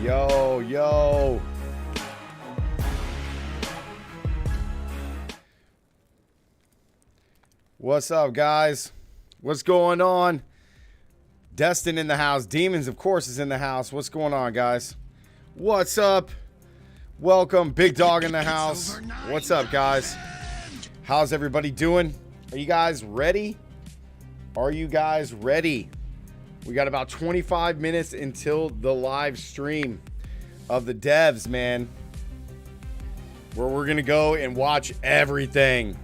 Yo, yo. What's up, guys? What's going on? Destin in the house. Demons, of course, is in the house. What's going on, guys? What's up? Welcome. Big Dog in the house. What's up, guys? How's everybody doing? Are you guys ready? Are you guys ready? We got about 25 minutes until the live stream of the devs, man, where we're going to go and watch everything.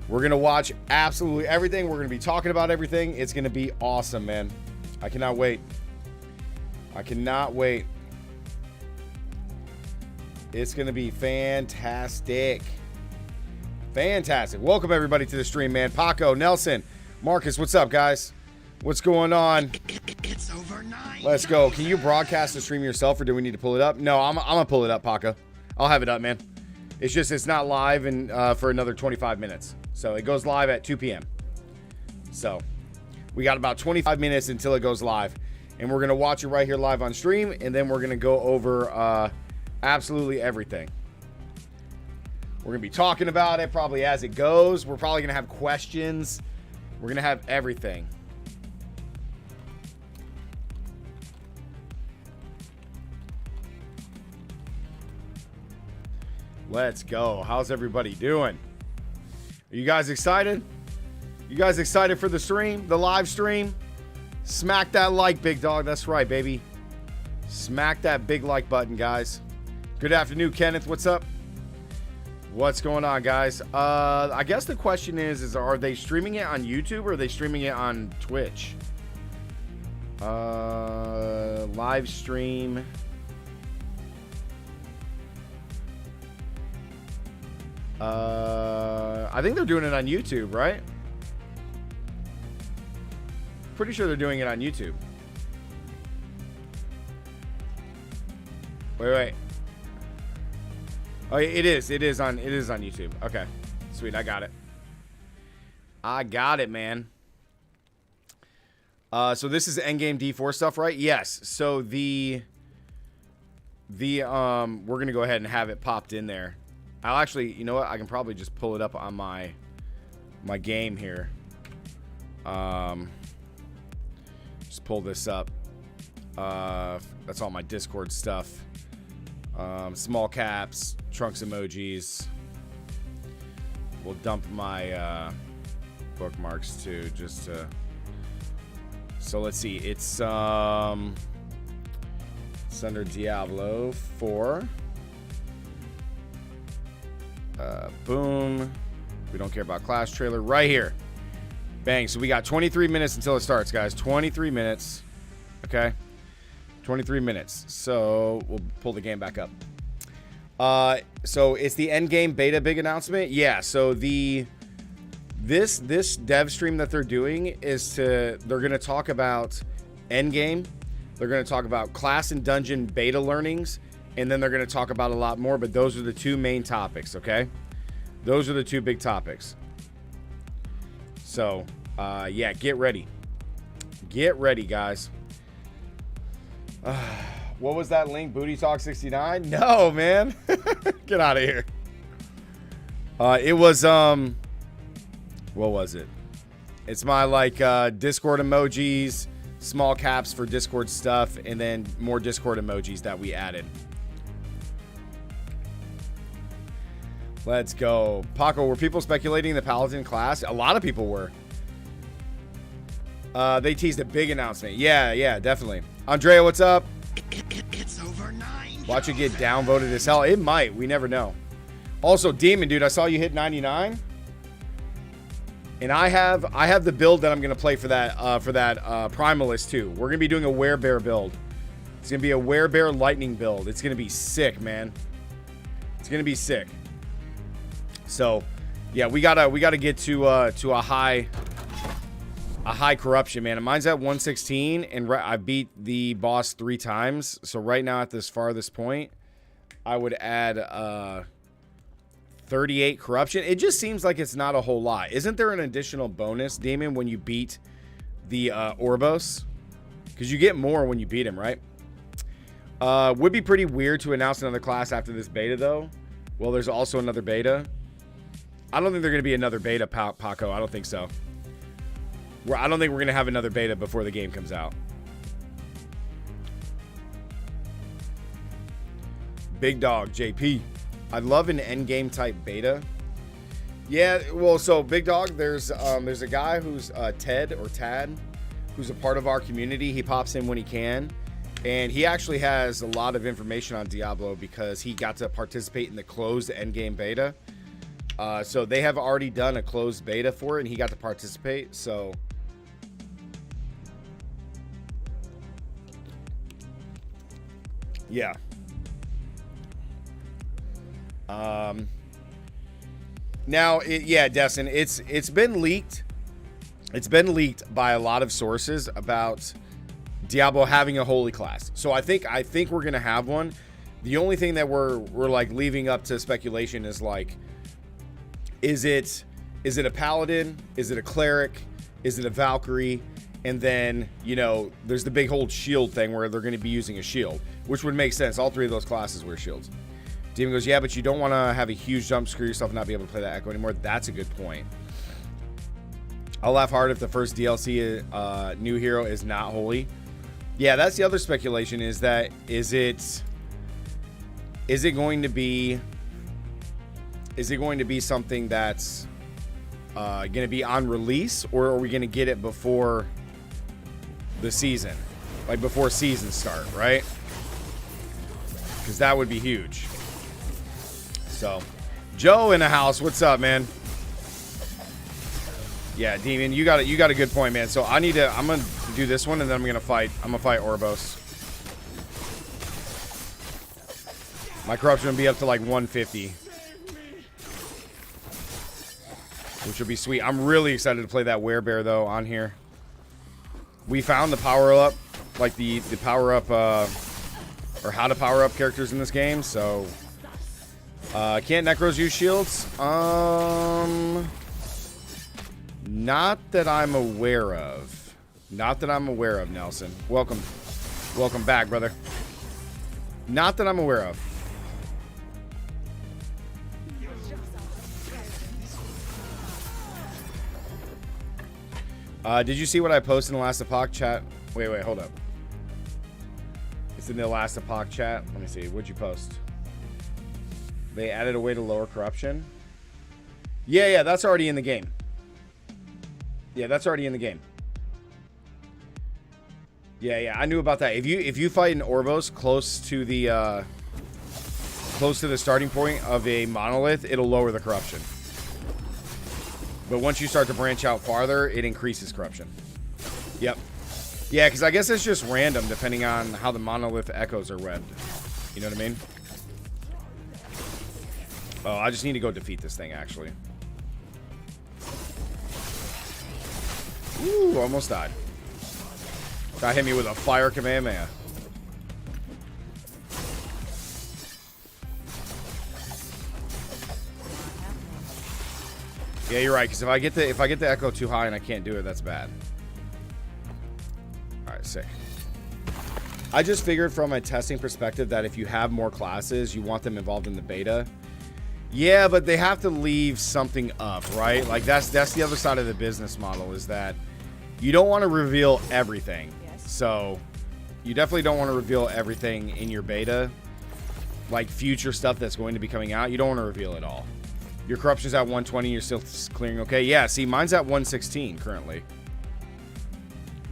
We're going to watch absolutely everything. We're going to be talking about everything. It's going to be awesome, man. I cannot wait. I cannot wait. It's going to be fantastic. Fantastic. Welcome, everybody, to the stream, man. Paco, Nelson, Marcus, what's up, guys? What's going on? It's over 9. Let's go. Can you broadcast the stream yourself, or do we need to pull it up? No, I'm going to pull it up, Paco. I'll have it up, man. It's just it's not live and for another 25 minutes. So it goes live at 2 p.m. So we got about 25 minutes until it goes live. And we're going to watch it right here live on stream. And then we're going to go over absolutely everything. We're going to be talking about it probably as it goes. We're probably going to have questions. We're going to have everything. Let's go. How's everybody doing? Are you guys excited? You guys excited for the stream, the live stream? Smack that like, Big Dog. That's right, baby. Smack that big like button, guys. Good afternoon, Kenneth. What's up? What's going on, guys? I guess the question is are they streaming it on YouTube or are they streaming it on Twitch? Live stream. I think they're doing it on YouTube, right? Pretty sure they're doing it on YouTube. Wait. Oh, it is on YouTube. Okay. Sweet, I got it. I got it, man. So this is endgame D4 stuff, right? Yes. So we're going to go ahead and have it popped in there. I'll actually, you know what? I can probably just pull it up on my game here. Just pull this up. That's all my Discord stuff. Small caps, trunks emojis. We'll dump my bookmarks too, just to. So let's see. It's under Diablo 4. Boom. We don't care about class trailer right here. Bang. So we got 23 minutes until it starts, guys. 23 minutes. Okay. 23 minutes. So we'll pull the game back up. So it's the end game beta big announcement. Yeah. So this dev stream that they're doing is they're going to talk about end game. They're going to talk about class and dungeon beta learnings. And then they're going to talk about a lot more, but those are the two main topics, okay? Those are the two big topics. So, yeah, get ready. Get ready, guys. What was that link? Booty Talk 69? No, man. Get out of here. It was, what was it? It's my, Discord emojis, small caps for Discord stuff, and then more Discord emojis that we added. Let's go. Paco, were people speculating the Paladin class? A lot of people were. They teased a big announcement. Yeah, definitely. Andrea, what's up? It's over 9. Watch it get downvoted as hell. It might. We never know. Also, Demon, dude, I saw you hit 99. And I have the build that I'm going to play for that Primalist, too. We're going to be doing a Werebear build. It's going to be a Werebear Lightning build. It's going to be sick, man. It's going to be sick. So, yeah, we gotta get to a high corruption, man. And mine's at 116, and I beat the boss 3 times. So right now at this farthest point, I would add 38 corruption. It just seems like it's not a whole lot. Isn't there an additional bonus, Damon, when you beat the Orbos? Because you get more when you beat him, right? Would be pretty weird to announce another class after this beta, though. Well, there's also another beta. I don't think there's going to be another beta, Paco. I don't think so. I don't think we're going to have another beta before the game comes out. Big Dog, JP. I'd love an endgame type beta. Yeah, well, so Big Dog, there's a guy who's Ted or Tad, who's a part of our community. He pops in when he can, and he actually has a lot of information on Diablo because he got to participate in the closed endgame beta. So they have already done a closed beta for it, and he got to participate. So yeah. Now, yeah, Destin, it's been leaked. It's been leaked by a lot of sources about Diablo having a holy class. So I think we're gonna have one. The only thing that we're like leaving up to speculation is like, is it a paladin? Is it a cleric? Is it a Valkyrie? And then, you know, there's the big old shield thing where they're going to be using a shield, which would make sense. All three of those classes wear shields. Demon goes, yeah, but you don't want to have a huge jump, screw yourself, and not be able to play that Echo anymore. That's a good point. I'll laugh hard if the first DLC new hero is not holy. Yeah, that's the other speculation, is that is it going to be something that's going to be on release, or are we going to get it before the season, like before seasons start, right? Because that would be huge. So, Joe in the house, what's up, man? Yeah, Demon, you got a good point, man. So I'm gonna do this one, and then I'm gonna fight Orbos. My corruption will be up to like 150, which will be sweet. I'm really excited to play that werebear though on here. We found the power up, like the power up, or how to power up characters in this game. So, can't Necros use shields? Not that I'm aware of. Not that I'm aware of, Nelson. Welcome back, brother. Not that I'm aware of. Did you see what I posted in the last Epoch chat? Wait, hold up. It's in the last Epoch chat. Let me see. What'd you post? They added a way to lower corruption. Yeah, that's already in the game. Yeah, that's already in the game. Yeah, I knew about that. If you fight an Orbos close to the starting point of a monolith, it'll lower the corruption. But once you start to branch out farther, it increases corruption. Yep. Yeah, because I guess it's just random depending on how the monolith echoes are webbed. You know what I mean? Oh, I just need to go defeat this thing, actually. Ooh, almost died. Guy hit me with a fire Kamehameha. Yeah, you're right. Because if I get the echo too high and I can't do it, that's bad. All right, sick. I just figured from a testing perspective that if you have more classes, you want them involved in the beta. Yeah, but they have to leave something up, right? Like that's the other side of the business model, is that you don't want to reveal everything. Yes. So you definitely don't want to reveal everything in your beta. Like future stuff that's going to be coming out, you don't want to reveal it all. Your corruption's at 120, you're still clearing okay. Yeah, see, mine's at 116 currently.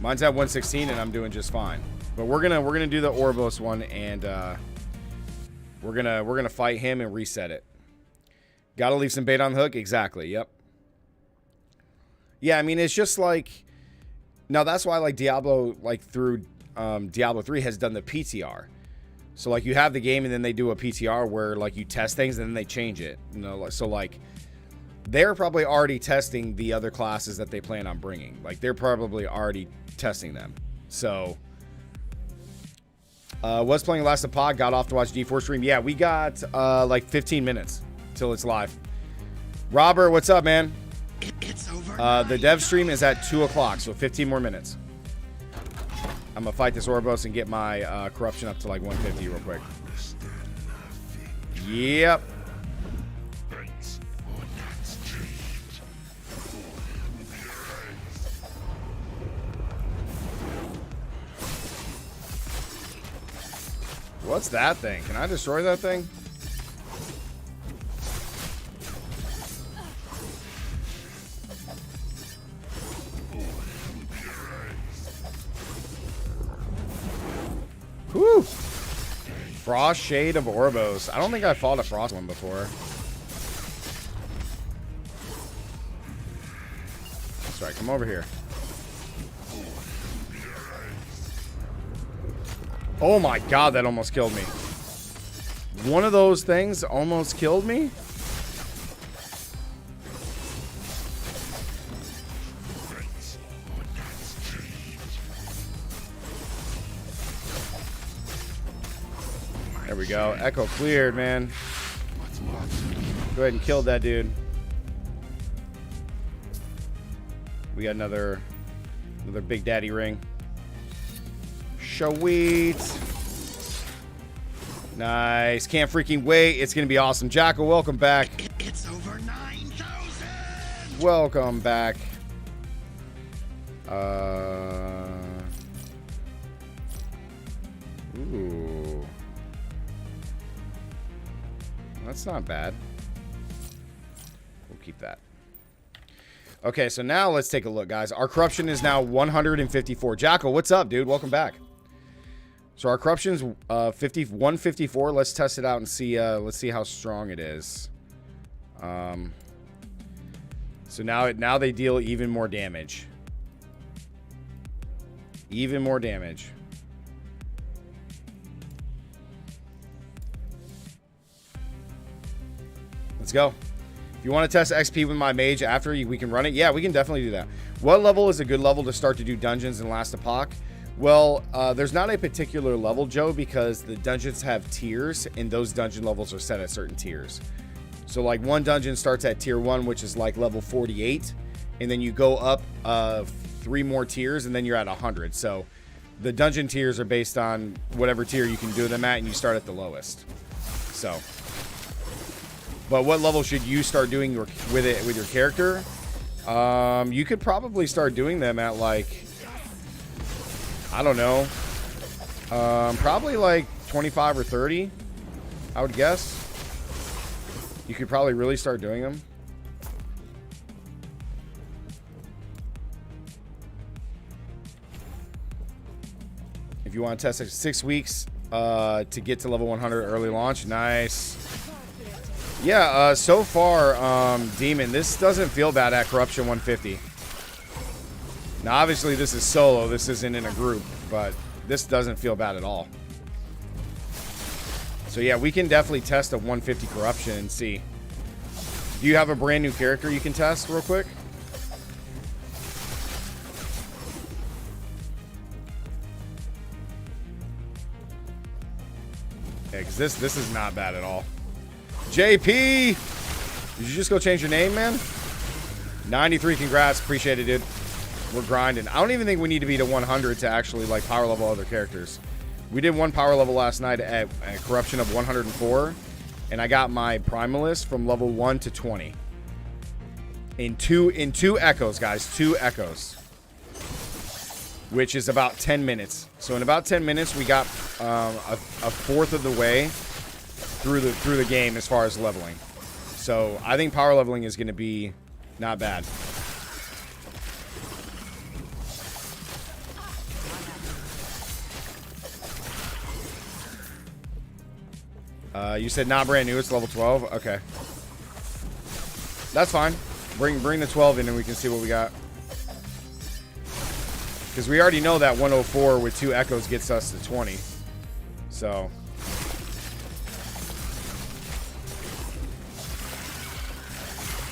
Mine's at 116 and I'm doing just fine. But we're gonna do the Orbos one, and we're gonna fight him and reset it. Gotta leave some bait on the hook. Exactly. Yep. Yeah, I mean, it's just like, now that's why like Diablo, like through Diablo 3 has done the PTR. So like you have the game and then they do a PTR where like you test things and then they change it. You know, so like they're probably already testing the other classes that they plan on bringing. Like they're probably already testing them. So was playing last Epoch, got off to watch D4 stream. Yeah, we got like 15 minutes till it's live. Robert, what's up, man? It's over. The dev stream is at 2 o'clock, so 15 more minutes. I'm gonna fight this Oribos and get my corruption up to like 150 real quick. Yep. What's that thing? Can I destroy that thing? Whew. Frost Shade of Orbos. I don't think I fought a Frost one before. That's right. Come over here. Oh my god, that almost killed me. One of those things almost killed me. There we go. Echo cleared, man. Go ahead and kill that dude. We got another Big Daddy ring. Sweet. Nice. Can't freaking wait. It's going to be awesome. Jackal, welcome back. It's over 9,000. Welcome back. Ooh. That's not bad. We'll keep that. Okay, so now let's take a look, guys. Our corruption is now 154. Jackal, what's up, dude? Welcome back. So our corruption's 154. Let's test it out and see. Let's see how strong it is. So now they deal even more damage. Even more damage. Let's go. If you want to test XP with my mage after we can run it, yeah, we can definitely do that. What level is a good level to start to do dungeons in Last Epoch? Well, there's not a particular level, Joe, because the dungeons have tiers, and those dungeon levels are set at certain tiers. So, like, one dungeon starts at tier 1, which is, like, level 48, and then you go up 3 more tiers, and then you're at 100. So, the dungeon tiers are based on whatever tier you can do them at, and you start at the lowest. So, but what level should you start doing with your character? You could probably start doing them at, like, I don't know. Probably like 25 or 30, I would guess. You could probably really start doing them. If you want to test it 6 weeks to get to level 100 early launch. Nice. Yeah, so far, Demon, this doesn't feel bad at Corruption 150. Now, obviously, this is solo. This isn't in a group, but this doesn't feel bad at all. So, yeah, we can definitely test a 150 Corruption and see. Do you have a brand new character you can test real quick? Yeah, because this is not bad at all. JP! Did you just go change your name, man? 93, congrats. Appreciate it, dude. We're grinding. I don't even think we need to be to 100 to actually, like, power level other characters. We did one power level last night at a corruption of 104, and I got my Primalist from level 1 to 20. In two echoes, guys. 2 echoes. Which is about 10 minutes. So in about 10 minutes, we got a fourth of the way through the game as far as leveling. So I think power leveling is going to be not bad. You said not brand new, it's level 12. Okay, that's fine. Bring the 12 in and we can see what we got. Because we already know that 104 with 2 echoes gets us to 20. So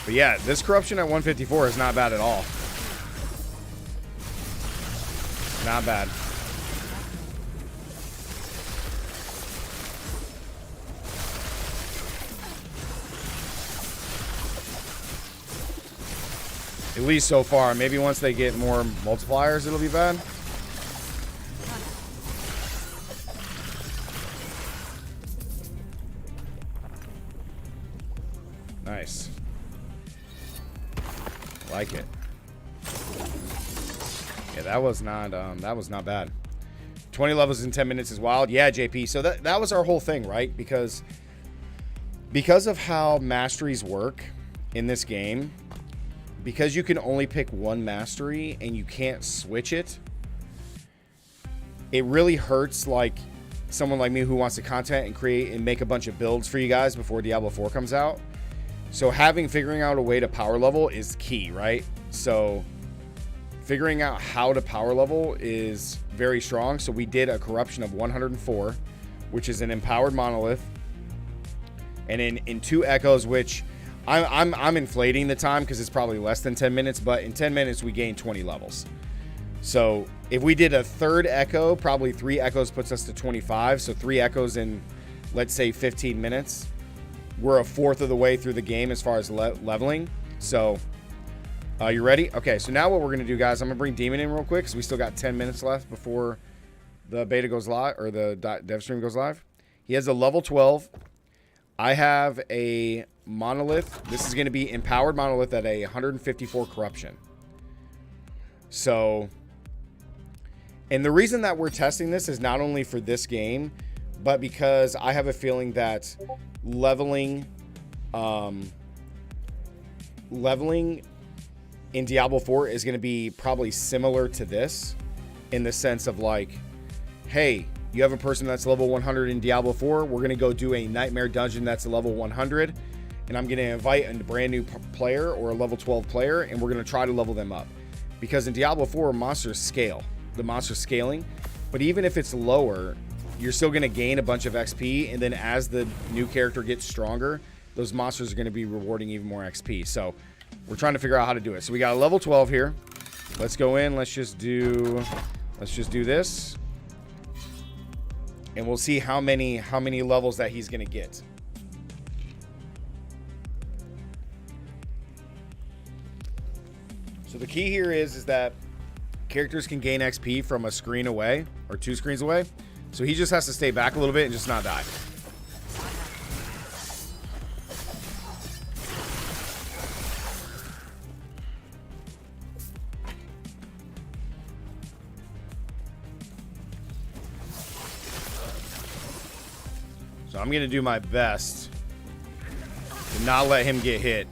but yeah, this corruption at 154 is not bad at all. Not bad. At least so far. Maybe once they get more multipliers, it'll be bad. Yeah, that was not bad. 20 levels in 10 minutes is wild. Yeah, JP. So that was our whole thing, right? Because of how masteries work in this game, because you can only pick one mastery and you can't switch it, it really hurts like someone like me who wants to content and create and make a bunch of builds for you guys before Diablo 4 comes out. So figuring out a way to power level is key, right? So figuring out how to power level is very strong. So we did a corruption of 104, which is an empowered monolith, and in 2 echoes, which I'm inflating the time because it's probably less than 10 minutes, but in 10 minutes we gained 20 levels. So if we did a 3rd echo, probably 3 echoes puts us to 25. So 3 echoes in, let's say, 15 minutes. We're a 1/4 of the way through the game as far as leveling. So you ready? Okay, so now what we're going to do, guys, I'm going to bring Demon in real quick because we still got 10 minutes left before the beta goes live, or the dev stream goes live. He has a level 12. I have a monolith. This is going to be empowered monolith at a 154 corruption. So, and the reason that we're testing this is not only for this game, but because I have a feeling that leveling in Diablo 4 is going to be probably similar to this, in the sense of like, hey, you have a person that's level 100 in Diablo 4. We're going to go do a nightmare dungeon that's a level 100. And I'm going to invite a brand new player or a level 12 player, and we're going to try to level them up. Because in Diablo 4, monsters scale. The monster's scaling. But even if it's lower, you're still going to gain a bunch of XP. And then as the new character gets stronger, those monsters are going to be rewarding even more XP. So we're trying to figure out how to do it. So we got a level 12 here. Let's go in. Let's just do this. And we'll see how many levels that he's going to get. So the key here is that characters can gain XP from a screen away or 2 screens away. So he just has to stay back a little bit and just not die. So I'm going to do my best to not let him get hit.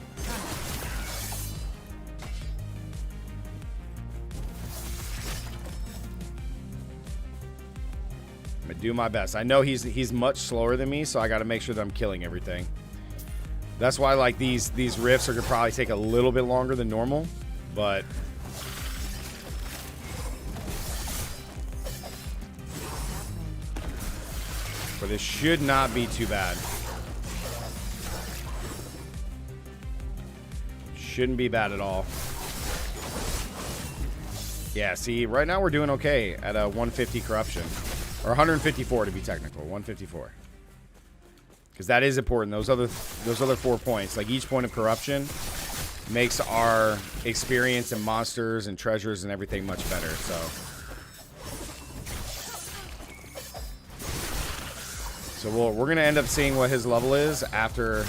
I'm going to do my best. I know he's much slower than me, so I got to make sure that I'm killing everything. That's why like these rifts are going to probably take a little bit longer than normal, but this should not be too bad. Shouldn't be bad at all. Yeah, see, right now we're doing okay at a 150 corruption. Or 154 to be technical. 154. Because that is important. Those other 4 points, like each point of corruption, makes our experience and monsters and treasures and everything much better. So we're going to end up seeing what his level is after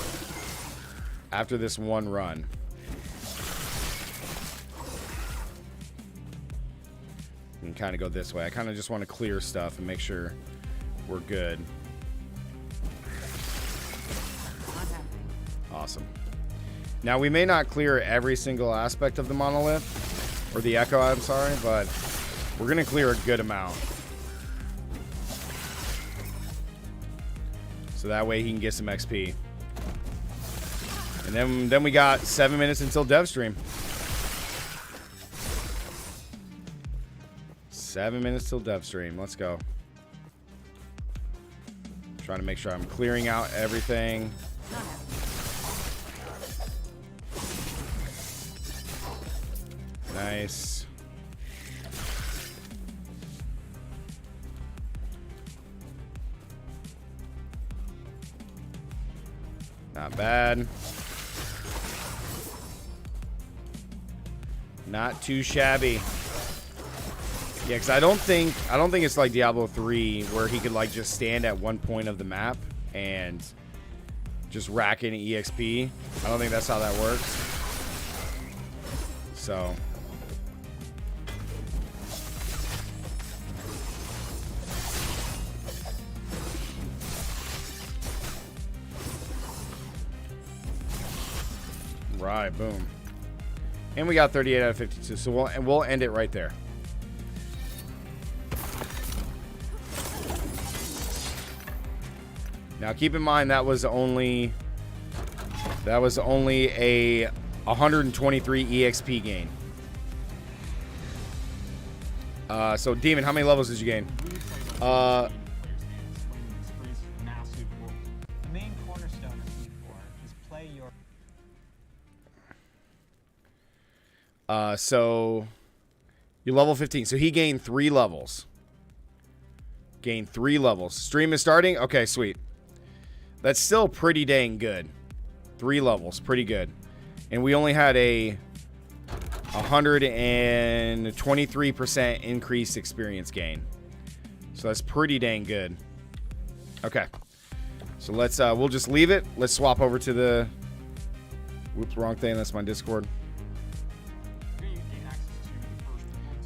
this one run. We can kind of go this way. I kind of just want to clear stuff and make sure we're good. Awesome. Now, we may not clear every single aspect of the monolith, or the echo, I'm sorry, but we're going to clear a good amount. So that way he can get some XP. And then we got 7 minutes until dev stream. 7 minutes till dev stream. Let's go. Trying to make sure I'm clearing out everything. Nice. Not bad. Not too shabby. Yeah, because I don't think it's like Diablo 3 where he could like just stand at one point of the map and just rack in EXP. I don't think that's how that works. So right, boom. And we got 38 out of 52, so we'll end it right there. Now keep in mind that was only a 123 EXP gain. So Demon, how many levels did you gain? The main cornerstone of E4 is play your. So you're level 15. So he gained 3 levels. Gained 3 levels. Stream is starting? Okay, sweet. That's still pretty dang good. 3 levels, pretty good. And we only had a 123% increased experience gain. So that's pretty dang good. Okay. So let's we'll just leave it. Let's swap over to the whoops, wrong thing. That's my Discord.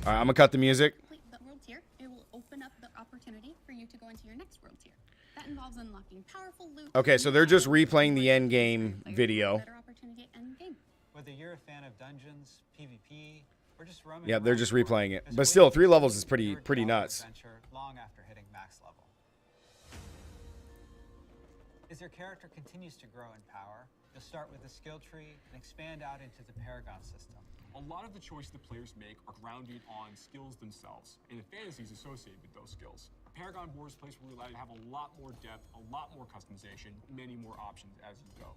All right, I'm gonna cut the music. The world tier, it will open up the opportunity for you to go into your next world tier. That involves unlocking powerful loot. Okay, so they're just replaying the end game video. Whether you're a fan of dungeons, PvP, or just roaming. Yeah, they're just replaying it. But still, 3 levels is pretty nuts. Long after hitting max level. As your character continues to grow in power, you'll start with the skill tree and expand out into the Paragon system. A lot of the choices the players make are grounded on skills themselves and the fantasies associated with those skills. A Paragon board is a place where we allow you to have a lot more depth, a lot more customization, many more options as you go.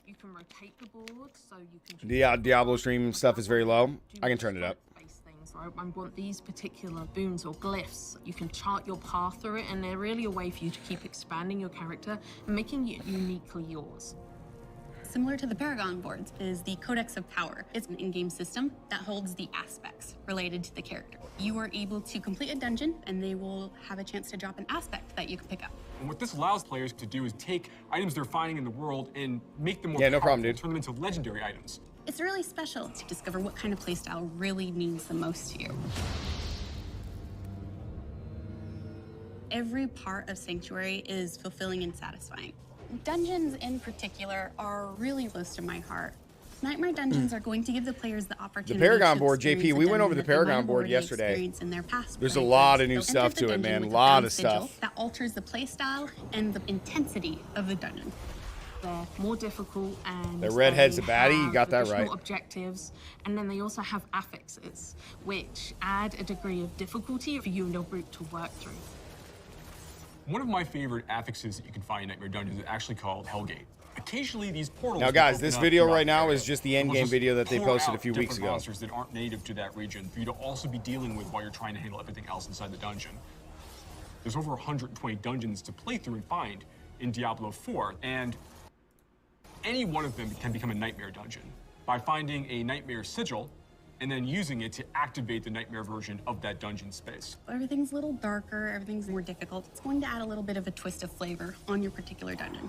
You can rotate the board, so you can. The Diablo stream stuff is very low. I can turn it up. Things, right? I want these particular boons or glyphs. You can chart your path through it, and they're really a way for you to keep expanding your character and making it uniquely yours. Similar to the Paragon boards is the Codex of Power. It's an in-game system that holds the aspects related to the character. You are able to complete a dungeon, and they will have a chance to drop an aspect that you can pick up. And what this allows players to do is take items they're finding in the world and make them more no powerful, problem, dude. turn them into legendary items. It's really special to discover what kind of playstyle really means the most to you. Every part of Sanctuary is fulfilling and satisfying. Dungeons in particular are really close to my heart. Nightmare Dungeons are going to give the players the opportunity. The Paragon to board, JP, experience a we went over dungeon the that they might Paragon have board already yesterday. experienced in their past There's a playthroughs. lot of new So stuff enter to the it, dungeon man. with A lot found of sigil stuff. that alters the playstyle and the intensity of the dungeon. They're more difficult, and The redhead's they a baddie, you have got that additional right. Objectives, and then they also have affixes, which add a degree of difficulty for you and your group to work through. One of my favorite affixes that you can find in Nightmare Dungeons is actually called Hellgate. Occasionally, these portals. Now, guys, open this up video throughout right now the is area. just the end They'll game just video that they pour posted a out few weeks different ago. monsters that aren't native to that region for you to also be dealing with while you're trying to handle everything else inside the dungeon. There's over 120 dungeons to play through and find in Diablo 4, and any one of them can become a Nightmare Dungeon by finding a Nightmare Sigil and then using it to activate the Nightmare version of that dungeon space. Everything's a little darker, everything's more difficult. It's going to add a little bit of a twist of flavor on your particular dungeon.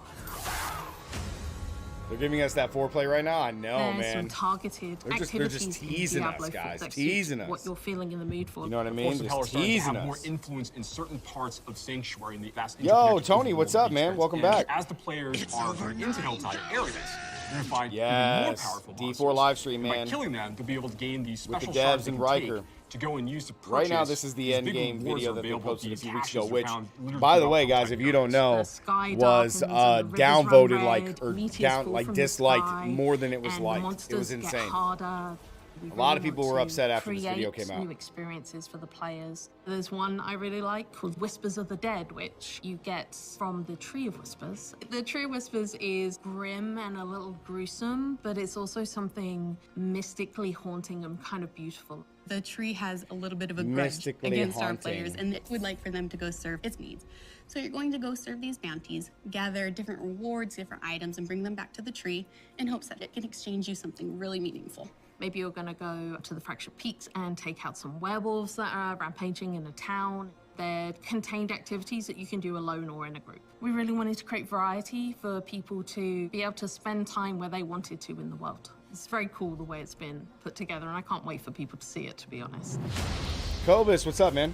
They're giving us that foreplay right now. I know, There's man. some targeted They're just activities teasing in us, Diablo 4 guys. that Teasing suit us. what you're feeling in the mood for. You know what I The mean? Forces of Hell are Just starting to teasing have more us. influence in certain parts of Sanctuary in the vast Yo, interconnected Tony, overworld what's of up, each man? place. Welcome And back. As the players are going into Helltide areas, you're going to find even more Yes, powerful D4 monsters. live stream, And man. By killing them, they'll be able to gain these With the special devs shards they and can take Riker. to go and use to purchase. Right now, this is the these end big game rewards video are that they available posted a these few weeks hashes ago, are which, found literally by the throughout way, guys, Helltide if you don't areas. know, The sky was darkens and the rivers run downvoted red, or meteors down fall like from the disliked sky, more than it was and liked. It monsters was get insane. harder. We A lot of really people want were to upset after this video create came out. New experiences for the players. There's one I really like called Whispers of the Dead, which you get from the Tree of Whispers. The Tree of Whispers is grim and a little gruesome, but it's also something mystically haunting and kind of beautiful. The tree has a little bit of a grudge Mystically against our haunting. players, and it would like for them to go serve its needs. So you're going to go serve these bounties, gather different rewards, different items, and bring them back to the tree in hopes that it can exchange you something really meaningful. Maybe you're going to go to the Fractured Peaks and take out some werewolves that are rampaging in a town. They're contained activities that you can do alone or in a group. We really wanted to create variety for people to be able to spend time where they wanted to in the world. It's very cool the way it's been put together, and I can't wait for people to see it, to be honest. Cobus, what's up, man?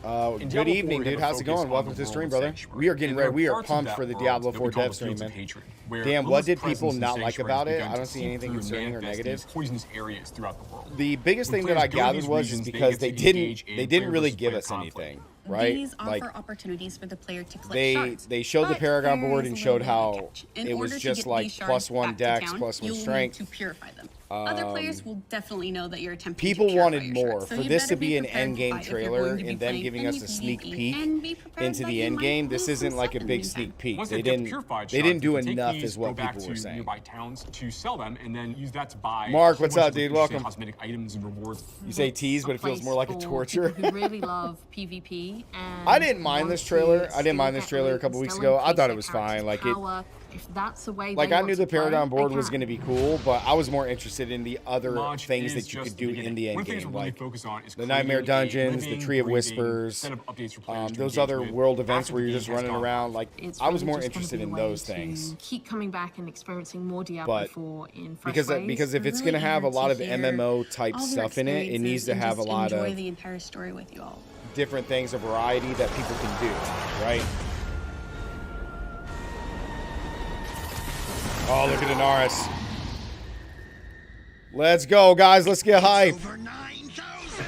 In Good Diablo 4, evening, we dude. have a How's it focus going? on Welcome the to the world stream, of brother. Sanctuary. We are getting And there ready. We are parts of pumped that for the world Diablo that 4 we call dev the stream, Fields of man. Hatred. where Damn, what Lilith's did presence people in not like Sanctuary has about it? begun I to don't see seep anything through and concerning or manifest in negative. these poisonous areas throughout the world. The biggest When thing that I players go to gathered these was regions, is they because get they to engage didn't in they didn't player really versus give player us conflict. anything, right? These Like offer opportunities for the player to collect shards. they showed the But Paragon there board is and a showed little bit of a how catch. In it was order to just get like these shards +1 back to dex, town, +1 you'll need strength. to purify them. Other players will definitely know that you're attempting People to purify wanted your more. shards, so For you this better to be an prepared end game fight if you're trailer going to be and them playing giving any us a sneak PvP, peek and be prepared into that the you end might game, lose this isn't some like a stuff in the big meantime. sneak peek. Once They they get the didn't purified they shards, didn't do you can take enough these, is what go back people to were saying. nearby towns to sell them, and then use that to buy Mark, a whole what's bunch up, of dude? interesting Welcome. cosmetic items and rewards. You say tease, but it feels place more like a for torture. people who really love PvP and I didn't mind want this trailer. to I didn't mind still this get trailer a loot couple and weeks still ago. I increase thought it their was fine. character's Like it, power. If that's the way like they I want knew to the Paragon play, board they was can. going to be cool, but I was more interested in the other Lodge things is that you just could do in the One end of the things game, we're really like focused on is the Nightmare creating a Dungeons, the living, Tree of breathing Whispers, set of updates for players to those engage other with world events after where the you're game just has running gone around. live. Like It's I was really more just gonna interested be in a way those to things. Keep coming back and experiencing more Diablo But 4 in fresh ways. because if it's Really going to have a eager lot to of hear MMO type all of your stuff in it, it needs experiences to and have a just lot enjoy of the entire story with you all. different things, a variety that people can do, right? Oh, look at Anaris. Let's go, guys. Let's get hype. Over 9,000!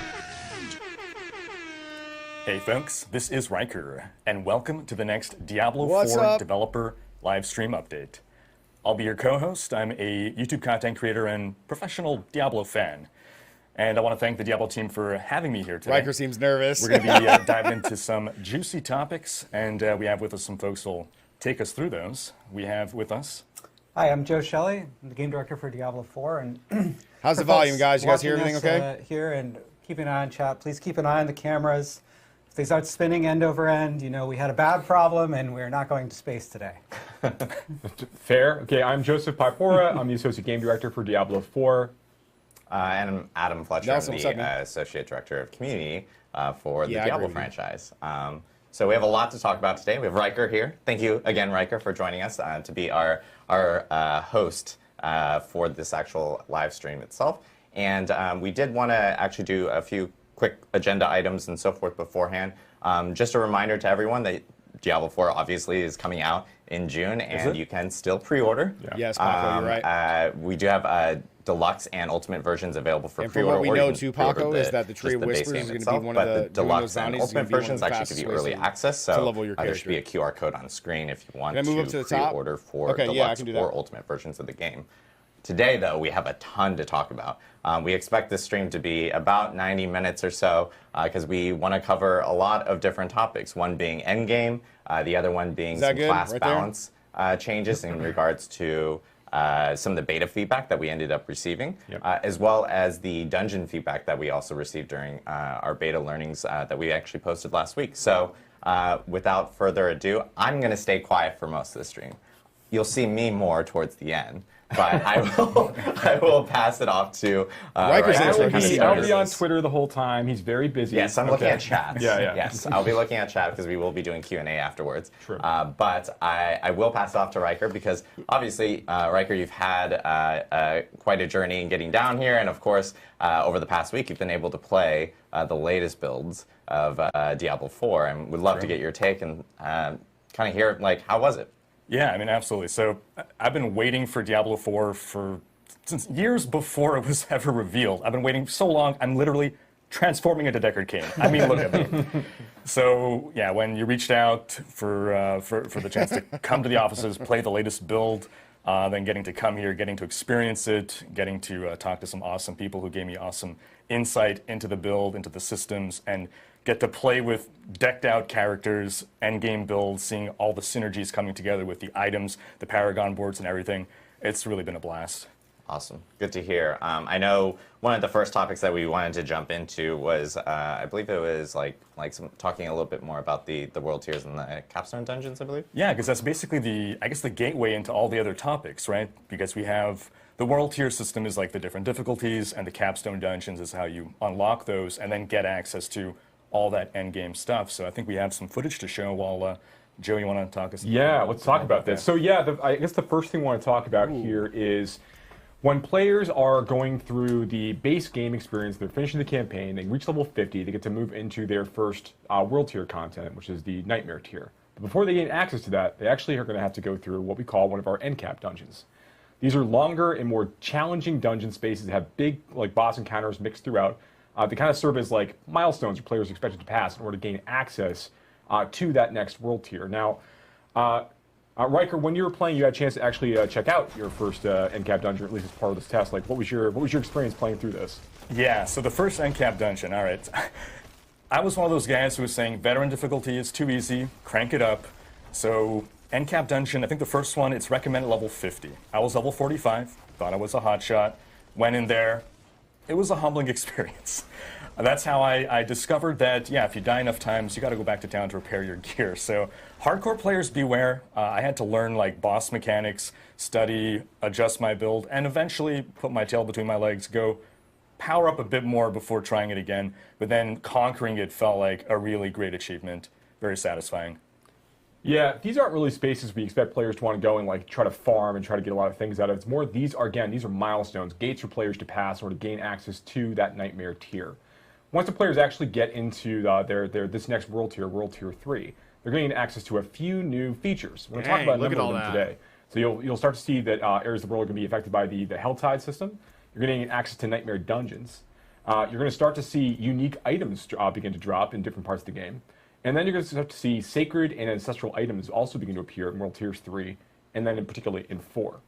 Hey folks, this is Riker, and welcome to the next Diablo What's 4 up? developer live stream update. I'll be your co-host. I'm a YouTube content creator and professional Diablo fan. And I want to thank the Diablo team for having me here today. Riker seems nervous. We're going to be diving into some juicy topics, and we have with us some folks who will take us through those. We have with us... Hi, I'm Joe Shelley. I'm the game director for Diablo 4. And How's the for volume, folks guys? You guys hear watching everything us, okay? Here and keeping an eye on chat. Please keep an eye on the cameras. If they start spinning end over end, you know we had a bad problem and we're not going to space today. Fair. Okay, I'm Joseph Pipora. I'm the Associate Game Director for Diablo 4. And I'm Adam Fletcher. Nelson, I'm what's up, the man? Associate Director of Community for the Yeah, I Diablo agree with you. franchise. So we have a lot to talk about today. We have Riker here. Thank you again, Riker, for joining us to be our host for this actual live stream itself. And we did want to actually do a few quick agenda items and so forth beforehand. Just a reminder to everyone that Diablo 4 obviously is coming out in June, and you can still pre-order. Yeah. Yes, Paco, you're right. We do have deluxe and ultimate versions available for And from pre-order. what we or you know, can too, pre-order Paco, is that the just Tree of base Whispers game is gonna be itself, one of but the- the doing deluxe those and bounties is gonna ultimate be one of the versions actually fastest give you ways early to access. level So your there should be a character. QR code on screen if you want Can I move to up to the top? pre-order for Okay, yeah, I deluxe can do that. or ultimate versions of the game. Today, though, we have a ton to talk about. We expect this stream to be about 90 minutes or so because we want to cover a lot of different topics, one being endgame, the other one being Is that some good? class Right there? balance changes in regards to some of the beta feedback that we ended up receiving, as well as the dungeon feedback that we also received during our beta learnings that we actually posted last week. So without further ado, I'm going to stay quiet for most of the stream. You'll see me more towards the end, but I will pass it off to Riker's Riker to intro. kind of He's start I'll be on this. Twitter the whole time. He's very busy. Yes, I'm looking Okay. at chat. Yeah. Yes, I'll be looking at chat because we will be doing Q&A afterwards. True. But I will pass it off to Riker because obviously, Riker, you've had quite a journey in getting down here, and of course, over the past week, you've been able to play the latest builds of Diablo 4, and would love to get your take and kind of hear like how was it? Yeah, I mean, absolutely. So I've been waiting for Diablo 4 since years before it was ever revealed. I've been waiting so long, I'm literally transforming into Deckard Cain. I mean, look at me. So yeah, when you reached out for the chance to come to the offices, play the latest build, then getting to come here, getting to experience it, getting to talk to some awesome people who gave me awesome insight into the build, into the systems, and get to play with decked out characters, endgame builds, seeing all the synergies coming together with the items, the Paragon boards and everything. It's really been a blast. Awesome. Good to hear. I know one of the first topics that we wanted to jump into was, I believe it was like talking a little bit more about the world tiers and the capstone dungeons, I believe. Yeah, because that's basically the gateway into all the other topics, right? Because we have the world tier system is like the different difficulties, and the capstone dungeons is how you unlock those and then get access to all that end game stuff. So I think we have some footage to show while Joe, you want to talk us? Yeah, let's talk about this. So yeah, I guess the first thing we want to talk about here is when players are going through the base game experience, they're finishing the campaign, they reach level 50, they get to move into their first world tier content, which is the Nightmare tier. But before they gain access to that, they actually are going to have to go through what we call one of our end cap dungeons. These are longer and more challenging dungeon spaces that have big like boss encounters mixed throughout. They kind of serve as like milestones where players are expected to pass in order to gain access to that next world tier. Now, Riker, when you were playing, you had a chance to actually check out your first end cap dungeon, at least as part of this test. Like, what was your experience playing through this? Yeah, so the first end cap dungeon, all right. I was one of those guys who was saying veteran difficulty is too easy, crank it up. So end cap dungeon, I think the first one, it's recommended level 50. I was level 45, thought I was a hotshot, went in there. It was a humbling experience. That's how I discovered that, yeah, if you die enough times, you got to go back to town to repair your gear. So hardcore players beware. I had to learn like boss mechanics, study, adjust my build, and eventually put my tail between my legs, go power up a bit more before trying it again. But then conquering it felt like a really great achievement. Very satisfying. Yeah, these aren't really spaces we expect players to want to go and like try to farm and try to get a lot of things out of. It's more these are milestones, gates for players to pass in order to gain access to that nightmare tier. Once the players actually get into this next world tier 3, they're going to get access to a few new features. We're going to talk about a number of them today. So you'll start to see that areas of the world are going to be affected by the Helltide system. You're going to get access to nightmare dungeons. You're going to start to see unique items begin to drop in different parts of the game. And then you're going to start to see sacred and ancestral items also begin to appear in World Tiers 3, and then in particularly in 4.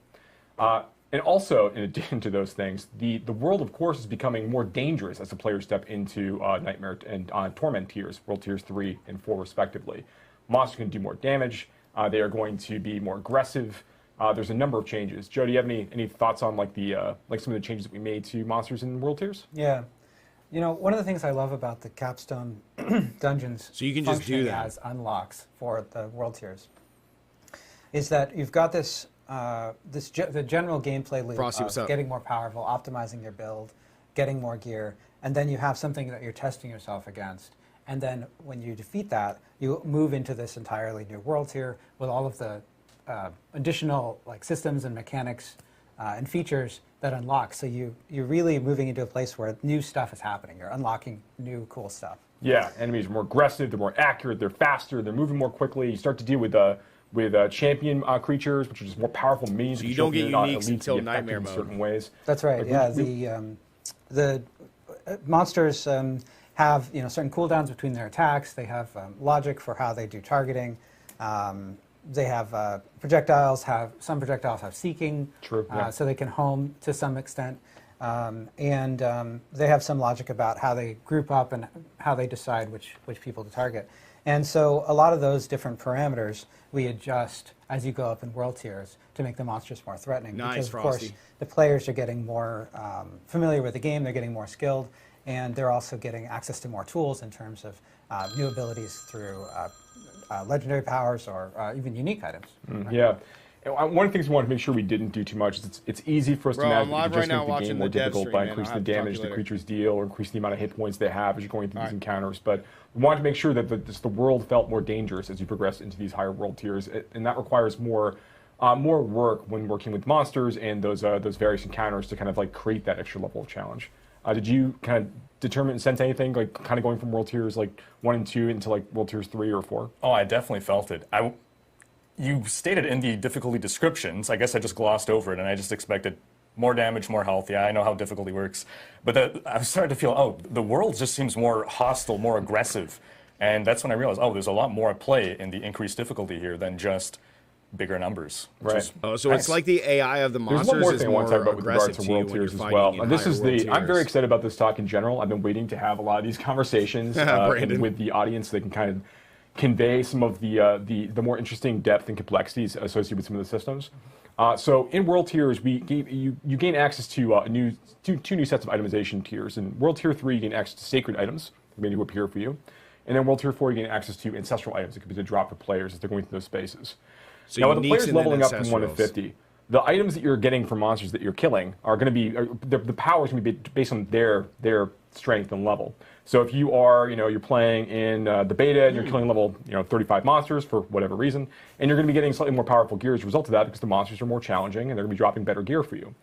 And also, in addition to those things, the world, of course, is becoming more dangerous as the players step into Nightmare and Torment tiers, World Tiers 3 and 4 respectively. Monsters can do more damage. They are going to be more aggressive. There's a number of changes. Joe, do you have any thoughts on like some of the changes that we made to monsters in World Tiers? Yeah. You know, one of the things I love about the capstone dungeons, so you can just do that as unlocks for the world tiers, is that you've got this the general gameplay loop of getting more powerful, optimizing your build, getting more gear, and then you have something that you're testing yourself against. And then when you defeat that, you move into this entirely new world tier with all of the additional like systems and mechanics and features that unlock. So you're really moving into a place where new stuff is happening. You're unlocking new cool stuff. Yeah, enemies are more aggressive, they're more accurate, they're faster, they're moving more quickly. You start to deal with champion creatures, which are just more powerful minions. So you don't get uniques until nightmare mode. In certain ways. That's right. Like the monsters have certain cooldowns between their attacks. They have logic for how they do targeting. They have projectiles. Some projectiles have seeking, True, yeah. So they can home to some extent, and they have some logic about how they group up and how they decide which people to target. And so a lot of those different parameters we adjust as you go up in world tiers to make the monsters more threatening. Nice, because of Frosty. course the players are getting more familiar with the game. They're getting more skilled, and they're also getting access to more tools in terms of new abilities through legendary powers or even unique items. Right? Yeah. And one of the things we wanted to make sure we didn't do too much is it's easy for us to imagine that you just make the game more difficult by increasing the damage the creatures deal or increasing the amount of hit points they have as you're going through these encounters. But we wanted to make sure that the world felt more dangerous as you progress into these higher world tiers, and that requires more work when working with monsters and those various encounters to kind of like create that extra level of challenge. Did you kind of determine and sense anything like kind of going from world tiers like 1 and 2 into like world tiers 3 or 4? Oh, I definitely felt it. You stated in the difficulty descriptions, I guess I just glossed over it and I just expected more damage, more health. Yeah, I know how difficulty works. But I was starting to feel, the world just seems more hostile, more aggressive. And that's when I realized, there's a lot more at play in the increased difficulty here than just bigger numbers. Right. So nice. It's like the AI of the monsters. There's one more thing I want to talk about with regards to world tiers as well. This is I'm very excited about this talk in general. I've been waiting to have a lot of these conversations with the audience so they can kind of convey some of the more interesting depth and complexities associated with some of the systems. So in world tiers, you gain access to two new sets of itemization tiers. In world tier 3, you gain access to sacred items that may appear for you. And then world tier 4, you gain access to ancestral items that can be to drop for players as they're going through those spaces. So now, with the players leveling up from 1 to 50, the items that you're getting from monsters that you're killing are going to be the power is going to be based on their strength and level. So if you are, you're playing in the beta and you're killing level 35 monsters for whatever reason, and you're going to be getting slightly more powerful gear as a result of that because the monsters are more challenging and they're going to be dropping better gear for you.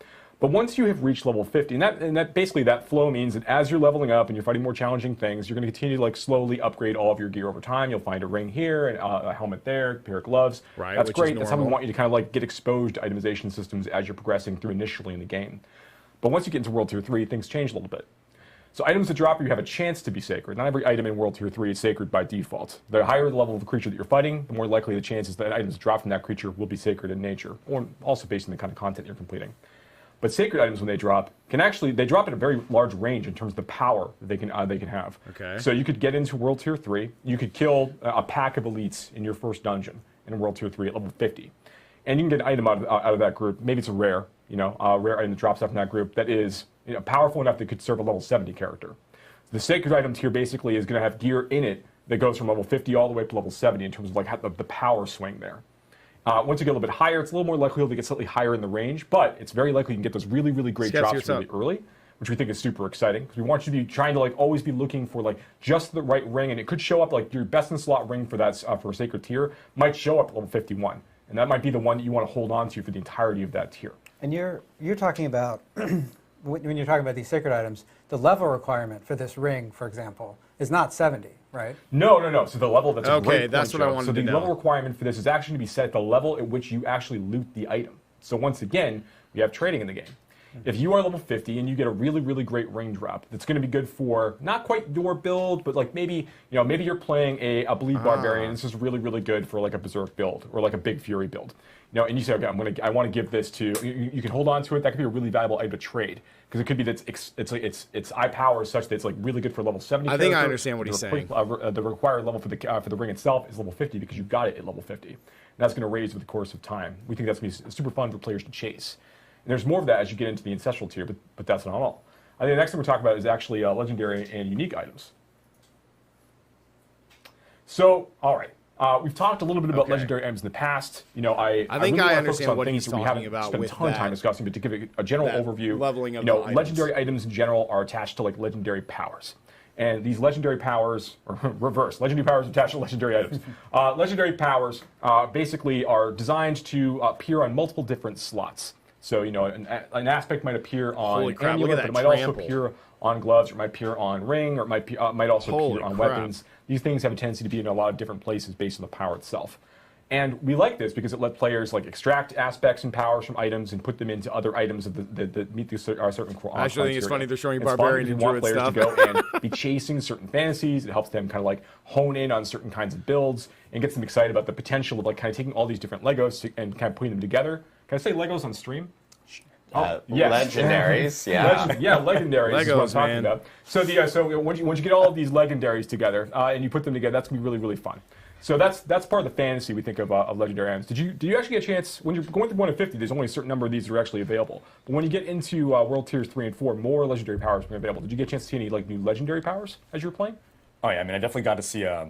But once you have reached level 50, and that basically that flow means that as you're leveling up and you're fighting more challenging things, you're going to continue to like slowly upgrade all of your gear over time. You'll find a ring here, and a helmet there, a pair of gloves. Right, that's which great. is That's how we normal. want you to kind of like get exposed to itemization systems as you're progressing through initially in the game. But once you get into World Tier 3, things change a little bit. So items that drop, you have a chance to be sacred. Not every item in World Tier 3 is sacred by default. The higher the level of the creature that you're fighting, the more likely the chances that items dropped from that creature will be sacred in nature, or also based on the kind of content you're completing. But sacred items, when they drop, they drop at a very large range in terms of the power that they can have. Okay. So you could get into World Tier 3, you could kill a pack of elites in your first dungeon in World Tier 3 at level 50. And you can get an item out of that group. Maybe it's a rare item that drops up from that group that is powerful enough that could serve a level 70 character. The sacred item tier basically is going to have gear in it that goes from level 50 all the way up to level 70 in terms of like the power swing there. Once you get a little bit higher, it's a little more likely to get slightly higher in the range, but it's very likely you can get those really, really great drops really early, which we think is super exciting because we want you to be trying to like always be looking for like just the right ring, and it could show up like your best in slot ring for that for a sacred tier might show up at level 51, and that might be the one that you want to hold on to for the entirety of that tier. And you're talking about when you're talking about these sacred items, the level requirement for this ring, for example, is not 70, right? No. So the level that's a great that's point, what I Joe. wanted So to the know. level requirement for this is actually to be set at the level at which you actually loot the item. So once again, we have trading in the game. If you are level 50 and you get a really, really great ring drop, that's going to be good for not quite your build, but like maybe you're playing a bleed barbarian. This is really, really good for like a berserk build or like a big fury build. And you say, okay, I want to give this to you can hold on to it. That could be a really valuable item to trade because it could be that it's eye power such that it's like really good for level 70. I think I understand what he's saying. The required level for the ring itself is level 50 because you got it at level 50. And that's going to raise with the course of time. We think that's going to be super fun for players to chase. And there's more of that as you get into the ancestral tier, but that's not all. I think the next thing we're talking about is actually legendary and unique items. So, all right. We've talked a little bit about legendary items in the past. I think really I want to understand focus on what things he's that we talking haven't about spent a with ton of time that- discussing, but to give a general that overview, leveling of the items. legendary items in general are attached to like legendary powers. And these legendary powers, or reverse, legendary powers attached to legendary items. Legendary powers basically are designed to appear on multiple different slots. So, an aspect might appear on Holy crap, look amulet, at but it that might also trample. appear on gloves, or it might appear on ring, or it might also Holy appear on crap. weapons. These things have a tendency to be in a lot of different places based on the power itself. And we like this because it lets players like extract aspects and powers from items and put them into other items that meet these certain I actually think it's funny they're showing It's fun barbarian if you and want druid players stuff. to go and be chasing certain fantasies. It helps them kind of like hone in on certain kinds of builds and gets them excited about the potential of like kind of taking all these different Legos and kind of putting them together. Can I say Legos on stream? Yes. Legendaries, yeah. Legendaries is what I'm Legos, talking man. about. So once you get all of these legendaries together and you put them together, that's gonna be really, really fun. So that's part of the fantasy we think of legendary items. Did you actually get a chance when you're going through 1 to 50? There's only a certain number of these that are actually available. But when you get into World Tiers 3 and 4, more legendary powers are available. Did you get a chance to see any like new legendary powers as you were playing? Oh yeah, I mean, I definitely got to see a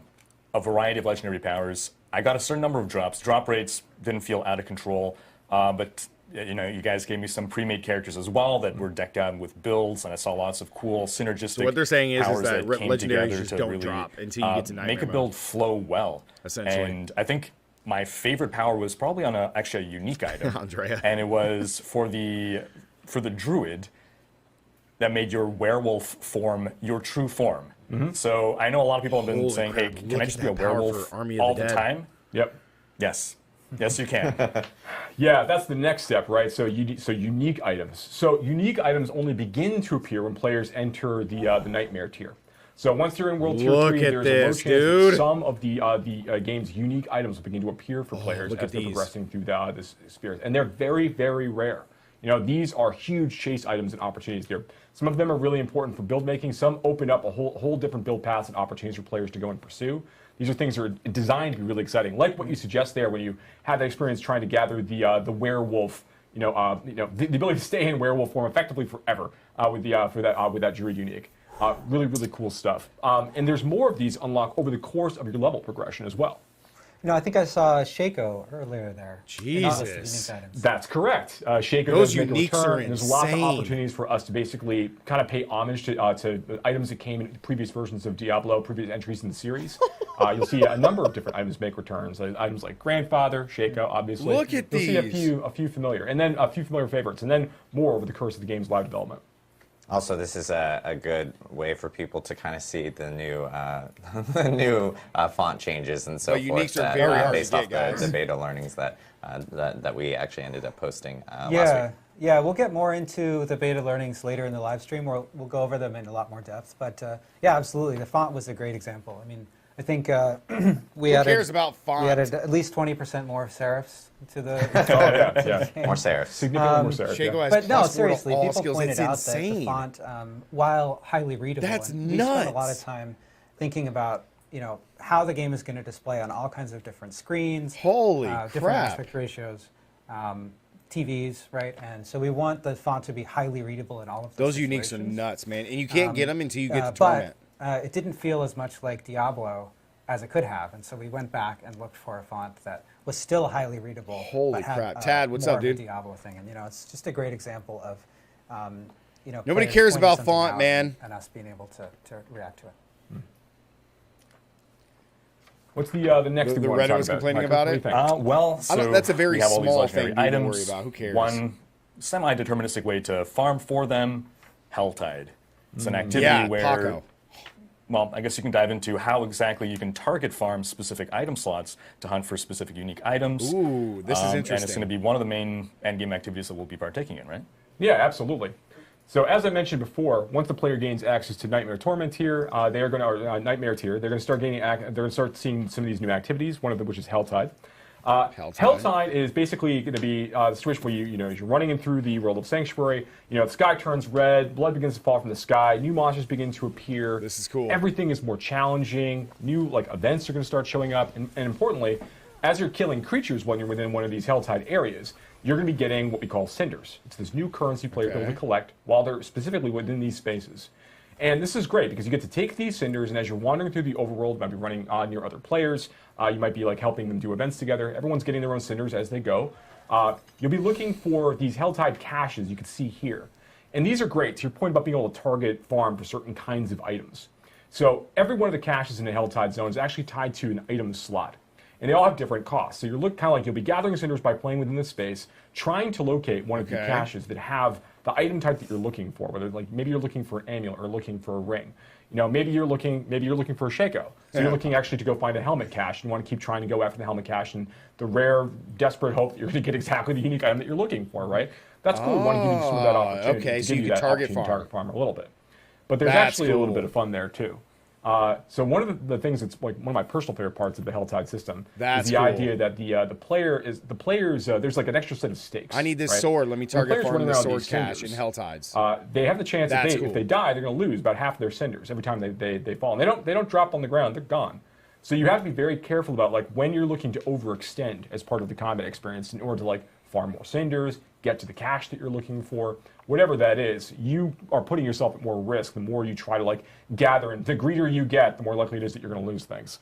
variety of legendary powers. I got a certain number of drops. Drop rates didn't feel out of control, but you guys gave me some pre-made characters as well that were decked out with builds, and I saw lots of cool synergistic. So what they're saying is powers that came legendaries together just to don't really, drop until you get to Nightmare make a mode. build flow well. Essentially. And I think my favorite power was probably on actually a unique item, Andrea. and it was for the druid that made your werewolf form your true form. So I know a lot of people have been Holy saying, crap, "Hey, look can I at just be a that power werewolf for Army of all the the Dead." time?" Yep. Yes, you can. Yeah, that's the next step, right? So unique items. So unique items only begin to appear when players enter the Nightmare tier. So once you're in World Tier Look 3, at there's this, a low chance dude. that some of the game's unique items will begin to appear for players look as at they're these. progressing through this experience. And they're very, very rare. These are huge chase items and opportunities here. Some of them are really important for build making. Some open up a whole different build paths and opportunities for players to go and pursue. These are things that are designed to be really exciting, like what you suggest there when you have that experience trying to gather the werewolf, the ability to stay in werewolf form effectively forever with that druid unique. Really, really cool stuff. And there's more of these unlock over the course of your level progression as well. I think I saw Shaco earlier there. Jesus. That's correct. Shaco Those does make a uniques return, are and there's lots of insane. opportunities for us to basically kind of pay homage to items that came in previous versions of Diablo, previous entries in the series. You'll see a number of different items make returns. Items like Grandfather, Shaco, obviously. Look at You'll these. see a few familiar, and then a few familiar favorites, and then more over the course of the game's live development. Also, this is a good way for people to kind of see the new the new font changes and so Well, forth. uniques are very hard based to off get, the guys. beta learnings that we actually ended up posting last Yeah, week. yeah, we'll get more into the beta learnings later in the live stream. We'll go over them in a lot more depth. But yeah, absolutely, the font was a great example. I mean, I think we Who added, cares about font? We added at least 20% more serifs to the. Yeah. More serifs. Significantly more serifs. Shaco has But no, plus word seriously, all people skills. pointed It's out insane. that the font, while highly readable, That's and we spent a lot of nuts. time thinking about how the game is going to display on all kinds of different screens. Holy different crap. aspect ratios, TVs, right? And so we want the font to be highly readable in all of Those those uniques are situations. nuts, man. And you can't get them until you get to Torment. But it didn't feel as much like Diablo as it could have, and so we went back and looked for a font that was still highly readable. Holy but had, crap. Tad, what's more up, of a dude? Diablo thing, and it's just a great example of Nobody players cares pointing about something font, out man. and us being able to react to it. What's the next thing The we want to Reddit talk was about? complaining Michael, about what it? do you think? Well, so that's a very we have all these small legendary thing to items. worry about. Who cares? One semi-deterministic way to farm for them, Helltide. It's an activity Yeah, where, Paco. well, I guess you can dive into how exactly you can target farm specific item slots to hunt for specific unique items. Ooh, this is And it's interesting. going to be one of the main endgame activities that we'll be partaking in, right? Yeah, absolutely. So as I mentioned before, once the player gains access to Nightmare Torment tier, they are going to Nightmare tier. They're going to start gaining. They're going to start seeing some of these new activities. One of them, which is Helltide. Helltide is basically going to be the situation where as you're running in through the world of Sanctuary. The sky turns red, blood begins to fall from the sky, new monsters begin to appear. This is cool. Everything is more challenging. New events are going to start showing up, and importantly, as you're killing creatures when you're within one of these Helltide areas, you're going to be getting what we call cinders. It's this new currency players are able to collect while they're specifically within these spaces. And this is great because you get to take these cinders, and as you're wandering through the overworld, you might be running near other players. You might be helping them do events together. Everyone's getting their own cinders as they go. You'll be looking for these Helltide caches you can see here. And these are great to your point about being able to target farm for certain kinds of items. So every one of the caches in the Helltide zone is actually tied to an item slot. And they all have different costs. So you'll be gathering cinders by playing within this space, trying to locate one of the caches that have the item type that you're looking for. Whether maybe you're looking for an amulet or looking for a ring. Maybe you're looking for a Shaco. So you're looking actually to go find a helmet cache. You want to keep trying to go after the helmet cache and the rare, desperate hope that you're going to get exactly the unique item that you're looking for, right? That's cool. We want to give you some of that opportunity. Okay, to so give you that can target opportunity to target farm a little bit. But there's That's actually a little cool. bit of fun there too. So one of the things that's one of my personal favorite parts of the Helltide system That's is the cool. idea that the players there's an extra set of stakes. I need this right? sword. Let me When target players farm running this around sword these cache in cinders, Helltides. they have the chance That's if cool. they die, they're going to lose about half of their cinders every time they fall. And they don't drop on the ground; they're gone. So you have to be very careful about when you're looking to overextend as part of the combat experience in order to farm more cinders, get to the cache that you're looking for, whatever that is. You are putting yourself at more risk the more you try to gather, and the greedier you get, the more likely it is that you're going to lose things.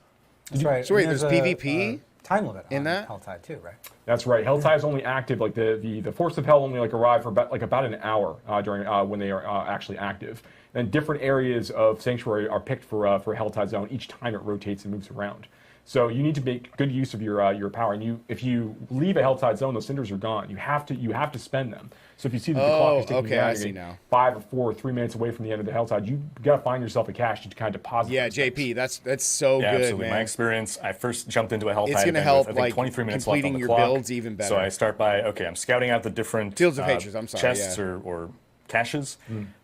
That's right. So wait, And there's a PvP time limit in on that? Helltide too, right? That's right. Helltide is only active the Force of Hell only arrive for about an hour during when they are actually active. And different areas of Sanctuary are picked for Helltide Zone each time it rotates and moves around. So you need to make good use of your power. And if you leave a Helltide Zone, those cinders are gone. You have to spend them. So if you see that the clock is ticking down, I you're see getting now. 5 or 4 or 3 minutes away from the end of the Helltide, you got to find yourself a cache to kind of deposit. Yeah, those things. JP, that's so Yeah, good, absolutely. man. My experience, I first jumped into a Helltide It's gonna event help, with, I think, 23 minutes left on completing the your clock. builds even better. So I start by, I'm scouting out the different Fields of Hatred, I'm sorry, chests yeah. or caches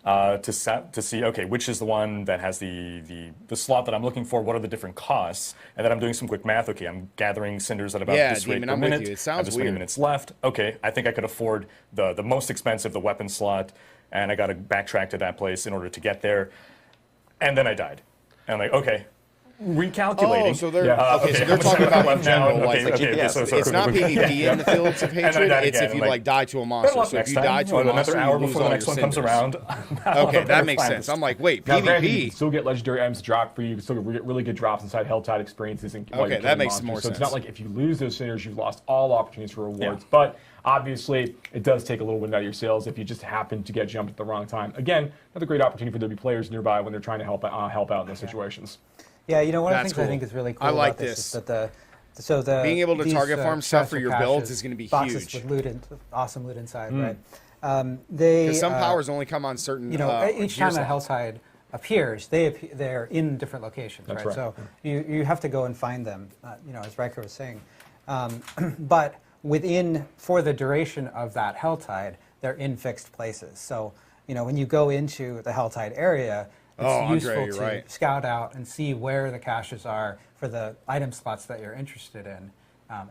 to see, which is the one that has the slot that I'm looking for, what are the different costs, and then I'm doing some quick math. Okay, I'm gathering cinders at about this rate Demon, per I'm with minute. you. It I have sounds this many weird. minutes left. Okay, I think I could afford the most expensive, the weapon slot, and I got to backtrack to that place in order to get there. And then I died. And I'm like, okay, recalculating. Oh, so they're okay. So they're talking about in general, it's not PvP in the Fields of Hatred. It's if you like die to a monster. So if you die to a monster, another hour you lose before all the next your one comes cinders. around. Okay, that makes sense. I'm like, wait, Now, granted, you PvP. can still get legendary items drop for you. You can still get really good drops inside Helltide experiences. Okay, that makes more sense. sense. So it's not like if you lose those cinders, you've lost all opportunities for rewards. But obviously, it does take a little wind out of your sails if you just happen to get jumped at the wrong time. Again, another great opportunity for there to be players nearby when they're trying to help out in those situations. Yeah, you know, one of the That's things I cool. think is really cool I like about this this. is that the Being able to these, target farm stuff for chests or your builds caches, is gonna be boxes huge. with loot and awesome loot inside, right? They Because some powers only come on certain. you know, each time a gear Helltide appears, they're in different locations, That's right? right. So you have to go and find them, you know, as Riker was saying. But for the duration of that Helltide, they're in fixed places. So, you know, when you go into the Helltide area, it's useful to scout out and see where the caches are for the item slots that you're interested in.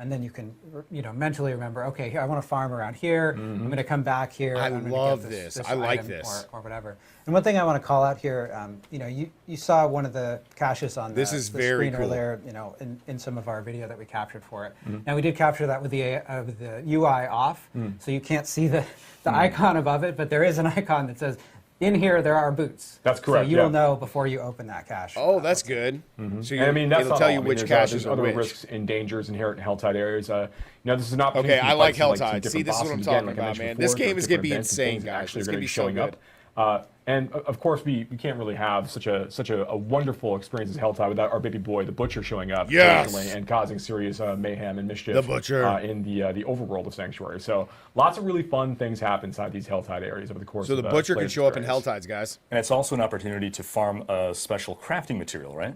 And then you can, you know, mentally remember, okay, here I want to farm around here. I'm going to come back here. I I'm gonna love get this. this I like item this. or whatever. And one thing I want to call out here, you know, you saw one of the caches on This the is very screen cool. earlier, you know, in some of our video that we captured for it. Now we did capture that with the UI off, so you can't see the icon above it, but there is an icon that says, in here there are boots. That's correct. So you will know before you open that cache. Oh, that's good. So And I mean, that's it'll not tell all. you I mean, which there's, caches there's are other which. risks and dangers inherent in Helltide areas. You know, this is an opportunity. Okay, to I like fight some, Helltide. some See, different this is what I'm bosses. talking Again, like I about, mentioned man. before, This game is different gonna be events and insane, things that guys. actually It's are gonna gonna be be so showing good. up. And of course, we can't really have such a wonderful experience as Helltide without our baby boy, the Butcher, showing up occasionally and causing serious mayhem and mischief. The Butcher. In the overworld of Sanctuary. So lots of really fun things happen inside these Helltide areas over the course. So of the Butcher can player's show up in experience. Helltides, guys. And it's also an opportunity to farm a special crafting material, right?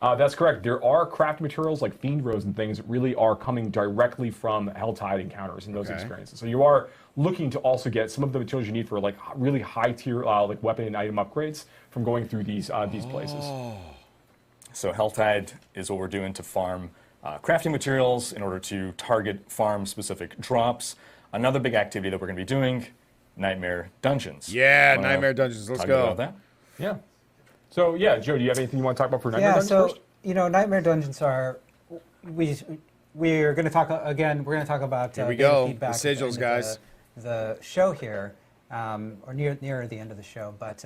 That's correct. There are craft materials like Fiend Rose and things that really are coming directly from Helltide encounters and those experiences. So you are looking to also get some of the materials you need for like really high tier like weapon and item upgrades from going through these places. So Helltide is what we're doing to farm crafting materials in order to target farm specific drops. Another big activity that we're going to be doing, Nightmare Dungeons. Yeah, Nightmare Dungeons. Let's Talk go. about that. Yeah. So yeah, Joe, do you have anything you want to talk about for Nightmare Dungeons so first? you know, Nightmare Dungeons are we're going to talk again. We're going to talk about Here we beta go. feedback The at sigils, end of guys. The show here, or near the end of the show, but.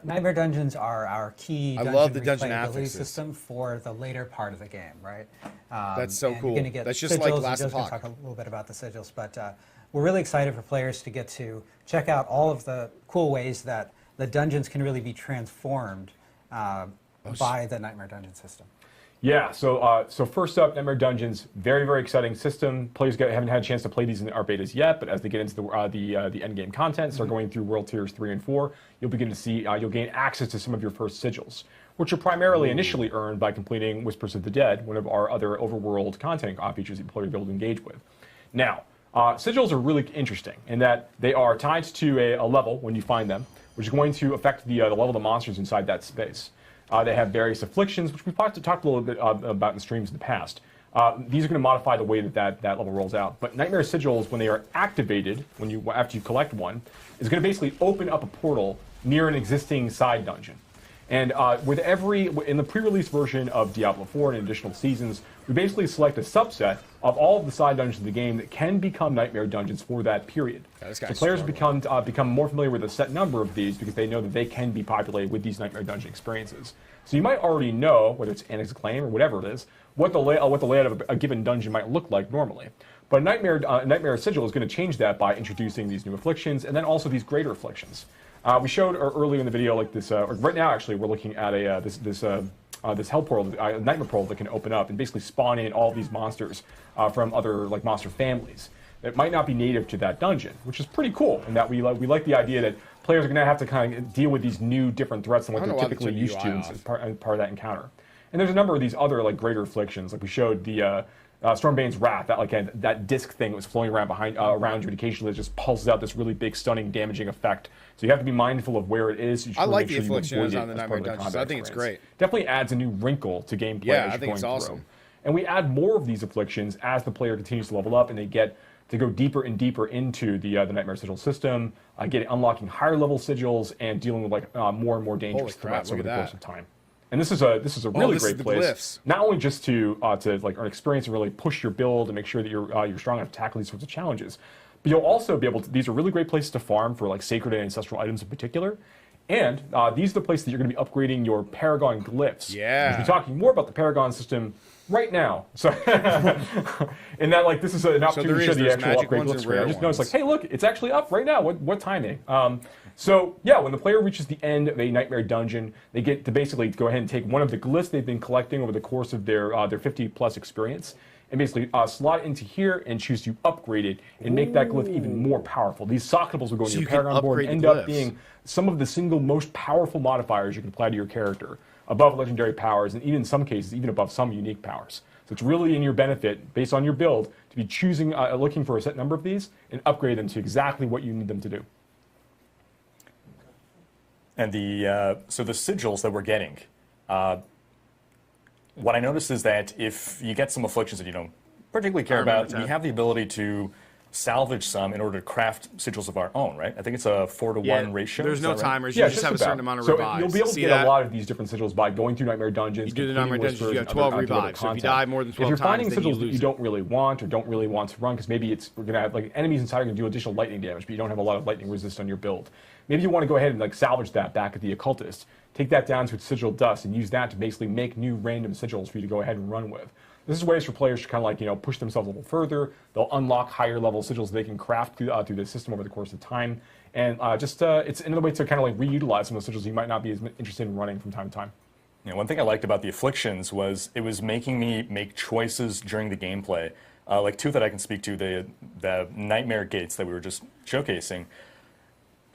Nightmare Dungeons are our key I dungeon love the dungeon replayability affixes. system for the later part of the game, right? That's so and cool. You're gonna get That's just like sigils, Last and Joe's gonna Epoch. talk a little bit about the sigils, but we're really excited for players to get to check out all of the cool ways that the dungeons can really be transformed by the Nightmare Dungeon system. Yeah, so first up, Nightmare Dungeons, very, very exciting system. Players haven't had a chance to play these in our betas yet, but as they get into the end game content, start going through World Tiers 3 and 4, you'll begin to see, you'll gain access to some of your first sigils, which are primarily initially earned by completing Whispers of the Dead, one of our other overworld content features that players will be able to engage with. Now, sigils are really interesting in that they are tied to a level when you find them, which is going to affect the level of the monsters inside that space. They have various afflictions, which we've talked a little bit about in streams in the past. These are going to modify the way that level rolls out. But Nightmare Sigils, when they are activated, after you collect one, is going to basically open up a portal near an existing side dungeon. And in the pre-release version of Diablo 4 and additional seasons, we basically select a subset of all of the side dungeons of the game that can become Nightmare Dungeons for that period. So players become more familiar with a set number of these because they know that they can be populated with these Nightmare Dungeon experiences. So you might already know, whether it's Annex Acclaim or whatever it is, what the layout of a given dungeon might look like normally. But Nightmare Sigil is going to change that by introducing these new afflictions and then also these greater afflictions. We showed earlier in the video, like this. Right now, actually, we're looking at this hell portal, nightmare portal that can open up and basically spawn in all these monsters from other like monster families that might not be native to that dungeon, which is pretty cool. In that we like the idea that players are going to have to kind of deal with these new, different threats than what they're typically used to as part of that encounter. And there's a number of these other like greater afflictions, like we showed the. Stormbane's Wrath, that disc thing that was flowing around around you, and occasionally it just pulses out this really big, stunning, damaging effect. So you have to be mindful of where it is. I like the afflictions on the Nightmare Dungeons. I think it's great. Definitely adds a new wrinkle to gameplay. Yeah, I think it's awesome. And we add more of these afflictions as the player continues to level up, and they get to go deeper and deeper into the Nightmare Sigil system, unlocking higher level sigils and dealing with more and more dangerous threats over the course of time. And this is a really this great is the place, glyphs. not only just to like earn experience and really push your build and make sure that you're strong enough to tackle these sorts of challenges, but you'll also be able to. These are really great places to farm for like sacred and ancestral items in particular. And these are the places that you're going to be upgrading your Paragon glyphs. Yeah. We'll be talking more about the Paragon system right now. So, in that, like, this is an opportunity to show the actual upgrade glyph screen. I just noticed, like, hey, look, it's actually up right now. What timing? So, yeah, when the player reaches the end of a Nightmare dungeon, they get to basically go ahead and take one of the glyphs they've been collecting over the course of their 50-plus experience, and basically slot it into here and choose to upgrade it and make that glyph even more powerful. These socketables will go into your Paragon board and end up being some of the single most powerful modifiers you can apply to your character, above legendary powers, and even in some cases, even above some unique powers. So it's really in your benefit, based on your build, to be choosing, looking for a set number of these and upgrade them to exactly what you need them to do. And so the sigils that we're getting, what I noticed is that if you get some afflictions that you don't particularly care about, we have the ability to salvage some in order to craft sigils of our own, right? I think it's a 4-to-1 ratio. There's no right? timers. You just have a certain amount of revives. So you'll be able to get a lot of these different sigils by going through Nightmare Dungeons. You do the Nightmare Dungeons, you have 12 revives. So if you die more than 12 times, if you're finding then sigils that you don't really want or don't really want to run, because maybe we're going to have like enemies inside are going to do additional lightning damage, but you don't have a lot of lightning resist on your build. Maybe you want to go ahead and like salvage that back at the Occultist, take that down to its sigil dust, and use that to basically make new random sigils for you to go ahead and run with. This is ways for players to kind of like, push themselves a little further. They'll unlock higher level sigils they can craft through the system over the course of time. And it's another way to kind of like reutilize some of the sigils you might not be as interested in running from time to time. Yeah, one thing I liked about the afflictions was it was making me make choices during the gameplay. Like two that I can speak to, the Nightmare Gates that we were just showcasing.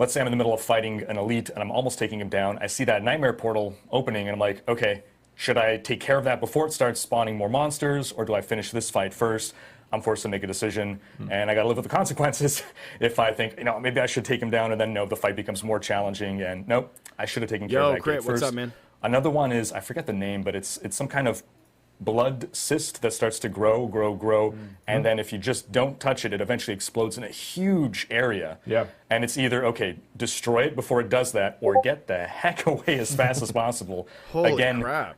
Let's say I'm in the middle of fighting an elite and I'm almost taking him down. I see that Nightmare portal opening and I'm like, okay, should I take care of that before it starts spawning more monsters, or do I finish this fight first? I'm forced to make a decision, and I got to live with the consequences. If I think, maybe I should take him down, and then the fight becomes more challenging, and nope, I should have taken care of that Crit, gate first. what's up, man? Another one is, I forget the name, but it's some kind of blood cyst that starts to grow, and then if you just don't touch it, it eventually explodes in a huge area. Yeah. And it's either, okay, destroy it before it does that, or get the heck away as fast as possible. Holy crap.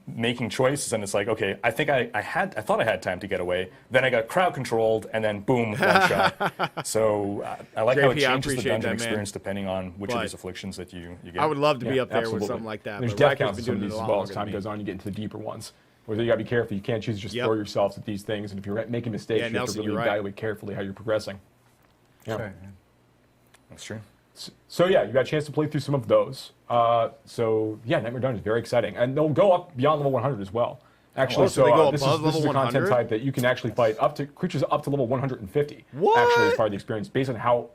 Making choices, and it's like, okay, I think I thought I had time to get away, then I got crowd controlled, and then boom, one shot. So I like how it changes the dungeon experience depending on which of these afflictions that you get. I would love to be up there absolutely. with something like that. There's death counts in some of these as well. As time goes on, you get into the deeper ones. Where you got to be careful. You can't choose to just throw yourself at these things. And if you're making mistakes, you have to really evaluate carefully how you're progressing. Yeah. Sure. That's true. So yeah, you got a chance to play through some of those. So yeah, Nightmare Dungeon is very exciting. And they'll go up beyond level 100 as well. Actually, so they go this above is level a content 100? type that you can actually fight up to creatures up to level 150. What? Actually, as part of the experience, based on how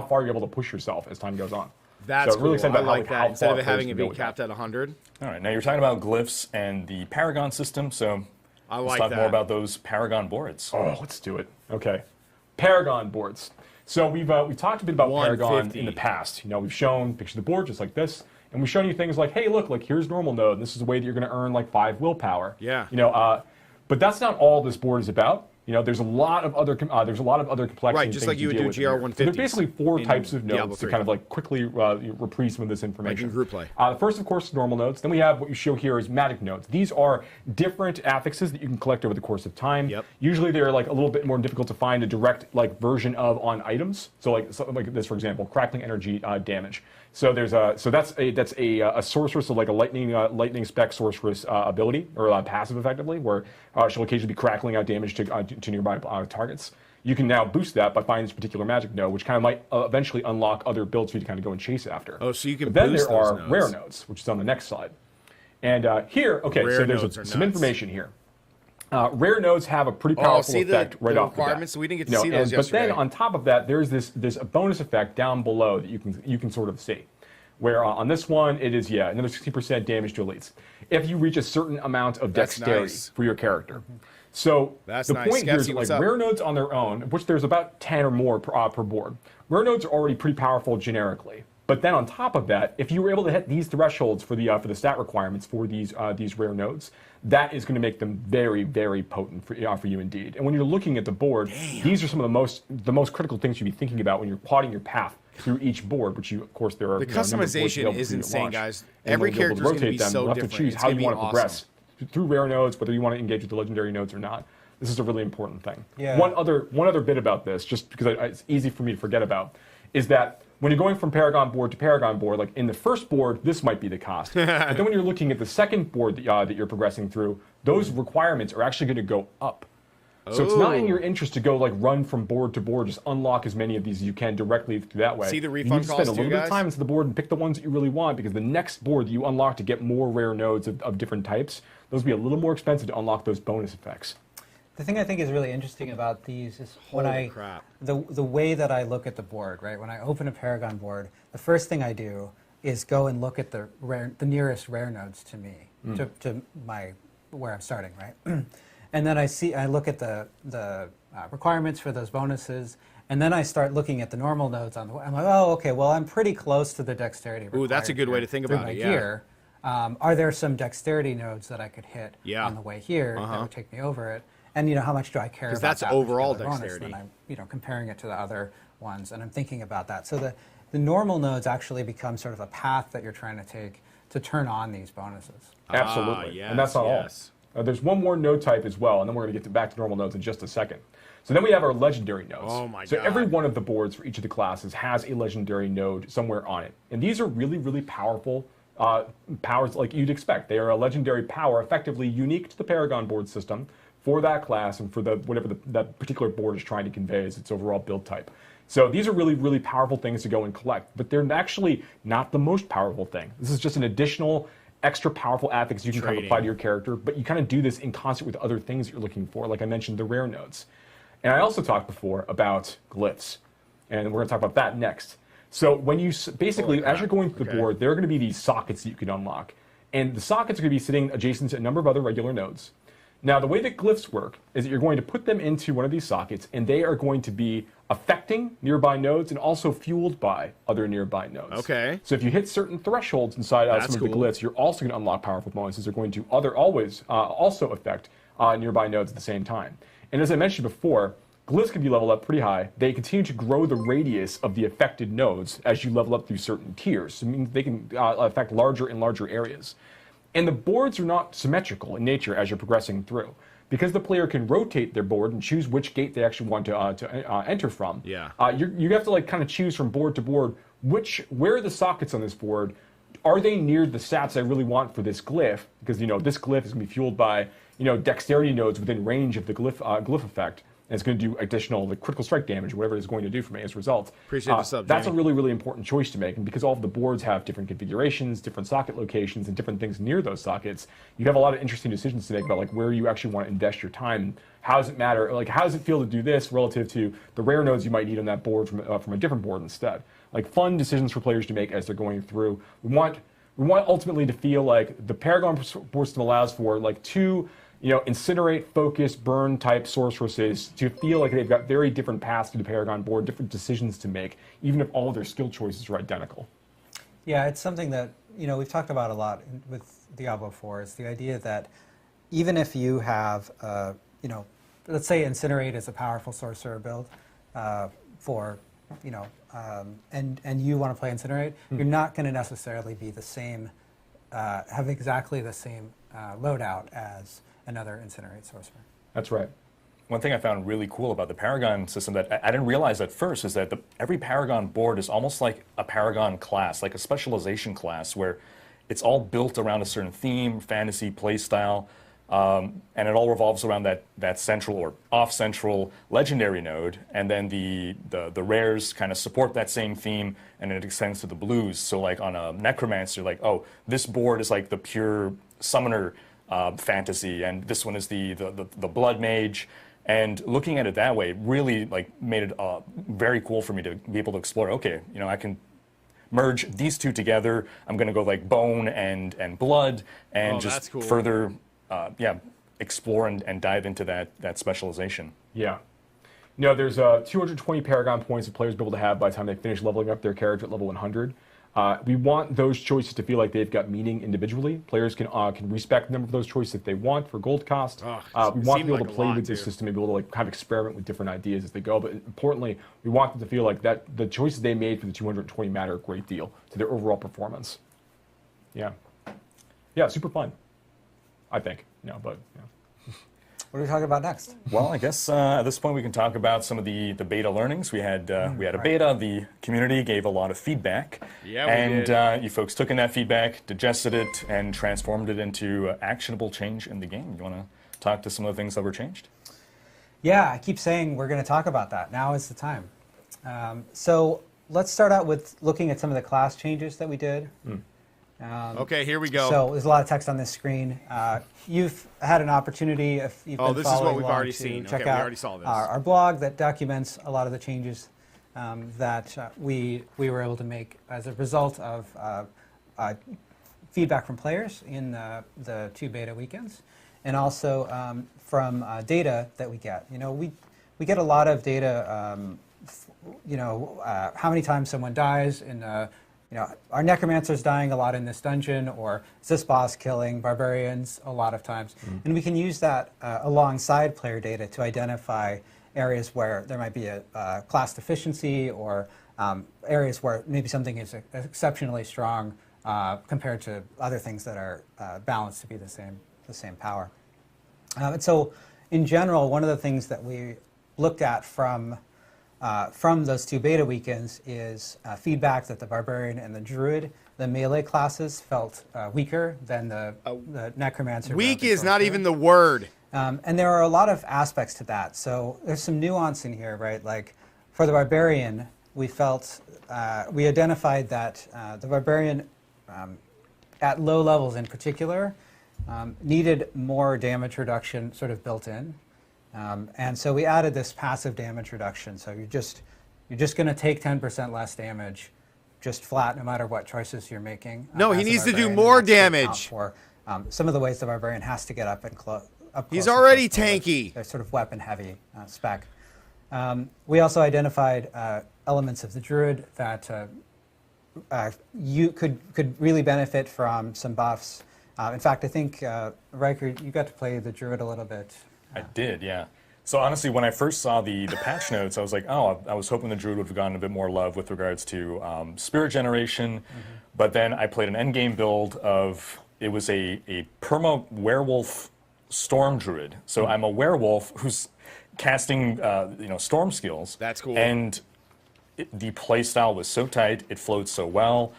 far you're able to push yourself as time goes on. That's so really excited cool. about I like that. Instead of it having it be capped at 100. All right, now you're talking about glyphs and the Paragon system, so let's talk more about those Paragon boards. Oh, let's do it. Okay, Paragon boards. So we've talked a bit about Paragon in the past. We've shown pictures of the board just like this, and we've shown you things like, hey, look, like here's normal node, and this is the way that you're going to earn like 5 willpower. Yeah. But that's not all this board is about. There's a lot of other complexity. Right, just like you would do GR150. So there's basically 4 types of Diablo nodes 3. to kind of like quickly reprise some of this information. Like in group play. The first, of course, is normal nodes. Then we have what you show here is magic nodes. These are different affixes that you can collect over the course of time. Yep. Usually they're like a little bit more difficult to find a direct like version of on items. So like something like this, for example, crackling energy damage. So there's that's a sorceress, so like a lightning spec sorceress ability or passive effectively, where she'll occasionally be crackling out damage to nearby targets. You can now boost that by finding this particular magic node, which kind of might eventually unlock other builds for you to kind of go and chase after. Oh, so you can. But then boost there are those nodes. rare nodes, which is on the next slide. And here, okay, Rare so there's some information here. Rare nodes have a pretty powerful effect right off the bat. We didn't get to see those yesterday. But then on top of that, there's this bonus effect down below that you can sort of see. Where on this one, it is, another 60% damage to elites. If you reach a certain amount of dexterity for your character. So the point here is like rare nodes on their own, of which there's about 10 or more per board. Rare nodes are already pretty powerful generically. But then on top of that, if you were able to hit these thresholds for the stat requirements for these rare nodes, that is going to make them very, very potent for you indeed. And when you're looking at the board, these are some of the most critical things you'd be thinking about when you're plotting your path through each board, which you, of course, there are The a number of boards to be customization able is to insane, launch. guys. And Every when you're able character is going to rotate be them, so you'll have different. to choose It's how gonna you be want to progress awesome. through rare nodes, whether you want to engage with the legendary nodes or not. This is a really important thing. Yeah. One other bit about this, just because it's easy for me to forget about, is that when you're going from Paragon board to Paragon board, like in the first board, this might be the cost. But then when you're looking at the second board that you're progressing through, those requirements are actually going to go up. So it's not in your interest to go like run from board to board, just unlock as many of these as you can directly through that way. See the You refund need to spend a cost little too, bit of guys? time into the board and pick the ones that you really want, because the next board that you unlock to get more rare nodes of different types, those will be a little more expensive to unlock those bonus effects. The thing I think is really interesting about these is Holy crap. the way that I look at the board, right? When I open a Paragon board, the first thing I do is go and look at the nearest rare nodes to me, to my where I'm starting, right? And then I look at the requirements for those bonuses, and then I start looking at the normal nodes on the. I'm like, oh, okay, well, I'm pretty close to the dexterity. Ooh, that's a good way to think about it, yeah. Gear. Are there some dexterity nodes that I could hit Yeah. on the way here that would take me over it? And how much do I care about that's that overall particular bonus? dexterity. Then I'm comparing it to the other ones, and I'm thinking about that. So the normal nodes actually become sort of a path that you're trying to take to turn on these bonuses. Absolutely. yes, And that's not yes. all. There's one more node type as well, and then we're going to get back to normal nodes in just a second. So then we have our legendary nodes. Oh my So God. every one of the boards for each of the classes has a legendary node somewhere on it. And these are really, really powerful powers like you'd expect. They are a legendary power, effectively unique to the Paragon board system for that class and for whatever that particular board is trying to convey as its overall build type. So these are really, really powerful things to go and collect, but they're actually not the most powerful thing. This is just an additional, extra powerful affix you can kind of apply to your character, but you kind of do this in concert with other things that you're looking for, like I mentioned, the rare nodes. And I also talked before about glyphs, and we're going to talk about that next. So when you basically, as you're going through the board, there are going to be these sockets that you can unlock, and the sockets are going to be sitting adjacent to a number of other regular nodes. Now, the way that glyphs work is that you're going to put them into one of these sockets, and they are going to be affecting nearby nodes and also fueled by other nearby nodes. Okay. So if you hit certain thresholds inside some of the glyphs, you're also going to unlock powerful bonuses that are going to always also affect nearby nodes at the same time. And as I mentioned before, glyphs can be leveled up pretty high. They continue to grow the radius of the affected nodes as you level up through certain tiers. So it means they can affect larger and larger areas. And the boards are not symmetrical in nature as you're progressing through. Because the player can rotate their board and choose which gate they actually want to enter from. Yeah. You have to kind of choose from board to board where are the sockets on this board. Are they near the stats I really want for this glyph? Because this glyph is going to be fueled by dexterity nodes within range of the glyph effect. And it's going to do additional critical strike damage, whatever it's going to do for me as a result. Appreciate the sub, That's Jamie. a really, really important choice to make. And because all of the boards have different configurations, different socket locations, and different things near those sockets, you have a lot of interesting decisions to make about where you actually want to invest your time. How does it matter? How does it feel to do this relative to the rare nodes you might need on that board from a different board instead? Fun decisions for players to make as they're going through. We want ultimately to feel like the Paragon board system allows for two incinerate, focus, burn type sorceresses to feel like they've got very different paths to the Paragon board, different decisions to make, even if all of their skill choices are identical. Yeah, it's something that we've talked about a lot with Diablo 4. Is the idea that even if you have, let's say Incinerate is a powerful sorcerer build for, and you want to play Incinerate, you're not going to necessarily be the same, have exactly the same loadout as another Incinerate sorcerer. That's right. One thing I found really cool about the Paragon system that I didn't realize at first is that every Paragon board is almost like a Paragon class, like a specialization class, where it's all built around a certain theme, fantasy, playstyle, and it all revolves around that central or off-central legendary node, and then the rares kind of support that same theme, and it extends to the blues. So on a Necromancer, this board is the pure summoner fantasy, and this one is the blood mage. And looking at it that way really made it very cool for me to be able to explore. Okay, I can merge these two together. I'm going to go bone and blood, and just cool. further explore and dive into that specialization. Yeah. There's 220 Paragon points that players will be able to have by the time they finish leveling up their character at level 100. We want those choices to feel like they've got meaning individually. Players can respect them for those choices if they want for gold cost. We want to be able to play with this system and be able to like kind of experiment with different ideas as they go. But importantly, we want them to feel like that the choices they made for the 220 matter a great deal to their overall performance. Yeah, super fun. I think, but. Yeah. What are we talking about next? Well, I guess at this point we can talk about some of the beta learnings. We had a beta. The community gave a lot of feedback. Yeah, we and did. You folks took in that feedback, digested it, and transformed it into actionable change in the game. You want to talk to some of the things that were changed? Yeah, I keep saying we're going to talk about that. Now is the time. So let's start out with looking at some of the class changes that we did. Okay, here we go. So there's a lot of text on this screen. You've had an opportunity, if you've been this is what following we've along, already to seen. check Okay, we out already saw this. our blog that documents a lot of the changes that we were able to make as a result of feedback from players in the 2 beta weekends, and also from data that we get. We get a lot of data. How many times someone dies in. Our necromancer's dying a lot in this dungeon, or is this boss killing barbarians a lot of times? And we can use that alongside player data to identify areas where there might be a class deficiency, or areas where maybe something is exceptionally strong compared to other things that are balanced to be the same power. And so, in general, one of the things that we looked at from those 2 beta weekends is feedback that the barbarian and the druid, the melee classes, felt weaker than the necromancer. Weak is not even the word. And there are a lot of aspects to that. So there's some nuance in here, right? Like for the barbarian, we identified that the barbarian, at low levels in particular, needed more damage reduction sort of built in. And so we added this passive damage reduction. So you're just going to take 10% less damage, just flat, no matter what choices you're making. No, he needs to do more damage. For some of the ways the barbarian has to get up and close. He's already tanky. They're sort of weapon heavy spec. We also identified elements of the druid that you could really benefit from some buffs. In fact, I think Riker, you got to play the druid a little bit. I did, yeah. So honestly, when I first saw the patch notes, I was like, oh, I was hoping the druid would have gotten a bit more love with regards to spirit generation. But then I played an endgame build of, it was a perma werewolf storm druid. So I'm a werewolf who's casting storm skills. That's cool. And the playstyle was so tight, it flowed so well.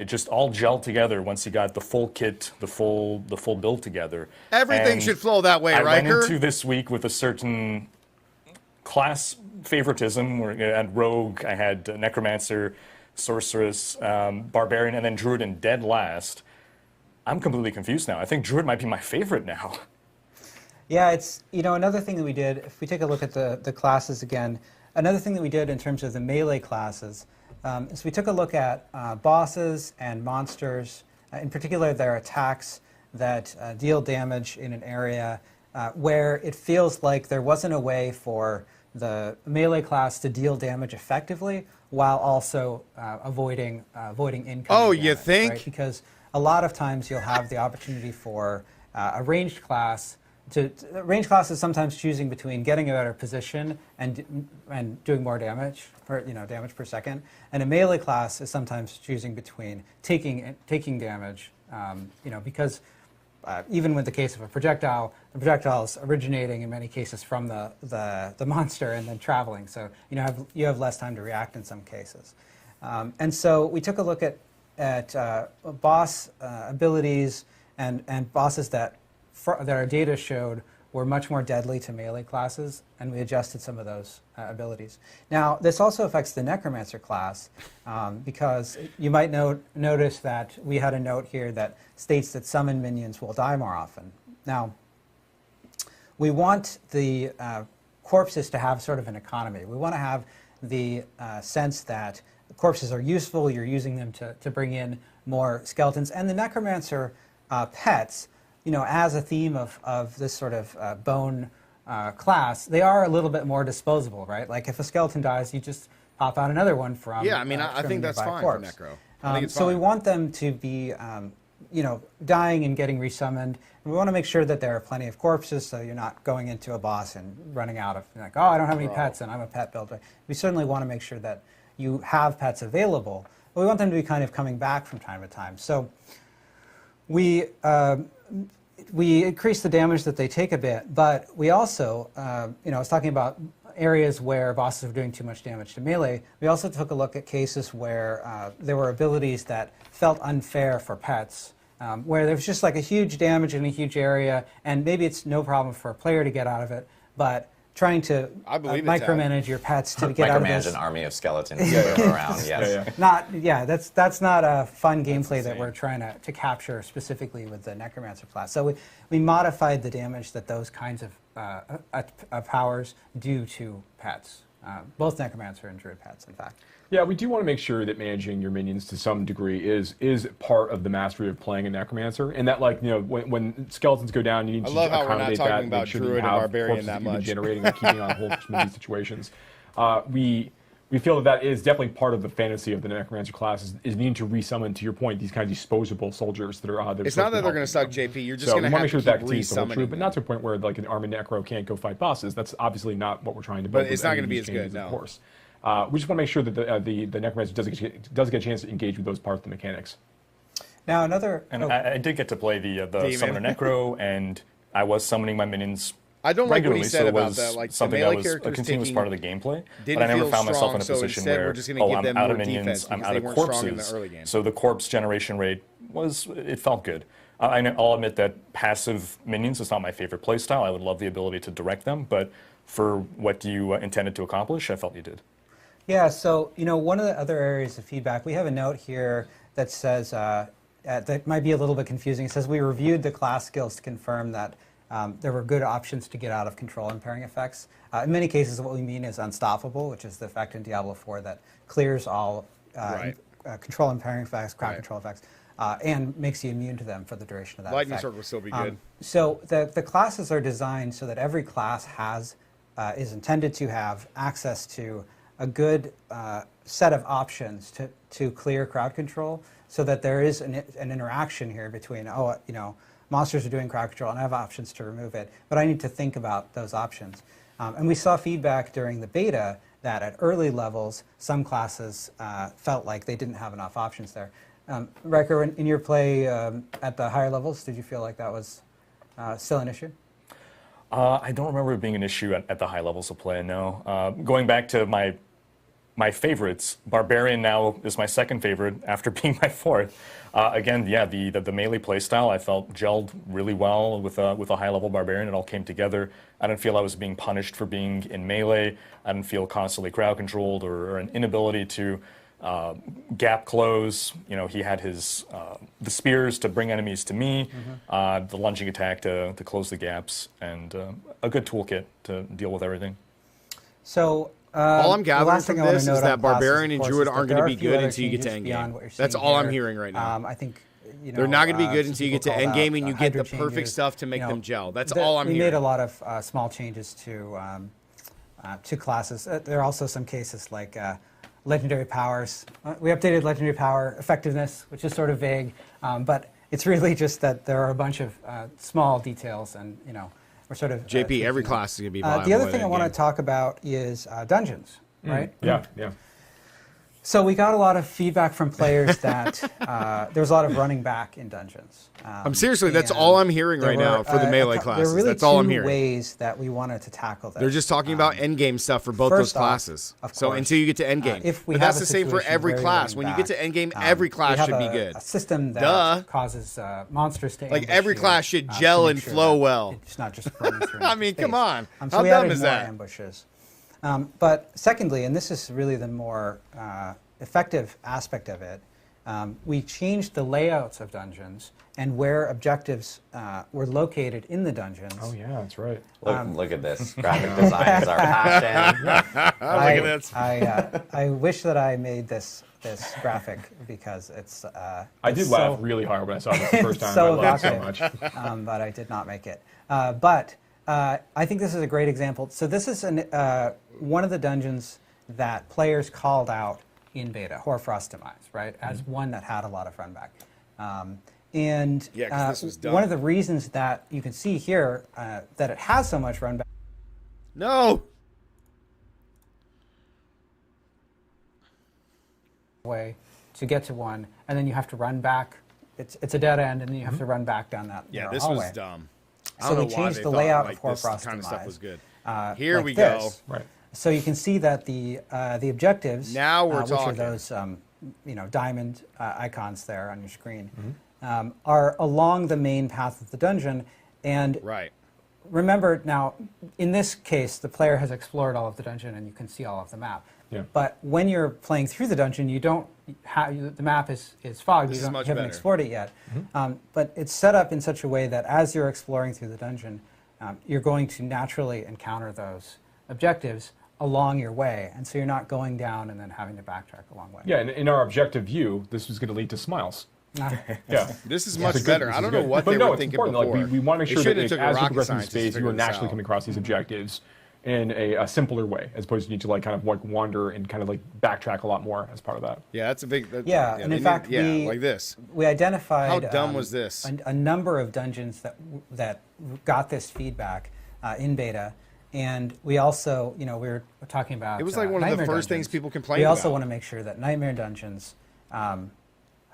It just all gelled together once you got the full kit, the full build together. Everything should flow that way, I Riker. went into this week with a certain class favoritism. Where I had rogue, I had necromancer, sorceress, barbarian, and then druid in dead last. I'm completely confused now. I think druid might be my favorite now. Yeah, it's another thing that we did. If we take a look at the classes again, another thing that we did in terms of the melee classes. So we took a look at bosses and monsters, in particular their attacks that deal damage in an area where it feels like there wasn't a way for the melee class to deal damage effectively while also avoiding incoming damage, you think? right? Because a lot of times you'll have the opportunity for a ranged class. Range class is sometimes choosing between getting a better position and doing more damage, damage per second, and a melee class is sometimes choosing between taking damage, because even with the case of a projectile, the projectile is originating in many cases from the monster and then traveling, so you have less time to react in some cases, and so we took a look at boss abilities and bosses that our data showed were much more deadly to melee classes, and we adjusted some of those abilities. Now, this also affects the Necromancer class, because you might notice that we had a note here that states that summon minions will die more often. Now, we want the corpses to have sort of an economy. We want to have the sense that corpses are useful, you're using them to bring in more skeletons, and the Necromancer pets, as a theme of this sort of bone class, they are a little bit more disposable, right? Like if a skeleton dies, you just pop out another one from I think that's fine corpse. for Necro. I think it's so we fine. want them to be, dying and getting resummoned. And we want to make sure that there are plenty of corpses, so you're not going into a boss and running out of, like, oh, I don't have any pets and I'm a pet builder. We certainly want to make sure that you have pets available, but we want them to be kind of coming back from time to time. So we increase the damage that they take a bit, but we also, I was talking about areas where bosses were doing too much damage to melee. We also took a look at cases where there were abilities that felt unfair for pets, where there was just like a huge damage in a huge area, and maybe it's no problem for a player to get out of it, but trying to micromanage your pets to get out of this. Micromanage an army of skeletons to go around, yes. That's not a fun gameplay that we're trying to capture specifically with the Necromancer class. So we modified the damage that those kinds of powers do to pets, both Necromancer and Druid pets, in fact. Yeah, we do want to make sure that managing your minions to some degree is part of the mastery of playing a Necromancer, and that, like, when skeletons go down, you need to accommodate that. Talking about Druid and Barbarian that much. Generating and keeping on hold for some of these situations. We feel that is definitely part of the fantasy of the Necromancer class is needing to resummon, to your point, these kinds of disposable soldiers that are. It's not that they're going to suck, JP. You're just going to have to keep resummoning, but not to a point where like an army necro can't go fight bosses. That's obviously not what we're trying to build. But it's not going to be as good, no. Of course. We just want to make sure that the Necromancer does get a chance to engage with those parts of the mechanics. Now another... I did get to play the Summoner Necro, and I was summoning my minions I don't like what he said so about that. Like, something the melee that was a characters continuous part of the gameplay. Didn't but I never feel found myself strong, in a so position instead where, we're just gonna give I'm them out of more minions, defense I'm because out they of weren't strong in the corpses. early game. So the corpse generation rate it felt good. I'll admit that passive minions is not my favorite playstyle. I would love the ability to direct them, but for what you intended to accomplish, I felt you did. Yeah, so one of the other areas of feedback, we have a note here that says, that might be a little bit confusing. It says, we reviewed the class skills to confirm that there were good options to get out of control impairing effects. In many cases, what we mean is unstoppable, which is the effect in Diablo 4 that clears all control impairing effects, crowd control effects, and makes you immune to them for the duration of that Lightning effect. Circle will still be good. So the classes are designed so that every class is intended to have access to a good set of options to clear crowd control, so that there is an interaction here between, monsters are doing crowd control and I have options to remove it, but I need to think about those options. And we saw feedback during the beta that at early levels, some classes felt like they didn't have enough options there. Riker, in your play at the higher levels, did you feel like that was still an issue? I don't remember it being an issue at the high levels of play, no. Going back to my favorites, Barbarian now is my second favorite after being my fourth. Again, yeah, the melee playstyle I felt gelled really well with a high-level Barbarian. It all came together. I didn't feel I was being punished for being in melee. I didn't feel constantly crowd-controlled or an inability to gap close. He had his the spears to bring enemies to me, the lunging attack to close the gaps, and a good toolkit to deal with everything. So all I'm gathering from this is that Barbarian and Druid aren't going to be good until you get to endgame. That's all I'm hearing right now. I think they're not going to be good until you get to endgame and you get the perfect stuff to make them gel. That's all I'm hearing. We made a lot of small changes to classes. There are also some cases like legendary powers. We updated legendary power effectiveness, which is sort of vague, but it's really just that there are a bunch of small details, and we're sort of JP. Every class is going to be viable. The other thing I want to talk about is dungeons, right? Yeah. So we got a lot of feedback from players that there was a lot of running back in dungeons. I'm seriously, that's all I'm hearing right now for the melee classes. There are really that's all I'm hearing. two ways that we wanted to tackle this. They're just talking about endgame stuff for both those classes. So until you get to endgame. But that's the same for every class. When you get to endgame, every class should be good. A system that causes monsters to like every class should gel and flow well. It's not just running through. I mean, come on. How dumb is that? Ambushes. But secondly, and this is really the more effective aspect of it, we changed the layouts of dungeons and where objectives were located in the dungeons. Oh yeah, that's right. Look at this. Graphic design is our passion. Look at this. I wish that I made this graphic because it's. I did laugh really hard when I saw this the first time. So I laughed so much. But I did not make it. But I think this is a great example. So this is one of the dungeons that players called out in beta, Hoarfrost Demise, right, as one that had a lot of run back. And Yeah, 'cause this was dumb. one of the reasons that you can see here that it has so much run back. No. Way to get to one, and then you have to run back. It's a dead end, and then you have to run back down that Yeah, narrow this hallway. was dumb. I So don't we know why changed they the thought, layout like, of this Hoarfrost kind of stuff Demise, was good. Here like we this. go. Right. So you can see that the objectives, Now we're which talking. are those diamond icons there on your screen, are along the main path of the dungeon. And Right. remember now, in this case, the player has explored all of the dungeon, and you can see all of the map. Yeah. But when you're playing through the dungeon, you don't have the map is fogged. This is You much haven't better. explored it yet. But it's set up in such a way that as you're exploring through the dungeon, you're going to naturally encounter those objectives along your way, and so you're not going down and then having to backtrack a long way. Yeah, and in our objective view, this was going to lead to smiles. Yeah. This is It's much a good- better. this I is don't know good. what But they no, were it's thinking important. before. Like, we want to make They sure should've that took a as we rocket progress in scientist to space, you figure are this naturally out. coming across these objectives in a simpler way, as opposed to need to like kind of like wander and kind of like backtrack a lot more as part of that. Yeah, that's a big. Yeah, and they in fact, need, like this. we identified. How dumb was this? A number of dungeons that got this feedback in beta, and we also, we were talking about. It was like one of the nightmare first things dungeons. people complained We also about. want to make sure that nightmare dungeons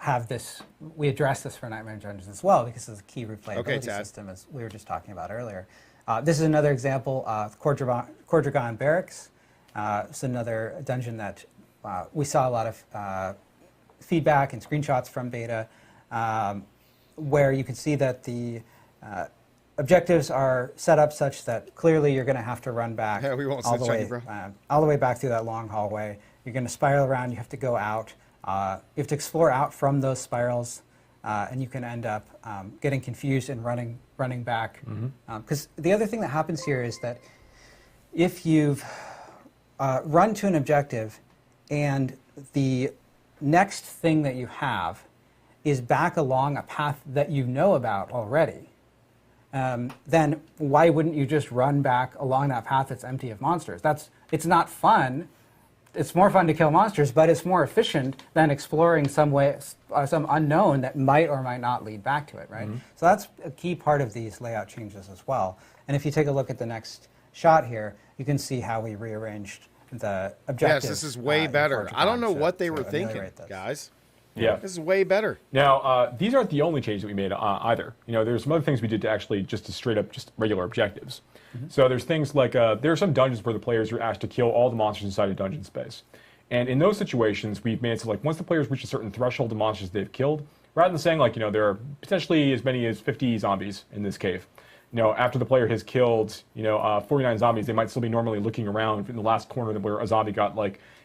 have this. We address this for nightmare dungeons as well because it's a key replayability Tad. system, as we were just talking about earlier. This is another example of Cordragon Barracks. It's another dungeon that we saw a lot of feedback and screenshots from beta, where you can see that the objectives are set up such that clearly you're going to have to run back Yeah, we won't all sit the check way, you, bro. all the way back through that long hallway. You're going to spiral around. You have to go out. You have to explore out from those spirals, and you can end up getting confused and running back. Because the other thing that happens here is that if you've run to an objective and the next thing that you have is back along a path that you know about already, then why wouldn't you just run back along that path that's empty of monsters? It's not fun. It's more fun to kill monsters, but it's more efficient than exploring some unknown that might or might not lead back to it, right? So that's a key part of these layout changes as well. And if you take a look at the next shot here, you can see how we rearranged the objectives. Yes, this is way in better. Portugal I don't know to- what they to were thinking, ameliorate this. guys. Yeah. This is way better. Now, these aren't the only changes that we made either. There's some other things we did to actually just straight up just regular objectives. So there's things like there are some dungeons where the players are asked to kill all the monsters inside a dungeon space. And in those situations, we've made it so like once the players reach a certain threshold of monsters they've killed, rather than saying like, there are potentially as many as 50 zombies in this cave. After the player has killed, 49 zombies, they might still be normally looking around in the last corner where a zombie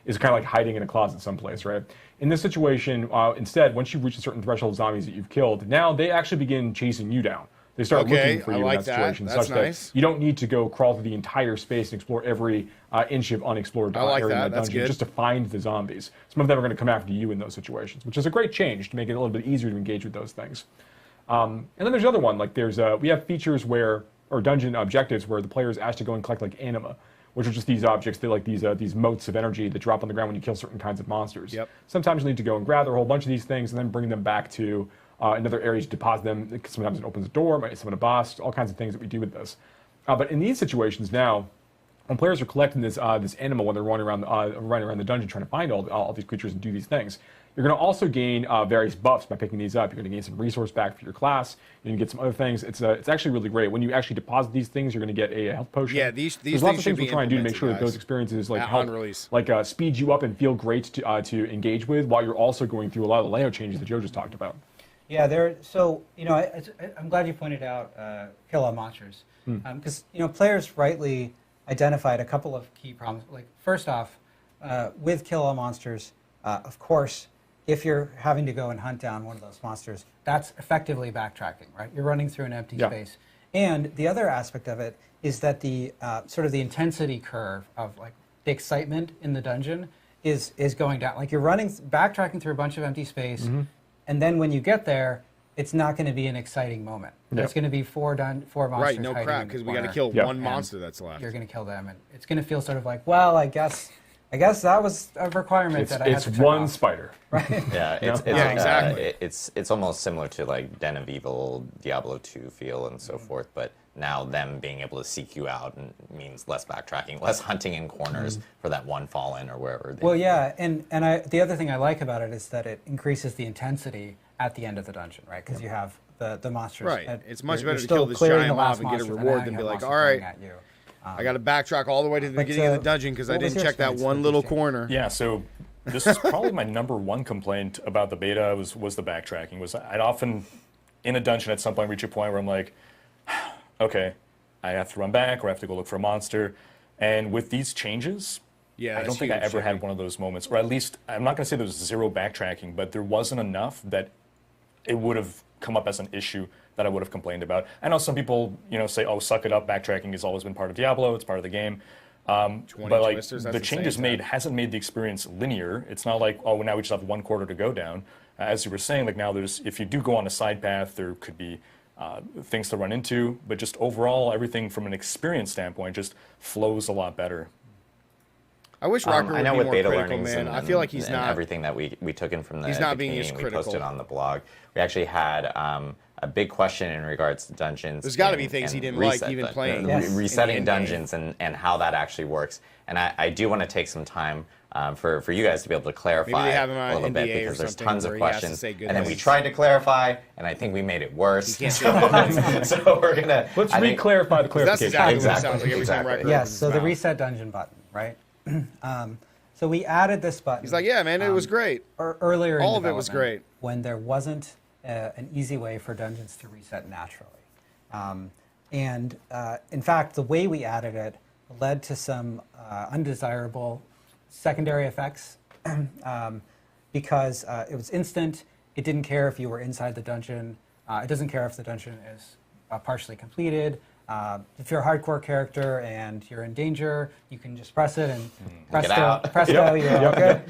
is kind of like hiding in a closet someplace, right? In this situation, instead, once you reach a certain threshold of zombies that you've killed, now they actually begin chasing you down. They start Okay, looking for I you like in that that. situation, That's such nice. that you don't need to go crawl through the entire space and explore every inch of unexplored I like area that. in that That's dungeon good. just to find the zombies. Some of them are going to come after you in those situations, which is a great change to make it a little bit easier to engage with those things. And then there's another one, like we have features or dungeon objectives where the player is asked to go and collect like anima, which are just these objects, they're like these motes of energy that drop on the ground when you kill certain kinds of monsters. Yep. Sometimes you need to go and gather a whole bunch of these things and then bring them back to another area to deposit them. Sometimes it opens a door, might summon a boss, all kinds of things that we do with this. But in these situations now, when players are collecting this anima when they're running around the dungeon trying to find all these creatures and do these things, you're going to also gain various buffs by picking these up. You're going to gain some resource back for your class. You're going to get some other things. It's actually really great. When you actually deposit these things, you're going to get a health potion. Yeah, these There's lots things of should things be we're trying to do to make sure that implemented, those experiences like on help release. speed you up and feel great to engage with, while you're also going through a lot of the layout changes that Joe just talked about. Yeah, I'm glad you pointed out kill all monsters, because players rightly identified a couple of key problems. Like first off, with kill all monsters, of course, if you're having to go and hunt down one of those monsters, that's effectively backtracking, right? You're running through an empty space. And the other aspect of it is that the sort of the intensity curve of like the excitement in the dungeon is going down. Like you're backtracking through a bunch of empty space, and then when you get there, it's not going to be an exciting moment. Yep. It's going to be four monsters. Right, no hiding crap, in the because we got to corner, kill one and monster that's left. You're going to kill them, and it's going to feel sort of like, well, I guess I guess that was a requirement that I had to check one off. spider. Right. Yeah, exactly. It's almost similar to like Den of Evil, Diablo 2 feel and so forth, but now them being able to seek you out means less backtracking, less hunting in corners for that one fallen or wherever. Well, yeah, and the other thing I like about it is that it increases the intensity at the end of the dungeon, right? Because you have the monsters. Right. It's much better to kill this giant mob and get a reward than be like, all right, I got to backtrack all the way to the beginning of the dungeon because I didn't check that one little corner. Yeah, so this is probably my number one complaint about the beta was the backtracking. I'd often, in a dungeon at some point, reach a point where I'm like, okay, I have to run back or I have to go look for a monster. And with these changes, I don't think I ever had one of those moments. Or at least, I'm not going to say there was zero backtracking, but there wasn't enough that it would have come up as an issue that I would have complained about. I know some people, say, "Oh, suck it up." Backtracking has always been part of Diablo; it's part of the game. But like the changes made hasn't made the experience linear. It's not like, oh, now we just have one quarter to go down. As you were saying, like now if you do go on a side path, there could be things to run into. But just overall, everything from an experience standpoint just flows a lot better. I wish Rocker would I know be with more beta critical, learnings man. I feel like he's not everything that we took in from the he's not being as we critical. posted on the blog. We actually had a big question in regards to dungeons. There's got to be things he didn't like even playing. Resetting dungeons and how that actually works. And I do want to take some time for you guys to be able to clarify a little bit because there's tons of questions. And then we tried to clarify, and I think we made it worse. So we're gonna let's re-clarify the clarification. That's exactly what it sounds like every time Record Yes. So the reset dungeon button, right? So we added this button. He's like, yeah, man, it was great. Earlier in all of it was great. When there wasn't an easy way for dungeons to reset naturally. In fact, the way we added it led to some undesirable secondary effects because it was instant. It didn't care if you were inside the dungeon. It doesn't care if the dungeon is partially completed. If you're a hardcore character and you're in danger, you can just press it and presto, you're all good.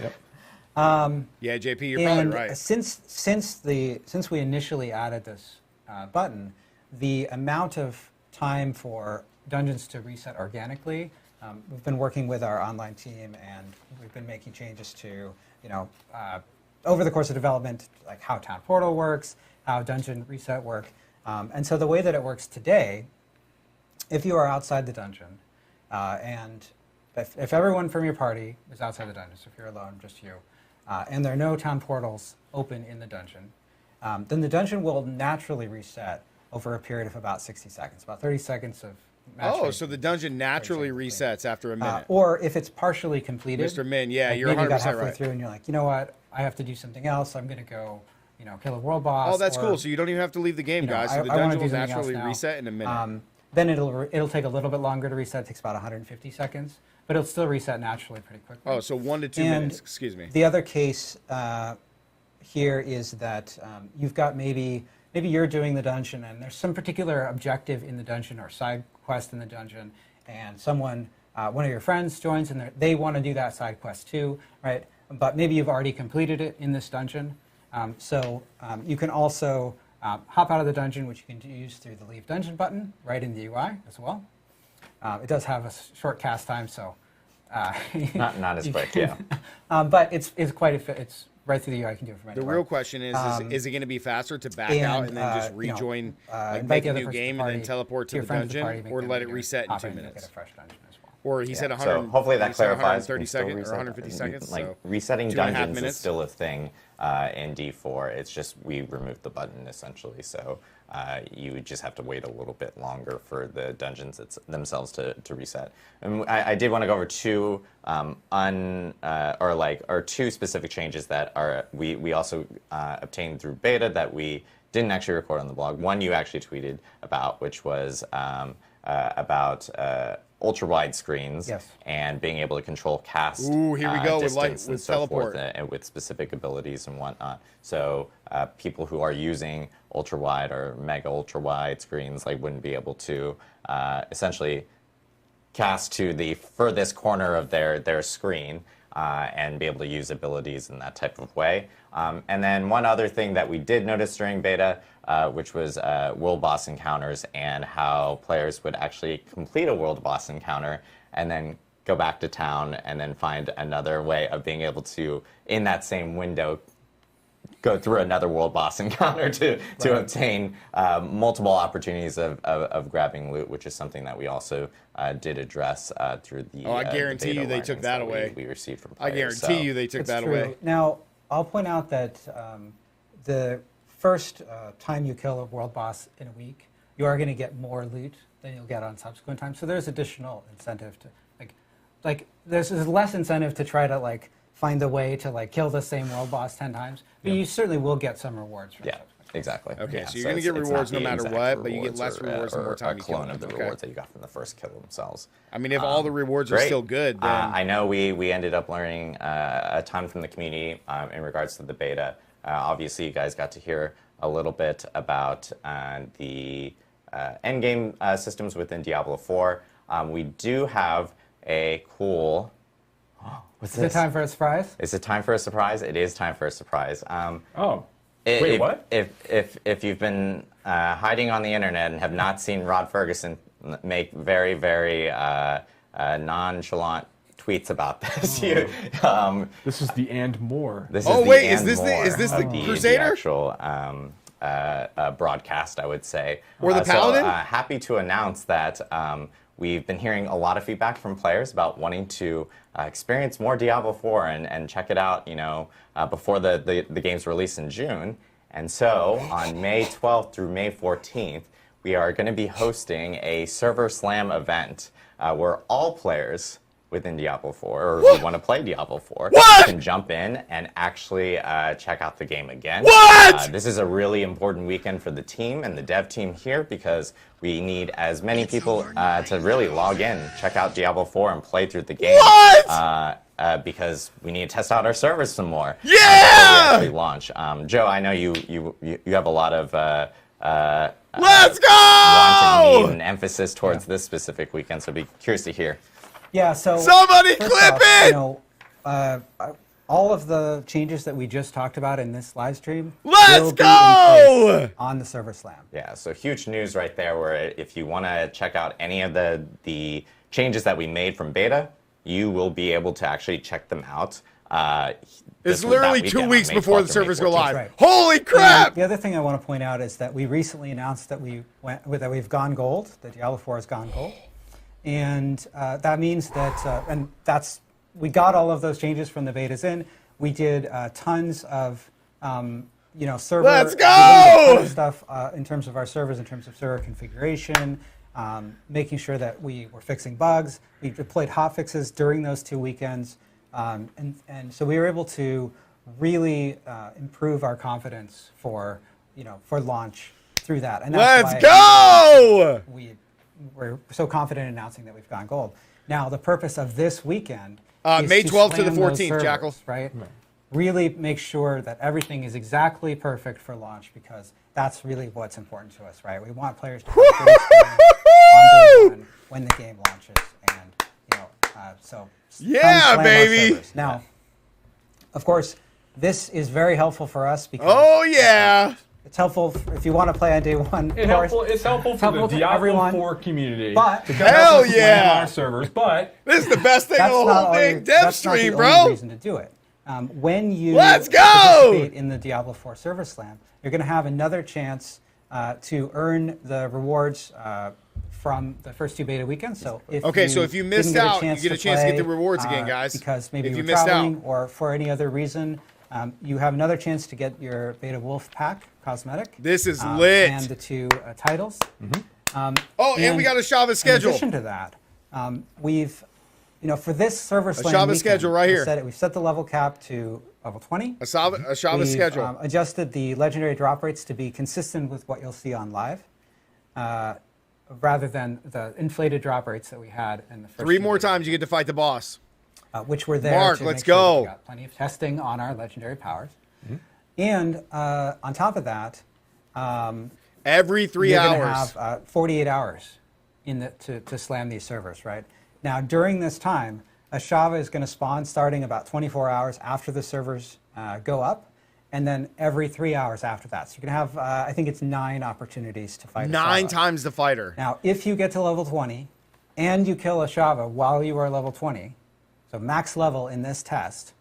Yeah, JP, you're probably right. Since we initially added this button, the amount of time for dungeons to reset organically, we've been working with our online team and we've been making changes to, over the course of development, like how Town Portal works, how dungeon reset work. And so the way that it works today, if you are outside the dungeon, and if everyone from your party is outside the dungeon, so if you're alone, just you, and there are no town portals open in the dungeon, then the dungeon will naturally reset over a period of about 60 seconds, about 30 seconds of match. Oh, so the dungeon naturally resets after a minute. Or if it's partially completed. Mr. Min, yeah, like you're maybe 100% you got halfway right. through and you're like, you know what, I have to do something else. I'm going to go, kill a world boss. Oh, that's cool. So you don't even have to leave the game, guys. So the dungeon will naturally reset in a minute. Then it'll take a little bit longer to reset. It takes about 150 seconds, but it'll still reset naturally pretty quickly. Oh, so 1 to 2 minutes. Excuse me. The other case here is that you've got maybe you're doing the dungeon and there's some particular objective in the dungeon or side quest in the dungeon, and someone, one of your friends joins and they want to do that side quest too, right? But maybe you've already completed it in this dungeon. So you can also hop out of the dungeon, which you can use through the Leave Dungeon button right in the UI as well. It does have a short cast time, so not as quick, yeah. But it's right through the UI. You can do it from anywhere. The real question is it going to be faster to back out and then just rejoin, make a new game and then teleport to the dungeon, or let it reset in 2 minutes? Get a fresh dungeon as well. Or he said 100. So hopefully that clarifies. 130 seconds or 150 seconds. Like so resetting 2.5 dungeons minutes. is still a thing in D4. It's just we removed the button essentially, so you just have to wait a little bit longer for the dungeons themselves to reset. And I did want to go over two two specific changes that are we also obtained through beta that we didn't actually record on the blog. One you actually tweeted about, which was about ultra-wide screens, yes, and being able to control cast Ooh, here we go, distance with and so teleport. forth, and with specific abilities and whatnot. So people who are using ultra-wide or mega ultra-wide screens wouldn't be able to essentially cast to the furthest corner of their screen and be able to use abilities in that type of way. And then one other thing that we did notice during beta, which was world boss encounters and how players would actually complete a world boss encounter and then go back to town, and then find another way of being able to, in that same window, go through another world boss encounter to obtain multiple opportunities of grabbing loot, which is something that we also did address through the. I guarantee the beta you they took that away. We received from I players. guarantee you they took that away. Now, I'll point out that the first time you kill a world boss in a week, you are going to get more loot than you'll get on subsequent times. So there's additional incentive to like there's less incentive to try to find a way to kill the same world boss 10 times, but you certainly will get some rewards from it. Exactly. Okay, Yeah, so you're going to get rewards no matter what, but you get less rewards the more time you kill them. A clone of the rewards that you got from the first kill themselves. I mean, if all the rewards are still good, then... I know we ended up learning a ton from the community in regards to the beta. Obviously, you guys got to hear a little bit about the endgame systems within Diablo 4. We do have a cool... What's this? Is it time for a surprise? Is it time for a surprise? It is time for a surprise. Wait, what? If you've been hiding on the internet and have not seen Rod Ferguson make very, very nonchalant tweets about this, this is the and more. This oh is wait, the is this the Crusader? The actual broadcast, I would say. Or the Paladin? So, happy to announce that we've been hearing a lot of feedback from players about wanting to experience more Diablo 4 and check it out, before the game's release in June. And so on May 12th through May 14th, we are going to be hosting a Server Slam event where all players within Diablo 4, or who want to play Diablo 4, can jump in and actually check out the game again. This is a really important weekend for the team and the dev team here because we need as many people to really log in, check out Diablo 4, and play through the game. Because we need to test out our servers some more. Before we actually launch. Joe, I know you have a lot of Let's go! want and need and emphasis towards this specific weekend, so I'd be curious to hear. Yeah, so somebody clip it! All of the changes that we just talked about in this live stream Let's will be go! in place on the Server Slam. Yeah, so huge news right there where if you want to check out any of the changes that we made from beta, you will be able to actually check them out. It's literally 2 weeks before the servers go live. Right. Holy crap! And the other thing I want to point out is that we recently announced that we've gone gold, that Diablo 4 has gone gold. And that means that, we got all of those changes from the betas in. We did tons of, server Let's go! stuff in terms of our servers, in terms of server configuration, making sure that we were fixing bugs. We deployed hotfixes during those 2 weekends. And so we were able to really improve our confidence for launch through that. And that's Let's go! We're so confident in announcing that we've gone gold. Now, the purpose of this weekend is May 12th to the slam 14th, those servers, Jackal. Right? Really make sure that everything is exactly perfect for launch because that's really what's important to us, right? We want players to have a good experience on day one when the game launches, and so yeah, baby. Now, of course, this is very helpful for us because it's helpful if you want to play on day one. It's helpful for the Diablo 4 community but to come on our servers. But this is the best thing of the whole thing, dev stream, bro. That's not the only reason to do it. When you Let's go! participate in the Diablo 4 Server Slam, you're going to have another chance to earn the rewards from the first 2 beta weekends. So if you missed out, you get a chance to get the rewards again, guys. Because maybe if you you were missed traveling out. or for any other reason, you have another chance to get your Beta Wolf Pack cosmetic. This is lit. And the 2 titles. And we got a Shava schedule. In addition to that, we've, for this Server Slam Shava weekend, schedule right here. We've set the level cap to level 20. A Shava schedule. Adjusted the legendary drop rates to be consistent with what you'll see on live, rather than the inflated drop rates that we had in the first 3 more times you get to fight the boss. Which were there Mark, to let's make sure go. that we got plenty of testing on our legendary powers. And on top of that, every 3 you're hours. You're going to have 48 hours to slam these servers, right? Now, during this time, a Shava is going to spawn starting about 24 hours after the servers go up, and then every 3 hours after that. So you can have, I think it's 9 opportunities to fight 9 times the fighter. Now, if you get to level 20, and you kill a Shava while you are level 20, so max level in this test,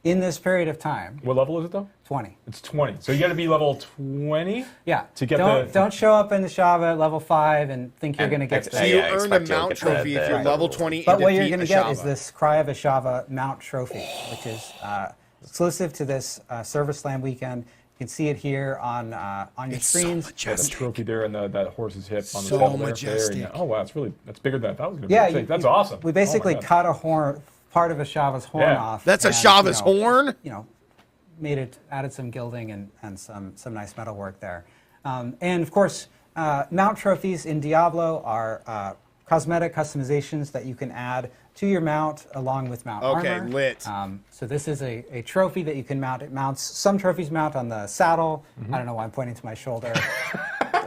in this period of time. What level is it though? 20. It's 20. So you got to be level 20. Yeah. To get don't show up in the Shava at level 5 and think you're going to get. So you earn a mount trophy if you're level 20. But what you're going to get is this Cry of a Shava mount trophy, which is exclusive to this Server Slam weekend. You can see it here on your screens. So majestic. The trophy there and that horse's hip on the So top majestic. there. Oh wow, that's bigger than I thought it was going to Yeah, be. That's awesome. We basically cut a horn, part of a Shava's horn off. That's a Shava's horn? Added some gilding and some nice metal work there. And of course, mount trophies in Diablo are cosmetic customizations that you can add to your mount along with mount armor. Okay, lit. So this is a trophy that you can mount. It mounts, some trophies mount on the saddle. I don't know why I'm pointing to my shoulder.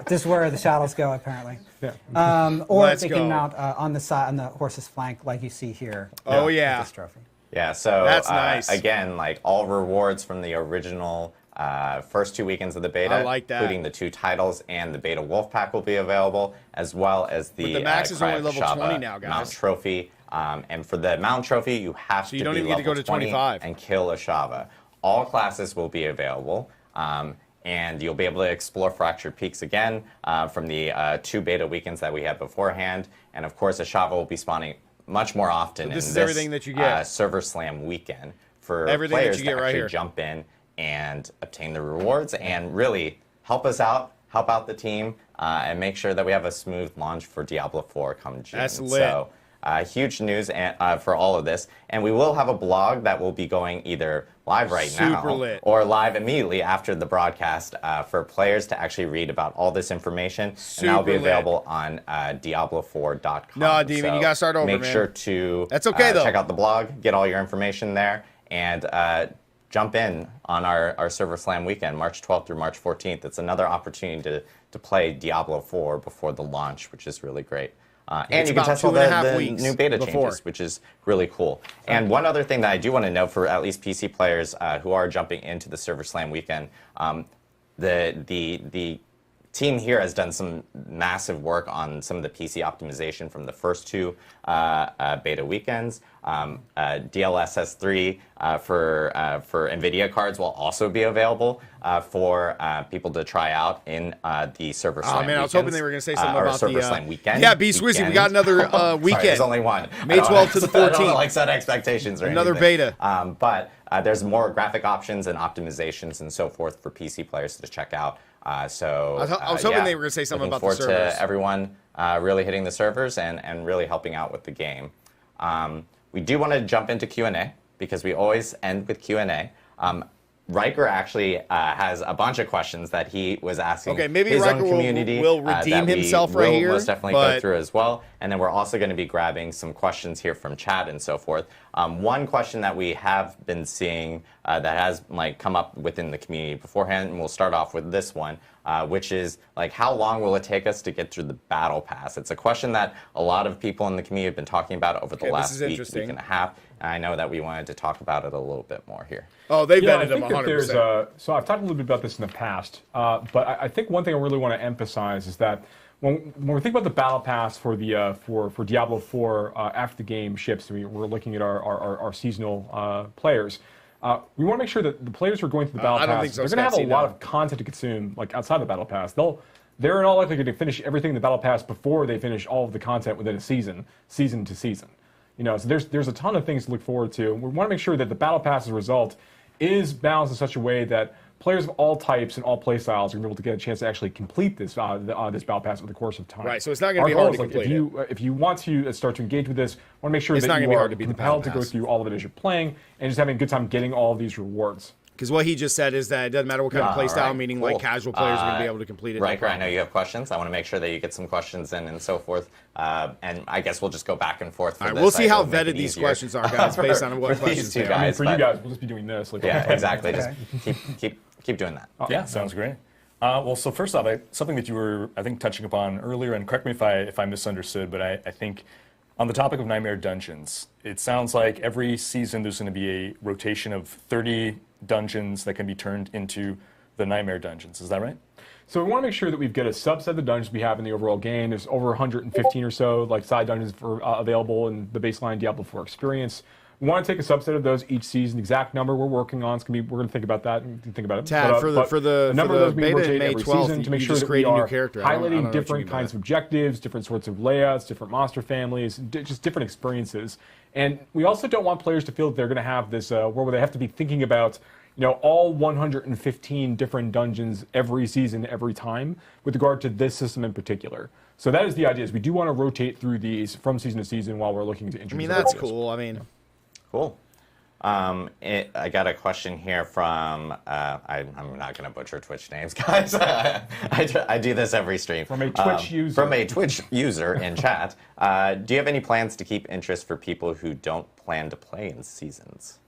This is where the saddles go, apparently. Yeah. Or they can mount on the side, on the horse's flank, like you see here. Oh, with yeah. this trophy. Yeah, so That's nice. Again, like all rewards from the original first 2 weekends of the beta, I like that. including the 2 titles and the beta wolf pack will be available, as well as the, But the max is Cry only of level Shava 20 now, guys. mount trophy. And for the mount trophy, you have you to don't be even get to level go to 20 25. and kill a Shava. All classes will be available. And you'll be able to explore Fractured Peaks again from the 2 beta weekends that we had beforehand. And of course, a Shava will be spawning much more often this in is this everything that you get. Server Slam weekend for Everything that players you get to right actually here. jump in and obtain the rewards and really help us out, help out the team, and make sure that we have a smooth launch for Diablo 4 come June. That's lit. So, huge news for all of this. And we will have a blog that will be going either live right now Super lit. or live immediately after the broadcast for players to actually read about all this information. And that'll be Super lit. available on Diablo4.com. No, Demon, you gotta start over, Make man. sure to That's okay, though. check out the blog, get all your information there, and jump in on our Server Slam weekend, March 12th through March 14th. It's another opportunity to play Diablo 4 before the launch, which is really great. And you can about test all 2.5 the weeks new beta before. changes, which is really cool. And one other thing that I do want to note for at least PC players who are jumping into the Server Slam weekend, the team here has done some massive work on some of the PC optimization from the first 2 beta weekends. DLSS 3 for NVIDIA cards will also be available for people to try out in the Server Slam man, I was hoping they were going to say something about Server the Slam weekend. Yeah, B Swizzy, we got another weekend. Sorry, there's only one. May 12th to the 14th. I don't like set expectations or Another anything. beta. But there's more graphic options and optimizations and so forth for PC players to check out. I was hoping they were going to say something about the looking servers. forward to everyone really hitting the servers and really helping out with the game. We do want to jump into Q&A because we always end with Q&A. Riker actually has a bunch of questions that he was asking Okay, maybe his Riker own community will redeem that we himself right will here, most definitely but- go through as well. And then we're also going to be grabbing some questions here from chat and so forth. One question that we have been seeing that has come up within the community beforehand, and we'll start off with this one, which is how long will it take us to get through the battle pass? It's a question that a lot of people in the community have been talking about over the last week and a half. And I know that we wanted to talk about it a little bit more here. Oh, they've Yeah, vetted I him think that 100%. so I've talked a little bit about this in the past, but I think one thing I really want to emphasize is that when we think about the battle pass for the for Diablo 4 after the game ships, we're looking at our seasonal players. We want to make sure that the players who are going through the battle I don't pass, think so, they're going to have a Scott, lot no. of content to consume outside the battle pass. They're in all likelihood to finish everything in the battle pass before they finish all of the content within a season to season. So there's a ton of things to look forward to. We want to make sure that the battle pass as a result is balanced in such a way that players of all types and all play styles are going to be able to get a chance to actually complete this this battle pass over the course of time. Right, so it's not going to Our be goal hard is, to complete if you want to start to engage with this, want to make sure It's that not you gonna be are hard to beat the compelled to battle go pass. through all of it as you're playing and just having a good time getting all of these rewards. Because what he just said is that it doesn't matter what kind of play style, meaning cool. casual players are going to be able to complete it. Riker, I know you have questions. I want to make sure that you get some questions in and so forth. And I guess we'll just go back and forth. For All right, this. we'll see I how will make it vetted these easier questions are, guys, based on what for questions these two they are. guys. For you guys, we'll just be doing this. Yeah, exactly. Just keep doing that. Yeah, sounds great. Well, so first off, something that you were, I think, touching upon earlier, and correct me if I misunderstood, but I think on the topic of Nightmare Dungeons, it sounds like every season there's going to be a rotation of 30 dungeons that can be turned into the Nightmare Dungeons. Is that right? So we want to make sure that we've got a subset of the dungeons we have in the overall game. There's over 115 or so like side dungeons available in the baseline Diablo 4 experience. We want to take a subset of those each season. Exact number we're working on. We're going to think about that and think about it. Tad, for the number of those we beta rotate in May every 12th, season to make you sure just that we create a new are character. I don't know highlighting what you different mean by kinds that. of objectives, different sorts of layouts, different monster families, just different experiences. And we also don't want players to feel that they're going to have this where they have to be thinking about all 115 different dungeons every season, every time, with regard to this system in particular. So that is the idea. Is we do want to rotate through these from season to season while we're looking to introduce. That's ideas. cool. I mean, Cool. I got a question here from, I'm not going to butcher Twitch names, guys. I do this every stream. From a Twitch user. From a Twitch user in chat. Do you have any plans to keep interest for people who don't plan to play in seasons?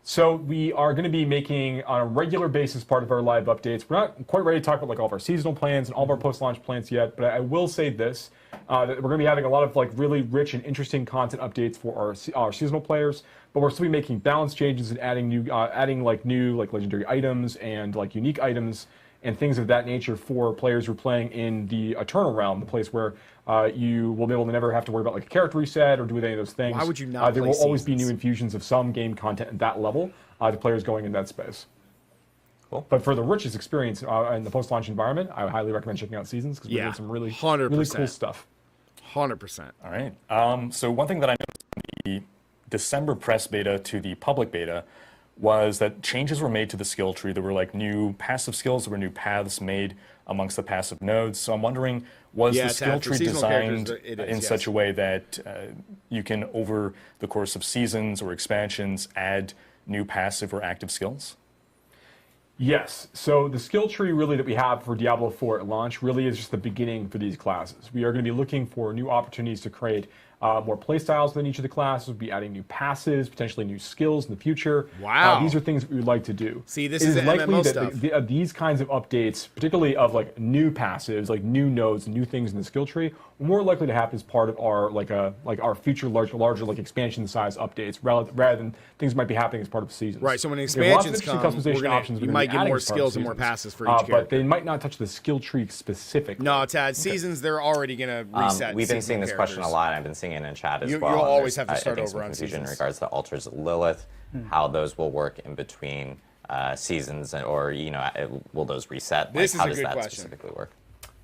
So we are going to be making on a regular basis part of our live updates. We're not quite ready to talk about like all of our seasonal plans and all of our post-launch plans yet, but I will say this, that we're going to be having a lot of like really rich and interesting content updates for our seasonal players, but we're still be making balance changes and adding new legendary items and like unique items and things of that nature for players who are playing in the Eternal Realm, the place where you will be able to never have to worry about like a character reset or do any of those things. Why would you not there play will always be seasons? new infusions of some game content at that level to players going in that space. Cool. But for the richest experience in the post-launch environment, I would highly recommend checking out Seasons because we're doing some really 100%. really cool stuff. 100%. All right. So one thing that I noticed in the December press beta to the public beta was that changes were made to the skill tree. There were like new passive skills, there were new paths made amongst the passive nodes. So I'm wondering, was the skill tree designed in such a way that you can, over the course of seasons or expansions, add new passive or active skills? Yes. So the skill tree really that we have for Diablo 4 at launch really is just the beginning for these classes. We are going to be looking for new opportunities to create more playstyles within each of the classes. We'll be adding new passes, potentially new skills in the future. Wow. These are things that we would like to do. See, this It is the likely MMO that stuff. these kinds of updates, particularly of like new passives, like new nodes, new things in the skill tree, are more likely to happen as part of our our future larger like expansion size updates, rather than things might be happening as part of seasons. Right. So when We have lots of expansions interesting come, customization options you we're might gonna be get adding more as part of skills and more seasons. passes for each character. But they might not touch the skill tree specifically. No, Tad. Seasons, they're already going to reset. We've been seeing this question a characters. lot. I've been seeing it in chat as You'll well. always There's, have to start I think, some over on confusion in seasons. regards to altars of Lilith, how those will work in between seasons, or will those reset? This is how a does good that question. specifically work?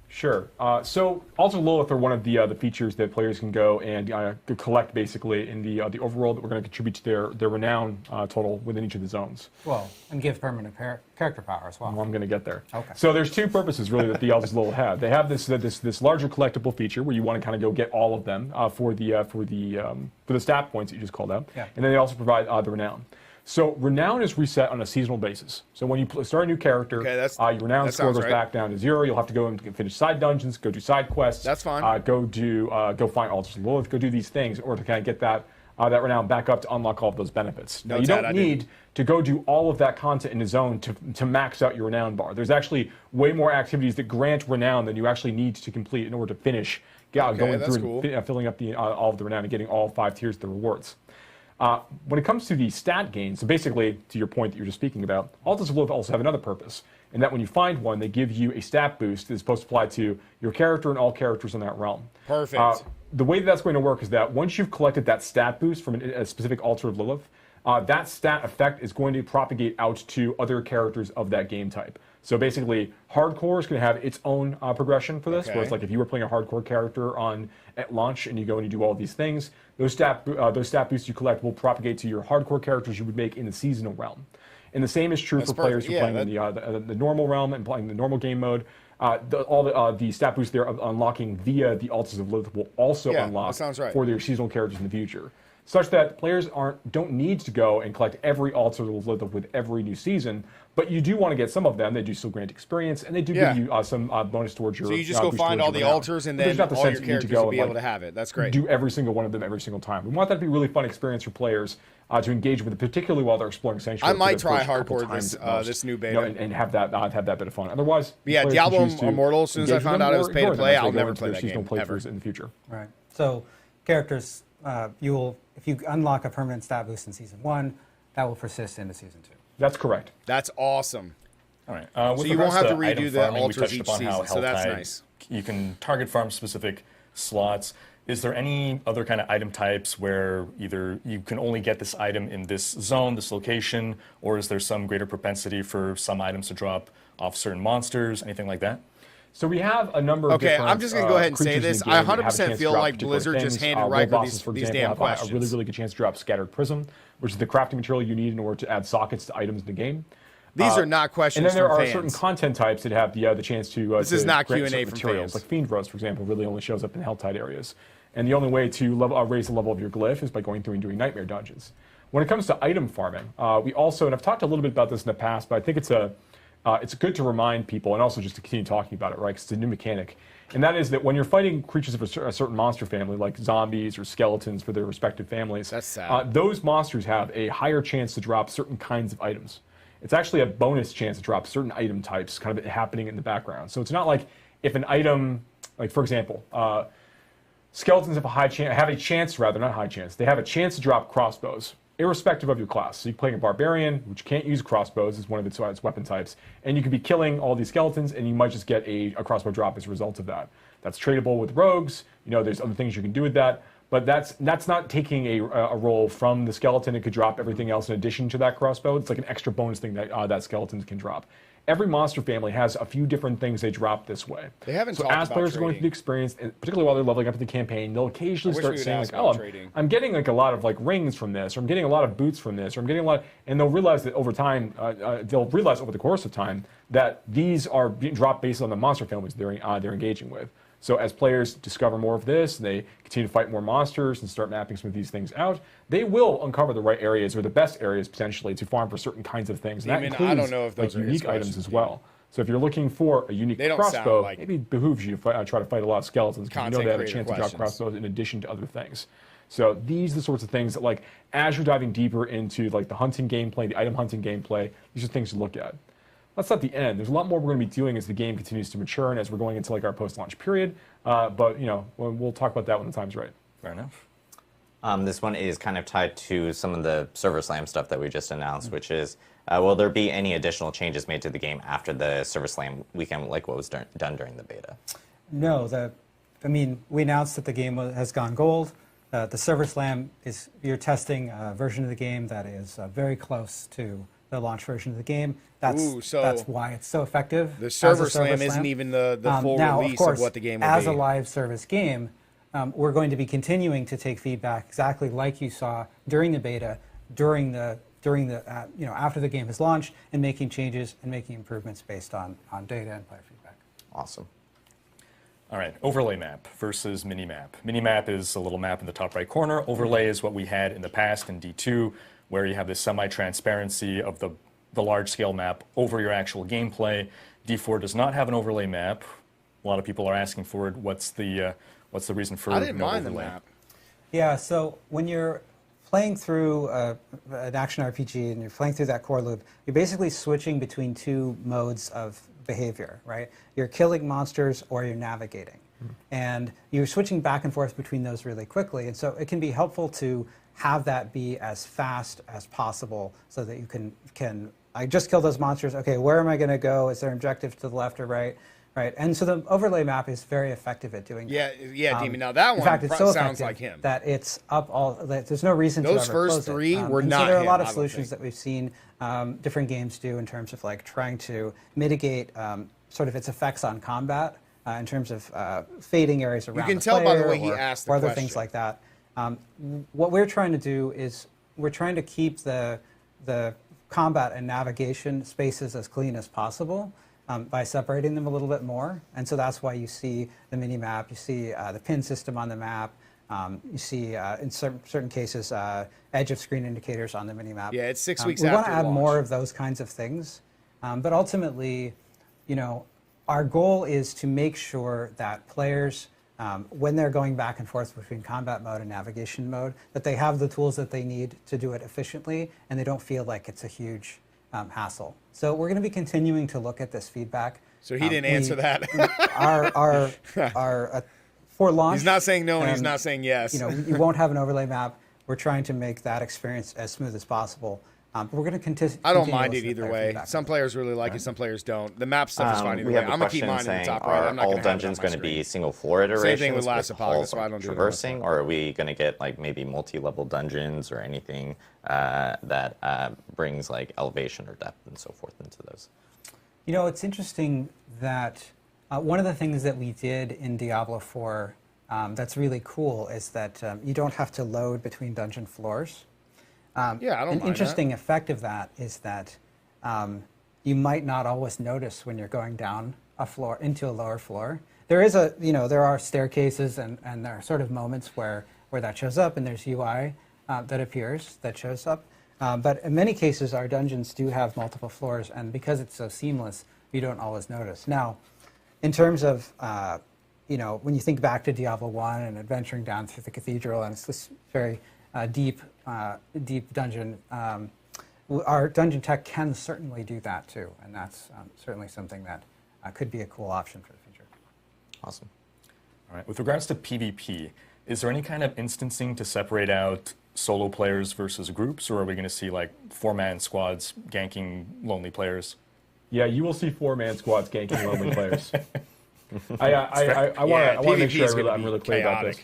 Sure. So Altars of Lilith are one of the features that players can go and collect basically in the overworld that we're going to contribute to their renown total within each of the zones. Well, and give permanent character power as well. Well, I'm going to get there. Okay. So there's two purposes really that the Altars of Lilith have. They have this larger collectible feature where you want to kind of go get all of them for the stat points that you just called out. Yeah. And then they also provide the renown. So renown is reset on a seasonal basis. So when you start a new character, your renown score goes back down to 0. You'll have to go and finish side dungeons, go do side quests. That's fine. Go find Altars of Lilith, go do these things, or to kind of get that renown back up to unlock all of those benefits. Now, you don't need to go do all of that content in the zone to max out your renown bar. There's actually way more activities that grant renown than you actually need to complete in order to finish going through and filling up all of the renown and getting all 5 tiers of the rewards. When it comes to the stat gain, so basically, to your point that you were just speaking about, Altars of Lilith also have another purpose, in that when you find one, they give you a stat boost that's supposed to apply to your character and all characters in that realm. Perfect. The way that's going to work is that once you've collected that stat boost from a specific Altar of Lilith, that stat effect is going to propagate out to other characters of that game type. So basically, hardcore is going to have its own progression for this, where it's like if you were playing a hardcore character at launch and you go and you do all these things, those stat boosts you collect will propagate to your hardcore characters you would make in the seasonal realm. And the same is true for players who are playing in the normal realm and playing the normal game mode. All the stat boosts they're unlocking via the Altars of Lilith will also unlock for their seasonal characters in the future, such that players don't need to go and collect every Altar of Lilith with every new season, but you do want to get some of them. They do still grant experience, and they do give you some bonus towards your. So you just go find all the altars, and then all your characters will be able to have it. That's great. Do every single one of them every single time. We want that to be a really fun experience for players to engage with, particularly while they're exploring Sanctuary. I might try hardcore this new beta and have that bit of fun. Otherwise, Diablo Immortal. As soon as I found out it was pay to play, I'll never play that game ever in the future. Right. So characters, if you unlock a permanent stat boost in Season 1, that will persist into Season 2. That's correct. That's awesome. All right. So With you won't regards have to item redo the farming, we altars touched each upon how season, so that's Helltide, nice. You can target farm specific slots. Is there any other kind of item types where either you can only get this item in this zone, this location, or is there some greater propensity for some items to drop off certain monsters, anything like that? So we have a number of Okay, different I'm just going to go ahead and say creatures in this. the I game that have a 100% chance to feel drop like particular Blizzard just things. handed World Riker bosses, for these example, damn have questions. a really, really good chance to drop Scattered Prism, which is the crafting material you need in order to add sockets to items in the game. These are not questions And then there from are fans. certain content types that have the chance to This is not grant Q&A certain from materials. fans. Like Fiend Roast, for example, really only shows up in Helltide areas. And the only way to raise the level of your glyph is by going through and doing Nightmare dungeons. When it comes to item farming, we also, and I've talked a little bit about this in the past, but I think it's good to remind people and also just to continue talking about it, right? Because it's a new mechanic. And that is that when you're fighting creatures of a certain monster family, like zombies or skeletons for their respective families, That's sad. those monsters have a higher chance to drop certain kinds of items. It's actually a bonus chance to drop certain item types kind of happening in the background. So it's not like if an item, like for example, skeletons have a chance, they have a chance to drop crossbows, irrespective of your class. So you play a barbarian, which can't use crossbows as one of its weapon types, and you could be killing all these skeletons, and you might just get a crossbow drop as a result of that. That's tradable with rogues. There's other things you can do with that, but that's not taking a roll from the skeleton. It could drop everything else in addition to that crossbow. It's like an extra bonus thing that skeletons can drop. Every monster family has a few different things they drop this way. They haven't so talked as about players are going trading. through the experience, and particularly while they're leveling up in the campaign, they'll occasionally I wish start we would saying ask like, about "Oh, trading. I'm getting like a lot of like rings from this, or I'm getting a lot of boots from this, or I'm getting a lot," and they'll realize that over time, they'll realize over the course of time that these are being dropped based on the monster families they're engaging with. So as players discover more of this, and they continue to fight more monsters and start mapping some of these things out, they will uncover the right areas or the best areas potentially to farm for certain kinds of things. And that includes I don't know if those like are his unique items questions, as well. So if you're looking for a unique They don't sound crossbow, like maybe it behooves you to try to fight a lot of skeletons because you know content they have a creator chance to drop questions. crossbows in addition to other things. So these are the sorts of things that, like, as you're diving deeper into like the hunting gameplay, the item hunting gameplay, these are things to look at. That's not the end. There's a lot more we're going to be doing as the game continues to mature and as we're going into like our post-launch period. But we'll talk about that when the time's right. Fair enough. This one is kind of tied to some of the Server Slam stuff that we just announced, which is, will there be any additional changes made to the game after the Server Slam weekend, like what was done during the beta? No, we announced that the game has gone gold. The Server Slam you're testing a version of the game that is very close to the launch version of the game. That's why it's so effective. The Server Slam isn't even the full release of course, of what the game will as be. a live service game, we're going to be continuing to take feedback exactly like you saw during the beta, after the game has launched, and making changes and making improvements based on data and player feedback. Awesome. All right, overlay map versus mini-map. Mini-map is a little map in the top right corner. Overlay is what we had in the past in D2, where you have this semi-transparency of the large-scale map over your actual gameplay. D4 does not have an overlay map. A lot of people are asking for it. What's the reason for I didn't no mind overlay? the map. Yeah, so when you're playing through an action RPG and you're playing through that core loop, you're basically switching between two modes of behavior, right? You're killing monsters or you're navigating. And you're switching back and forth between those really quickly. And so it can be helpful to have that be as fast as possible so that you can I just killed those monsters. Okay, where am I going to go? Is there an objective to the left or right? Right, and so the overlay map is very effective at doing that. Yeah, Demon. Now that in one fact, it's so sounds effective like him. that it's up all. There's no reason Those to ever first close three it. were And not So there are a him, lot I of don't solutions think. that we've seen different games do in terms of like trying to mitigate sort of its effects on combat in terms of fading areas around. You can the tell by the player way he or, asked the or other question. things like that. What we're trying to do is we're trying to keep the combat and navigation spaces as clean as possible. By separating them a little bit more. And so that's why you see the mini-map, you see the pin system on the map, you see, in certain cases, edge of screen indicators on the mini-map. Yeah, it's 6 weeks we after want to add launch. more of those kinds of things. But ultimately, our goal is to make sure that players, when they're going back and forth between combat mode and navigation mode, that they have the tools that they need to do it efficiently, and they don't feel like it's a huge hassle. So we're going to be continuing to look at this feedback. So he didn't answer that. For launch, He's not saying no, and he's and, not saying yes. You won't have an overlay map. We're trying to make that experience as smooth as possible. But we're going to continue. I don't mind it either way. Some players really like it, some players don't. The map stuff is fine either way. I'm going to keep mine in the top right. I'm not all dungeons going to be single floor iterations? Same thing with Last Epoch, that's why I don't do traversing, or are we going to get like maybe multi-level dungeons or anything that brings like elevation or depth and so forth into those? You know, it's interesting that one of the things that we did in Diablo 4 that's really cool is that you don't have to load between dungeon floors. Yeah, I don't mind An interesting effect of that is that you might not always notice when you're going down a floor into a lower floor. There is there are staircases and there are sort of moments where that shows up, and there's UI that appears that shows up. But in many cases, our dungeons do have multiple floors, and because it's so seamless, you don't always notice. Now, in terms of when you think back to Diablo 1 and adventuring down through the cathedral, and it's this very deep dungeon. Our dungeon tech can certainly do that too, and that's certainly something that could be a cool option for the future. Awesome. All right. With regards to PvP, is there any kind of instancing to separate out solo players versus groups, or are we going to see like 4-man squads ganking lonely players? Yeah, you will see 4-man squads ganking lonely players. I want to make sure I'm really clear about this.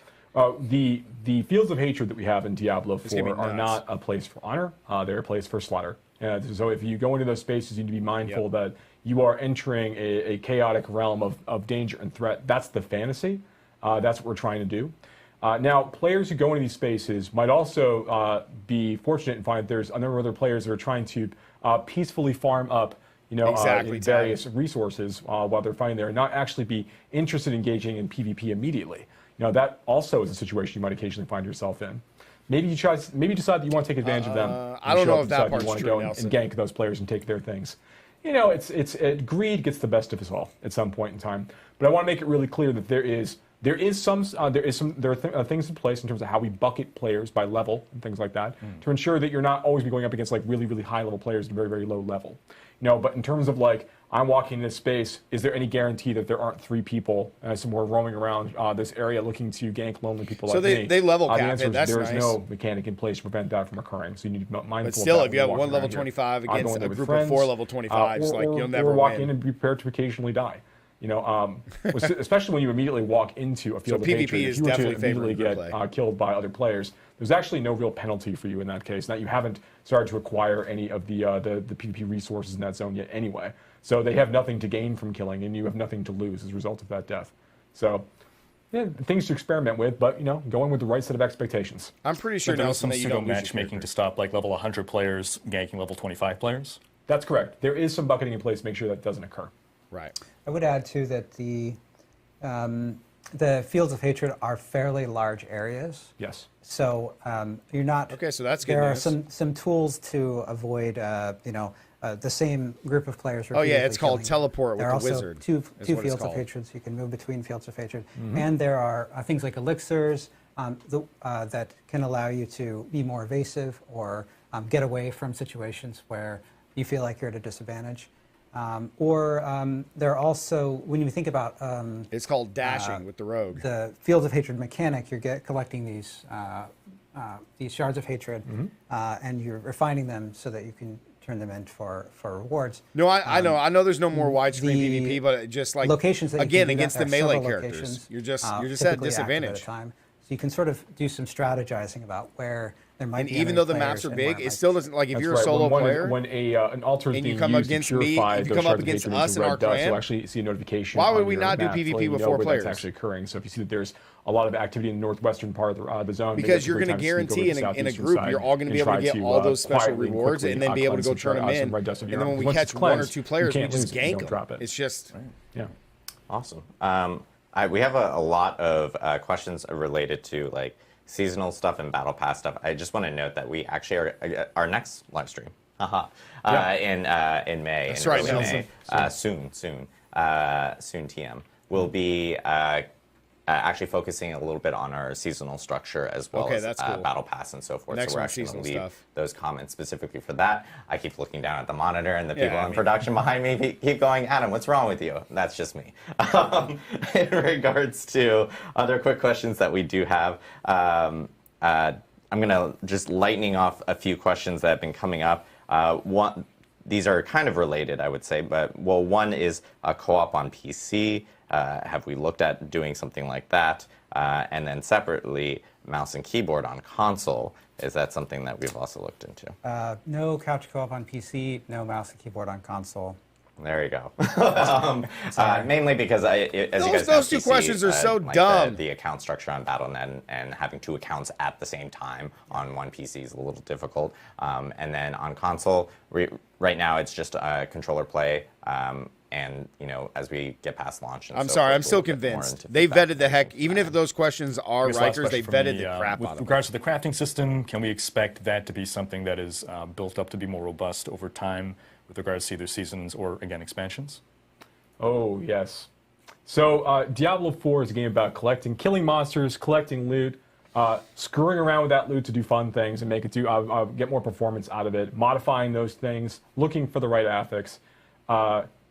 The fields of hatred that we have in Diablo 4 are not a place for honor. They're a place for slaughter. So if you go into those spaces, you need to be mindful that you are entering a chaotic realm of danger and threat. That's the fantasy. That's what we're trying to do. Now, players who go into these spaces might also be fortunate and find that there's a number of other players that are trying to peacefully farm up various resources while they're fighting there, and not actually be interested in engaging in PvP immediately. That also is a situation you might occasionally find yourself in. Maybe you decide that you want to take advantage of them. I don't know if that part's true, true, and gank those players and take their things. Greed gets the best of us all at some point in time. But I want to make it really clear that there are things in place in terms of how we bucket players by level and things like that to ensure that you're not always be going up against like really, really high level players at a very, very low level. But in terms of like, I'm walking in this space, is there any guarantee that there aren't 3 people somewhere roaming around this area looking to gank lonely people like me? So they level cap the answer it, that's is nice. there's no mechanic in place to prevent that from occurring, so you need to be mindful But still, of that if you have when one walking level around 25 here. against Going a with group friends, of 4 level 25s, like you'll never or walk win. in and be prepared to occasionally die. Especially when you immediately walk into a field of PvP hatred. is If you were to definitely immediately get killed by other players, there's actually no real penalty for you in that case. That you haven't started to acquire any of the PvP resources in that zone yet anyway. So they have nothing to gain from killing, and you have nothing to lose as a result of that death. So, yeah, things to experiment with, but going with the right set of expectations. I'm pretty sure there's Nelson some that you pseudo don't lose your matchmaking character. to stop like level 100 players ganking level 25 players. That's correct. There is some bucketing in place to make sure that doesn't occur. Right. I would add too that the fields of hatred are fairly large areas. Yes. So you're not. Okay, so that's good There news. are some tools to avoid the same group of players. Oh yeah, it's called killing. teleport with There the are also wizard. two is what it's fields of called. hatred, so you can move between fields of hatred. And there are things like elixirs that can allow you to be more evasive or get away from situations where you feel like you're at a disadvantage. There are also, when you think about it's called dashing with the rogue. the fields of hatred mechanic, you're collecting these shards of hatred, and you're refining them so that you can turn them in for rewards. No, I know there's no more widescreen the PvP, but just like locations that you again can do against that, the there are melee several characters, locations, you're just at a typically active disadvantage. at a time. So you can sort of do some strategizing about where there might And be even enemy though the players maps are and big, where it still doesn't like if That's you're right. a solo when player when an altar is and you being come used against to me, purify if you those come up shards of against hatred us into and red our dust, clan, you'll actually see a notification. why would on we your not do map PvP letting you with know 4 where players? That's actually occurring. So if you see that there's a lot of activity in the northwestern part of the zone, because you're going to guarantee in a group you're all going to be able to get all those special rewards and then be able to go turn them in. And then when we catch 1 or 2 players, we just gank them. It's just yeah. Awesome. We have a lot of questions related to like seasonal stuff and battle pass stuff. I just want to note that we actually are our next live stream in May. That's in right, early Nelson. May, soon TM will be actually focusing a little bit on our seasonal structure as well as that's cool. battle pass and so forth. Next so we're one, actually going to seasonal leave stuff. those comments specifically for that. I keep looking down at the monitor, and the people I in mean- production behind me keep going, Adam, what's wrong with you? That's just me. In regards to other quick questions that we do have, I'm going to just lightning off a few questions that have been coming up. These are kind of related, I would say, but well, one is a co-op on PC. Have we looked at doing something like that? And then separately, mouse and keyboard on console. Is that something that we've also looked into? No couch co-op on PC, no mouse and keyboard on console. There you go. Mainly because, as you guys know, those two questions are so dumb. The account structure on Battle.net and having 2 accounts at the same time on one PC is a little difficult. And then on console, right now it's just controller play. And as we get past launch, and I'm sorry, I'm still convinced. They vetted the heck. Even if those questions are Rikers, they vetted the crap out of them. With regards to the crafting system, can we expect that to be something that is built up to be more robust over time with regards to either seasons or, again, expansions? Oh, yes. So Diablo 4 is a game about killing monsters, collecting loot, screwing around with that loot to do fun things and make it get more performance out of it, modifying those things, looking for the right ethics.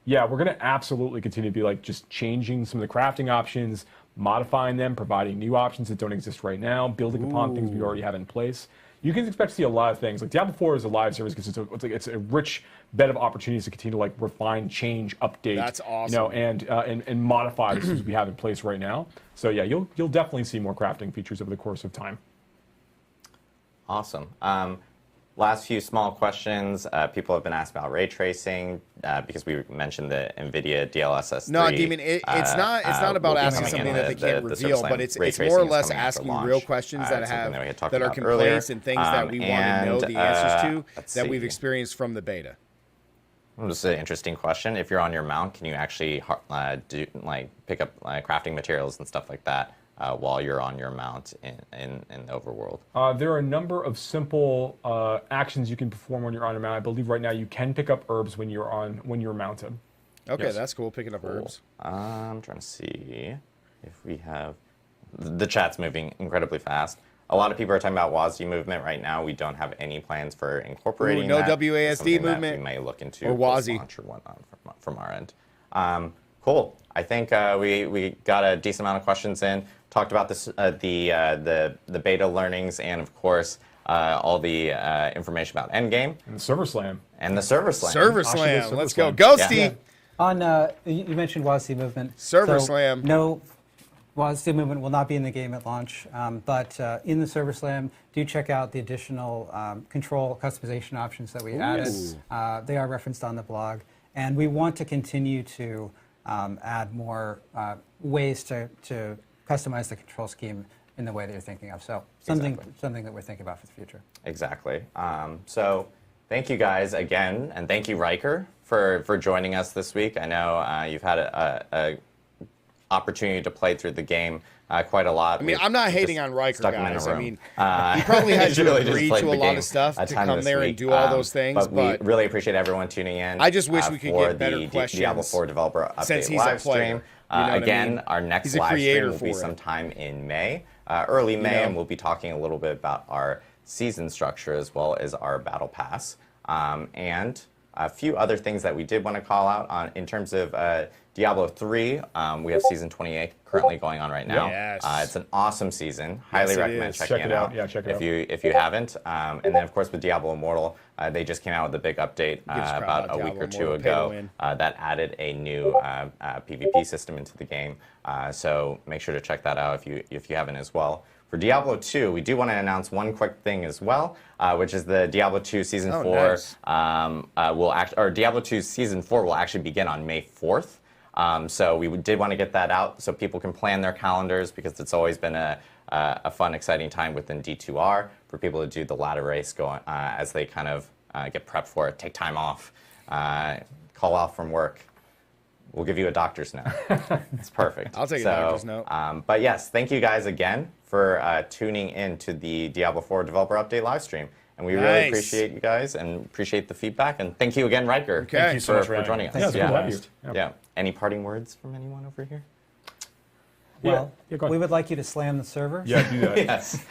Yeah, we're going to absolutely continue to be just changing some of the crafting options, modifying them, providing new options that don't exist right now, building upon things we already have in place. You can expect to see a lot of things. Diablo 4 is a live service because it's a rich bed of opportunities to continue to refine, change, update. That's awesome. And modify the systems we have in place right now. So yeah, you'll definitely see more crafting features over the course of time. Awesome. Last few small questions. People have been asked about ray tracing because we mentioned the NVIDIA DLSS 3. No, Demon, it's not about asking something that they can't reveal, but it's more or less asking real questions that are complaints and things that we want to know the answers to that we've experienced from the beta. This is an interesting question. If you're on your mount, can you actually pick up crafting materials and stuff like that while you're on your mount in the overworld? There are a number of simple actions you can perform when you're on your mount. I believe right now you can pick up herbs when you're mounted. Okay, yes. That's cool. Picking up herbs. I'm trying to see if we have. The chat's moving incredibly fast. A lot of people are talking about WASD movement right now. We don't have any plans for incorporating no that. WASD movement. That we may look into or WASD or whatnot from our end. Cool. I think we got a decent amount of questions in. Talked about this, the beta learnings, and of course all the information about Endgame and the Server Slam. Server Slam. Let's go, Ghosty. Yeah. On you mentioned WASD movement. Server Slam. No, WASD movement will not be in the game at launch, but in the Server Slam, do check out the additional control customization options that we added. They are referenced on the blog, and we want to continue to add more ways to customize the control scheme in the way that you're thinking of. So something that we're thinking about for the future. Exactly. So thank you guys again, and thank you, Riker, for joining us this week. I know you've had a opportunity to play through the game quite a lot. I mean, I'm not hating on Riker, guys. I mean, he probably had to really agree to a lot of stuff to come there and do all those things. But we really appreciate everyone tuning in. I just wish we could get better questions. Diablo 4 developer update since he's live a player. stream. Again, our next live stream will be it. sometime in May, early May, and we'll be talking a little bit about our season structure as well as our battle pass, and a few other things that we did want to call out in terms of Diablo 3. We have season 28 currently going on right now. Yes. It's an awesome season. Highly recommend checking it out. Yeah, check it out. If you haven't. And then of course with Diablo Immortal, they just came out with a big update about a week or two ago that added a new PvP system into the game. So make sure to check that out if you haven't as well. For Diablo 2, we do want to announce one quick thing as well, which is the Diablo 2 Season 4 nice. Diablo 2 Season 4 will actually begin on May 4th. So we did want to get that out so people can plan their calendars, because it's always been a fun, exciting time within D2R for people to do the ladder race as they kind of get prepped for it, take time off, call off from work. We'll give you a doctor's note. It's perfect. I'll take a doctor's note. But yes, thank you guys again for tuning in to the Diablo 4 Developer Update live stream. And we really appreciate you guys and appreciate the feedback. And thank you again, Riker, thank you so much for joining us. Yeah. Any parting words from anyone over here? Well, we would like you to slam the server. Yeah, do that. Yes.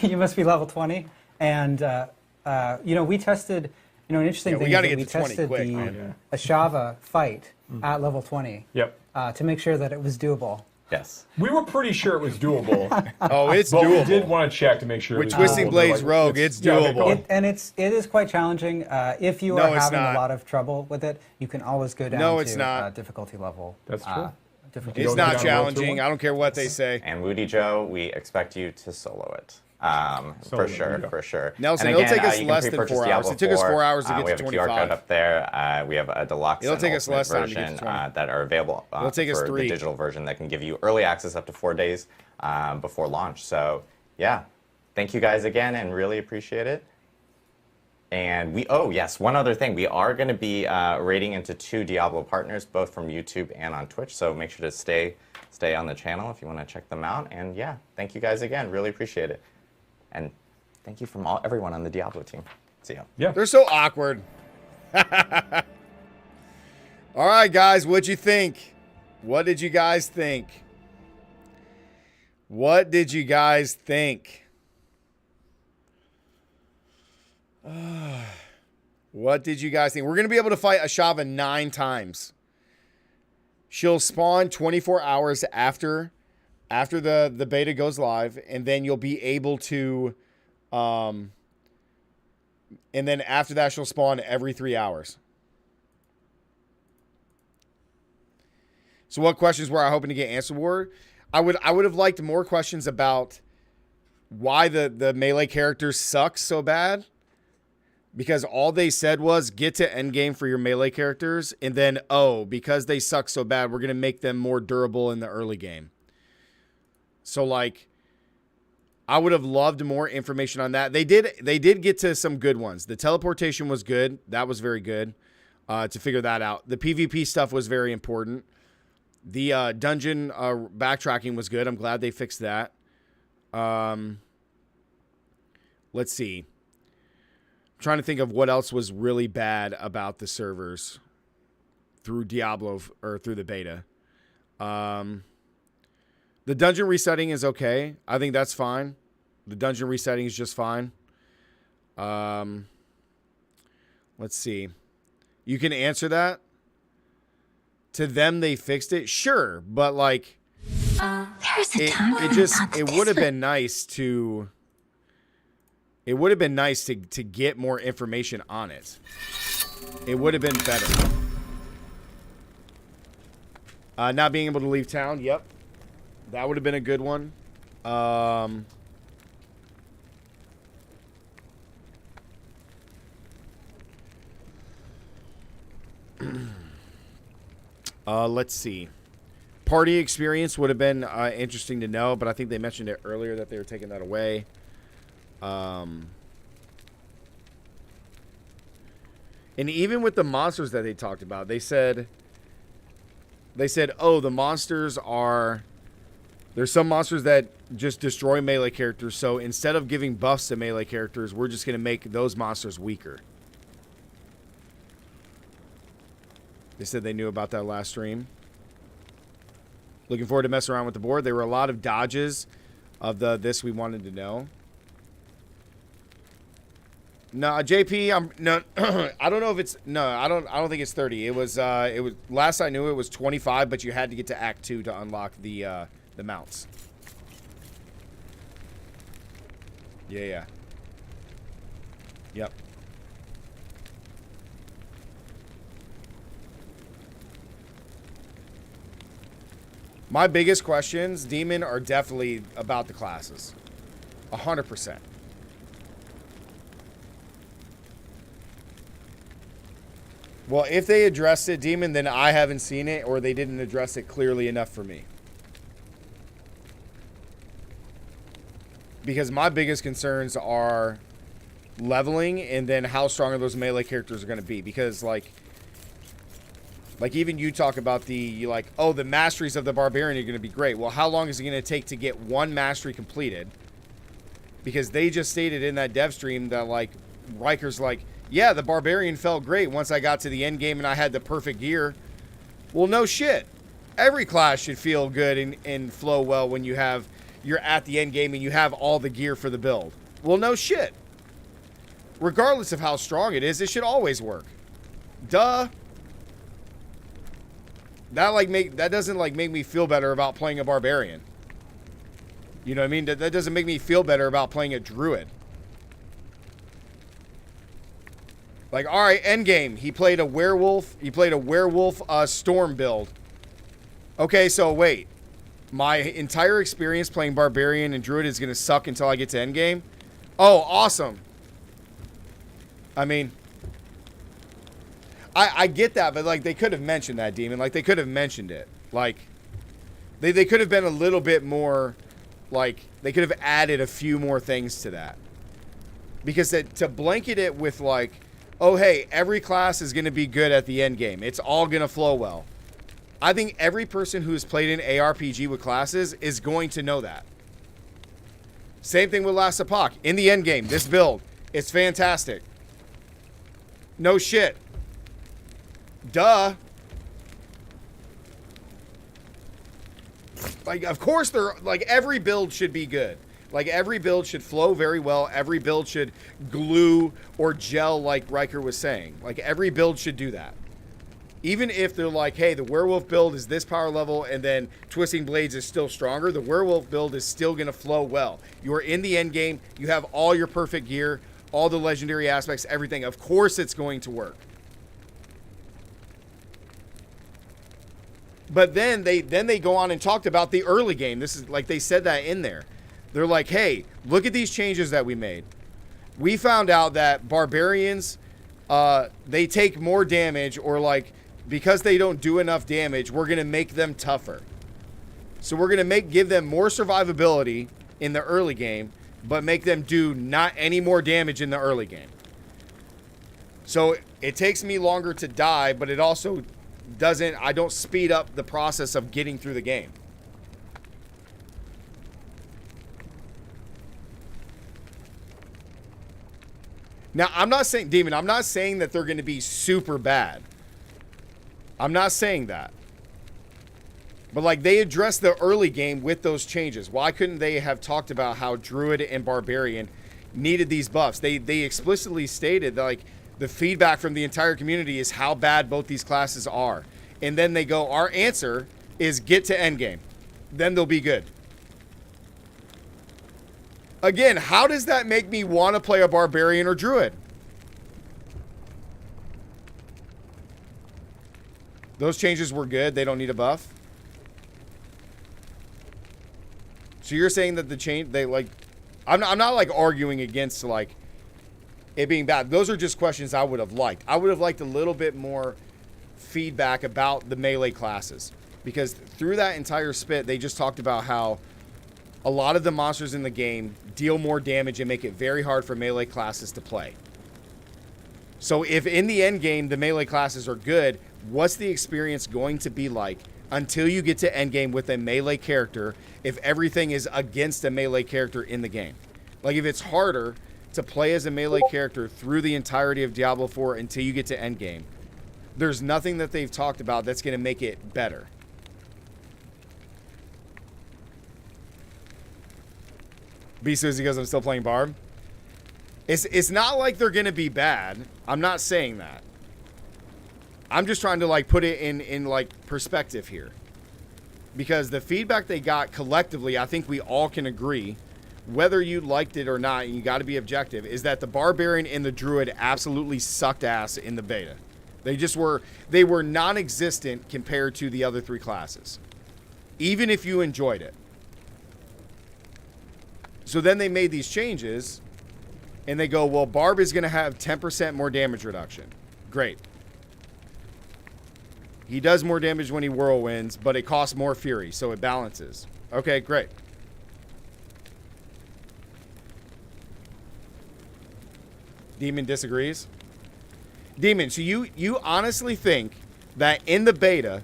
You must be level 20. And, we tested, an interesting thing. We tested the Ashava fight at level 20 Yep. to make sure that it was doable. Yes. We were pretty sure it was doable. Oh, it's but doable. we did want to check to make sure. With it was Twisting doable. Blades Like, Rogue, it's yeah, they're doable. going- It is quite challenging. If you No, are it's having not. a lot of trouble with it, you can always go down No, to it's not. difficulty level. That's true. Difficulty It's Don't not get down challenging. to I don't care what they say. And Woody Joe, we expect you to solo it. Solo For it, sure, yeah. for sure. Nelson, And it'll again, take us you can less than pre-purchase 4 hours. Diablo It took us 4. 4 hours to get we to have a QR 25. code up there. We have a deluxe It'll and take us ultimate less time to get to version 20. that are available It'll take us for 3. the digital version that can give you early access up to 4 days before launch. So yeah, thank you guys again and really appreciate it. And oh yes, one other thing. We are going to be raiding into 2 Diablo partners, both from YouTube and on Twitch. So make sure to stay on the channel if you want to check them out. And yeah, thank you guys again. Really appreciate it. And thank you from everyone on the Diablo team. See ya. Yeah. They're so awkward. All right, guys, what'd you think? What did you guys think? What did you guys think? What did you guys think? We're going to be able to fight Ashava 9 times. She'll spawn 24 hours after the beta goes live, and then you'll be able to and then after that she'll spawn every 3 hours. So what questions were I hoping to get answered were? I would have liked more questions about why the melee characters suck so bad. Because all they said was get to endgame for your melee characters, and then, because they suck so bad, we're going to make them more durable in the early game. So, like, I would have loved more information on that. They did get to some good ones. The teleportation was good. That was very good to figure that out. The PvP stuff was very important. The dungeon backtracking was good. I'm glad they fixed that. Let's see. Trying to think of what else was really bad about the servers through Diablo or through the beta. The dungeon resetting is okay. I think that's fine. The dungeon resetting is just fine. Let's see. You can answer that. To them, they fixed it. Sure, but like, it would have been nice to. It would have been nice to get more information on it. It would have been better. Not being able to leave town. Yep. That would have been a good one. Let's see. Party experience would have been interesting to know, but I think they mentioned it earlier that they were taking that away. And even with the monsters that they talked about, they said, oh, the monsters are, there's some monsters that just destroy melee characters. So instead of giving buffs to melee characters, we're just going to make those monsters weaker. They said they knew about that last stream. Looking forward to messing around with the board. There were a lot of dodges of this we wanted to know. No, JP, no, I don't know if it's, no, I don't think it's 30. It was last I knew it was 25, but you had to get to Act 2 to unlock the mounts. Yeah. Yep. My biggest questions, Demon, are definitely about the classes. 100%. Well, if they addressed it, Demon, then I haven't seen it, or they didn't address it clearly enough for me. Because my biggest concerns are leveling, and then how strong are those melee characters are going to be. Because, like even you talk about the masteries of the barbarian are going to be great. Well, how long is it going to take to get one mastery completed? Because they just stated in that dev stream that, like, Riker's like, yeah, the barbarian felt great once I got to the end game and I had the perfect gear. Well, no shit. Every class should feel good and flow well when you're at the end game and you have all the gear for the build. Well, no shit. Regardless of how strong it is, it should always work. Duh. that doesn't like make me feel better about playing a barbarian. You know what I mean? That doesn't make me feel better about playing a druid. Like, all right, endgame. He played a werewolf. He played a werewolf storm build. Okay, so wait. My entire experience playing barbarian and druid is going to suck until I get to endgame? Oh, awesome. I mean, I get that, but like they could have mentioned that, Demon. Like they could have mentioned it. Like they could have been a little bit more, like they could have added a few more things to that. Because to blanket it with like, oh hey, every class is going to be good at the end game. It's all going to flow well. I think every person who's played an ARPG with classes is going to know that. Same thing with Last Epoch. In the end game, this build, it's fantastic. No shit. Duh. Like, of course they're, like, every build should be good. Like, every build should flow very well. Every build should glue or gel, like Riker was saying. Like, every build should do that. Even if they're like, hey, the werewolf build is this power level and then Twisting Blades is still stronger, the werewolf build is still going to flow well. You are in the end game. You have all your perfect gear, all the legendary aspects, everything. Of course it's going to work. But then they go on and talked about the early game. This is like they said that in there. They're like, hey, look at these changes that we made. We found out that barbarians, they take more damage, or like, because they don't do enough damage, we're going to make them tougher. So we're going to give them more survivability in the early game, but make them do not any more damage in the early game. So it takes me longer to die, but it also I don't speed up the process of getting through the game. Now, I'm not saying, Demon, I'm not saying that they're going to be super bad. I'm not saying that. But, like, they addressed the early game with those changes. Why couldn't they have talked about how Druid and Barbarian needed these buffs? They explicitly stated that, like, the feedback from the entire community is how bad both these classes are. And then they go, our answer is get to endgame. Then they'll be good. Again, how does that make me want to play a Barbarian or Druid? Those changes were good. They don't need a buff. So you're saying that the change, they like, I'm not like arguing against like it being bad. Those are just questions I would have liked. I would have liked a little bit more feedback about the melee classes, because through that entire spit, they just talked about how a lot of the monsters in the game deal more damage and make it very hard for melee classes to play. So if in the end game the melee classes are good, what's the experience going to be like until you get to end game with a melee character if everything is against a melee character in the game? Like, if it's harder to play as a melee character through the entirety of Diablo 4 until you get to end game, there's nothing that they've talked about that's going to make it better. B Susie goes, I'm still playing Barb. It's not like they're going to be bad. I'm not saying that. I'm just trying to like put it in like perspective here. Because the feedback they got collectively, I think we all can agree, whether you liked it or not, and you got to be objective, is that the Barbarian and the Druid absolutely sucked ass in the beta. They were non-existent compared to the other three classes, even if you enjoyed it. So then they made these changes, and they go, well, Barb is going to have 10% more damage reduction. Great. He does more damage when he whirlwinds, but it costs more fury, so it balances. Okay, great. Demon disagrees. Demon, so you honestly think that in the beta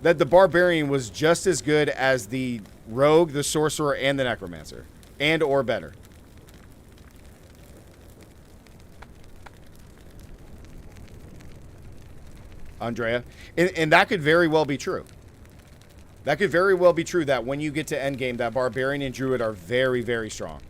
that the Barbarian was just as good as the Rogue, the Sorcerer, and the Necromancer? And or better? Andrea? And that could very well be true. That could very well be true that when you get to endgame, that Barbarian and Druid are very, very strong.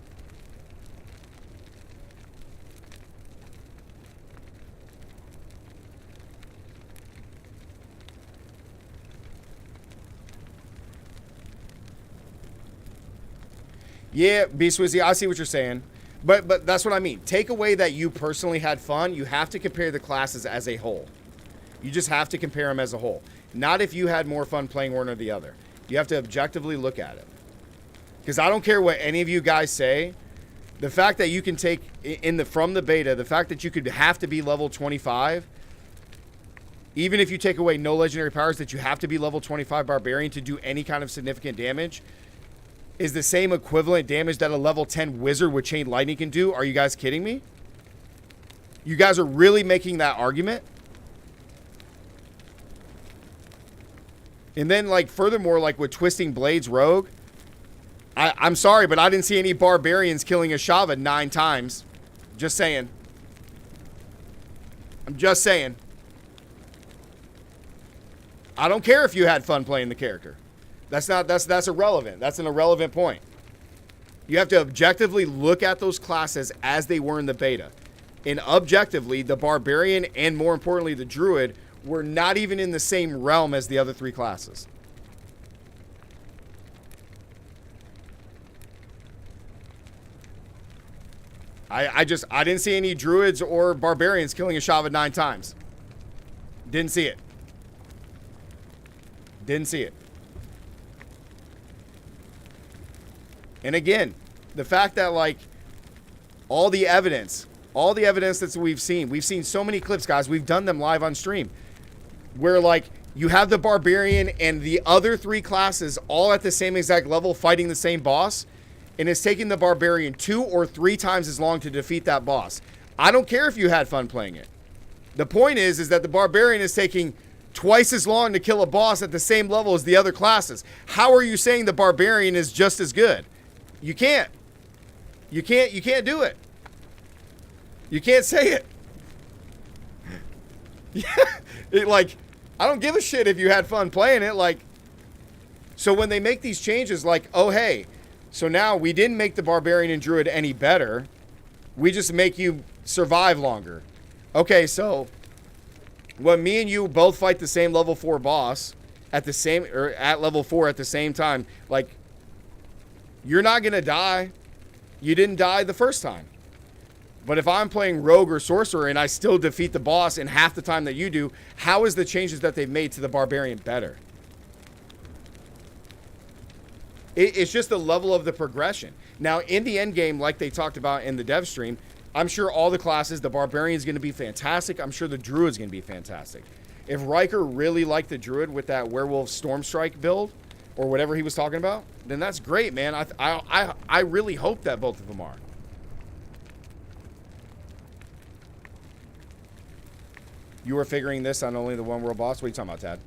Yeah, B Swizzy, I see what you're saying. But that's what I mean. Take away that you personally had fun. You have to compare the classes as a whole. You just have to compare them as a whole. Not if you had more fun playing one or the other. You have to objectively look at it. Because I don't care what any of you guys say. The fact that you can take from the beta, the fact that you could have to be level 25, even if you take away no legendary powers, that you have to be level 25 barbarian to do any kind of significant damage, is the same equivalent damage that a level 10 wizard with chain lightning can do. Are you guys kidding me? You guys are really making that argument? And then, like, furthermore, like with Twisting Blades Rogue, I'm sorry, but I didn't see any barbarians killing a Shava 9 times. Just saying. I'm just saying. I don't care if you had fun playing the character. That's irrelevant. That's an irrelevant point. You have to objectively look at those classes as they were in the beta. And objectively, the barbarian and more importantly, the druid were not even in the same realm as the other 3 classes. I didn't see any druids or barbarians killing a Shava 9 times. Didn't see it. Didn't see it. And again, the fact that, like, all the evidence that we've seen so many clips, guys, we've done them live on stream, where, like, you have the barbarian and the other 3 classes all at the same exact level fighting the same boss, and it's taking the barbarian 2 or 3 times as long to defeat that boss. I don't care if you had fun playing it. The point is that the barbarian is taking twice as long to kill a boss at the same level as the other classes. How are you saying the barbarian is just as good? You can't. You can't do it. You can't say it. Yeah. Like, I don't give a shit if you had fun playing it. Like, so when they make these changes, like, oh, hey, so now we didn't make the barbarian and druid any better. We just make you survive longer. Okay, so when me and you both fight the same level 4 boss at level 4 at the same time, like, you're not going to die. You didn't die the first time. But if I'm playing rogue or sorcerer and I still defeat the boss in half the time that you do, how is the changes that they've made to the barbarian better? It's just the level of the progression. Now, in the end game, like they talked about in the dev stream, I'm sure all the classes, the barbarian is going to be fantastic. I'm sure the druid is going to be fantastic. If Riker really liked the druid with that werewolf stormstrike build, or whatever he was talking about, then that's great, man. I really hope that both of them are. You were figuring this on only the one world boss? What are you talking about, Tad?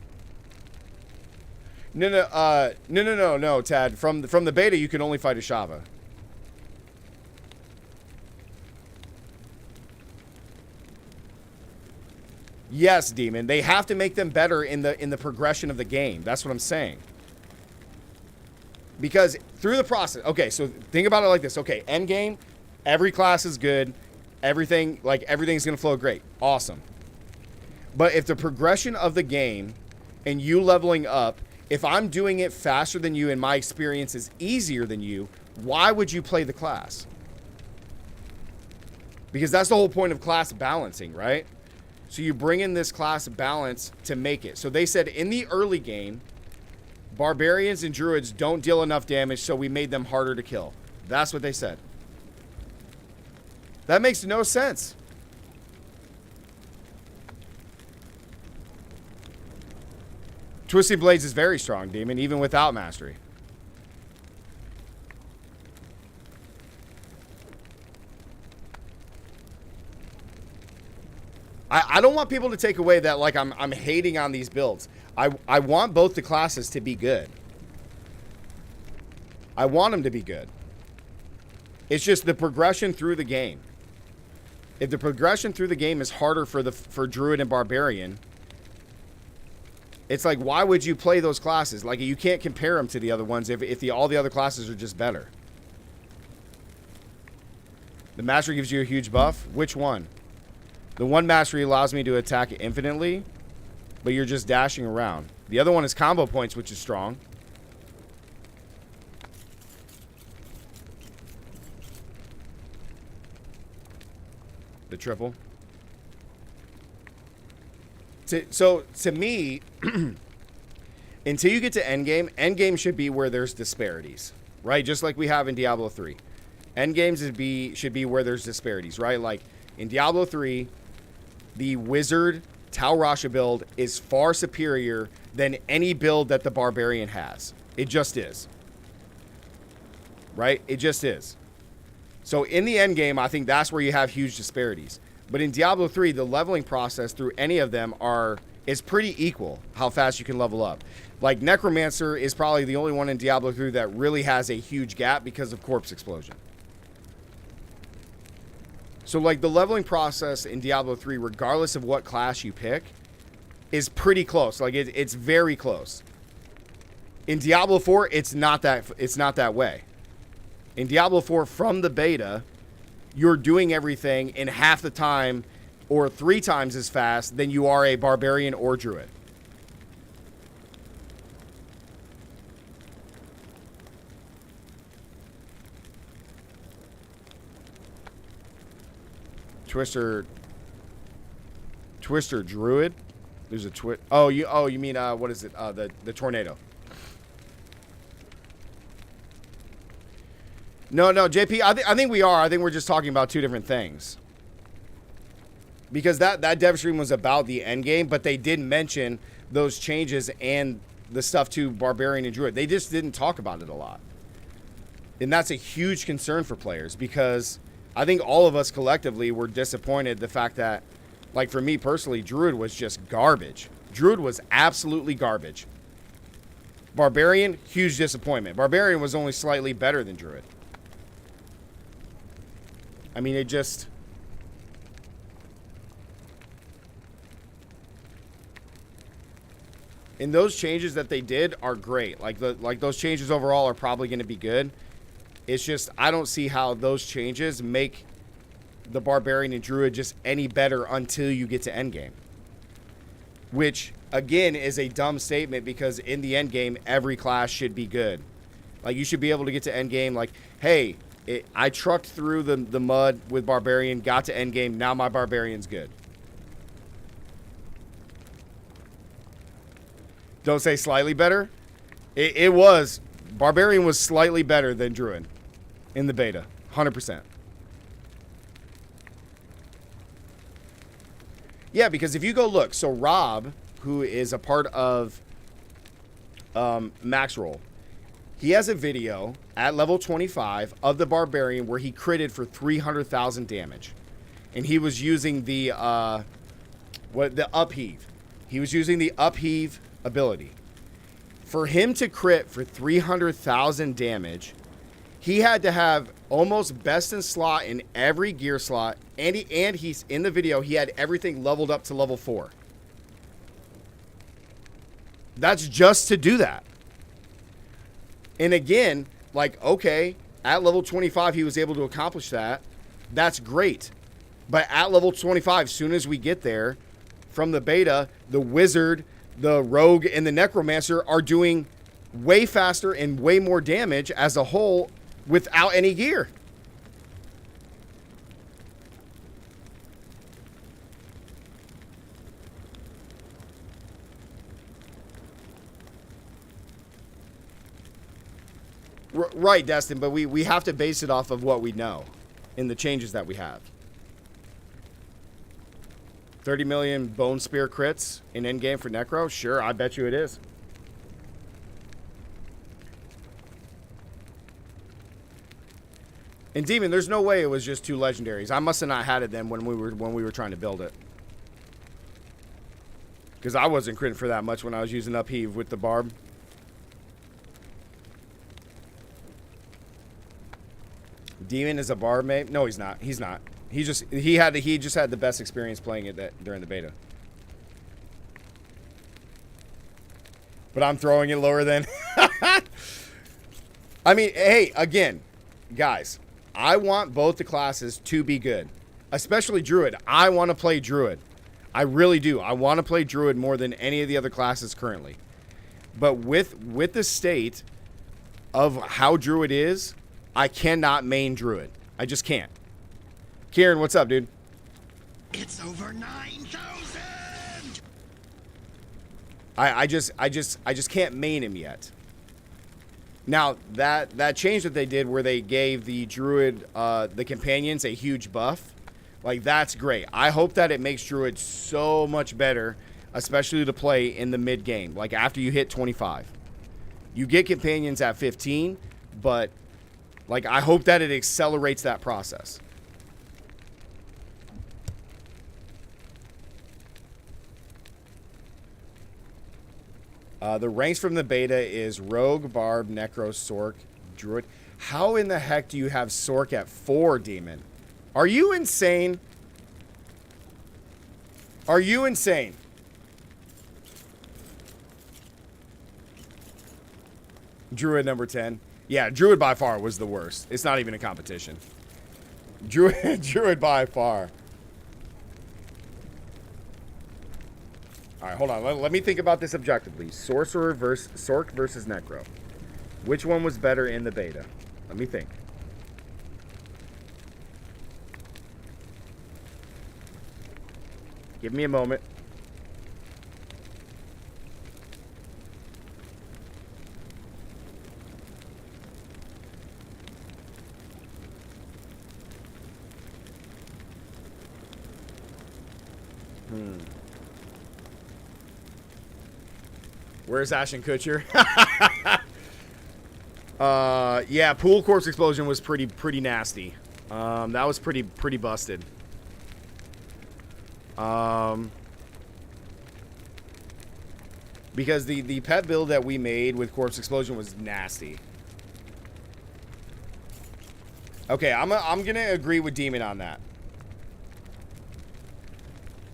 No, Tad. From the beta, you can only fight a Shava. Yes, Demon. They have to make them better in the progression of the game. That's what I'm saying. Because through the process, okay, so think about it like this. Okay, end game, every class is good. Everything's going to flow great. Awesome. But if the progression of the game and you leveling up, if I'm doing it faster than you and my experience is easier than you, why would you play the class? Because that's the whole point of class balancing, right? So you bring in this class balance to make it. So they said in the early game, barbarians and druids don't deal enough damage, so we made them harder to kill. That's what they said. That makes no sense. Twisted Blades is very strong, Demon, even without mastery. I don't want people to take away that, like, I'm hating on these builds. I want both the classes to be good. I want them to be good. It's just the progression through the game. If the progression through the game is harder for Druid and Barbarian, it's like, why would you play those classes? Like, you can't compare them to the other ones if all the other classes are just better. The Mastery gives you a huge buff. Which one? The one Mastery allows me to attack infinitely, but you're just dashing around. The other one is combo points, which is strong. The triple. So to me, until you get to endgame should be where there's disparities, right? Just like we have in Diablo 3. Endgames should be where there's disparities, right? Like in Diablo 3, the wizard Tal Rasha build is far superior than any build that the barbarian has. It just is. Right? It just is. So in the end game, I think that's where you have huge disparities. But in Diablo 3, the leveling process through any of them is pretty equal how fast you can level up. Like Necromancer is probably the only one in Diablo 3 that really has a huge gap because of Corpse Explosion. So like the leveling process in Diablo 3, regardless of what class you pick, is pretty close. Like it's very close. In Diablo 4, it's not that way. In Diablo 4, from the beta, you're doing everything in half the time or 3 times as fast than you are a barbarian or druid. Twister druid. There's a Oh, you mean what is it? The tornado. No, JP. I think we are. I think we're just talking about 2 different things. Because that dev stream was about the end game, but they did mention those changes and the stuff to barbarian and druid. They just didn't talk about it a lot. And that's a huge concern for players because I think all of us collectively were disappointed the fact that, like for me personally, druid was just garbage. Druid was absolutely garbage. Barbarian, huge disappointment. Barbarian was only slightly better than druid. I mean, it just... And those changes that they did are great. Like those changes overall are probably going to be good. It's just, I don't see how those changes make the barbarian and druid just any better until you get to endgame. Which, again, is a dumb statement because in the endgame, every class should be good. Like, you should be able to get to endgame like, hey... I trucked through the mud with barbarian, got to endgame, now my barbarian's good. Don't say slightly better. It was. Barbarian was slightly better than druid in the beta. 100%. Yeah, because if you go look, so Rob, who is a part of Max Roll, he has a video at level 25 of the barbarian where he critted for 300,000 damage. And he was using the upheave. He was using the upheave ability. For him to crit for 300,000 damage, he had to have almost best in slot in every gear slot. And he's in the video, he had everything leveled up to level 4. That's just to do that. And again, like, okay, at level 25, he was able to accomplish that. That's great. But at level 25, as soon as we get there, from the beta, the wizard, the rogue, and the necromancer are doing way faster and way more damage as a whole without any gear. Right, Destin, but we have to base it off of what we know in the changes that we have. 30 million Bone Spear crits in endgame for Necro? Sure, I bet you it is. And Demon, there's no way it was just 2 legendaries. I must have not had it then when we were trying to build it. Because I wasn't critting for that much when I was using upheave with the barb. Demon is a barb mate? No, he's not. He's not. He just had the best experience playing it during the beta. But I'm throwing it lower than. I mean, hey, again, guys, I want both the classes to be good, especially Druid. I want to play Druid. I really do. I want to play Druid more than any of the other classes currently. But with the state of how Druid is, I cannot main Druid. I just can't. Kieran, what's up, dude? It's over 9,000! I just can't main him yet. Now, that change that they did where they gave the Druid, the companions, a huge buff, like, that's great. I hope that it makes Druid so much better, especially to play in the mid-game, like, after you hit 25. You get companions at 15, but, like, I hope that it accelerates that process. The ranks from the beta is Rogue, Barb, Necro, Sork, Druid. How in the heck do you have Sork at 4, Demon? Are you insane? Are you insane? Druid number 10. Yeah, Druid by far was the worst. It's not even a competition. Druid by far. All right, hold on. Let me think about this objectively. Sorcerer versus Sork versus Necro. Which one was better in the beta? Let me think. Give me a moment. Where's Ashton Kutcher? Yeah, pool corpse explosion was pretty nasty. That was pretty busted. Because the pet build that we made with corpse explosion was nasty. Okay, I'm gonna agree with Demon on that.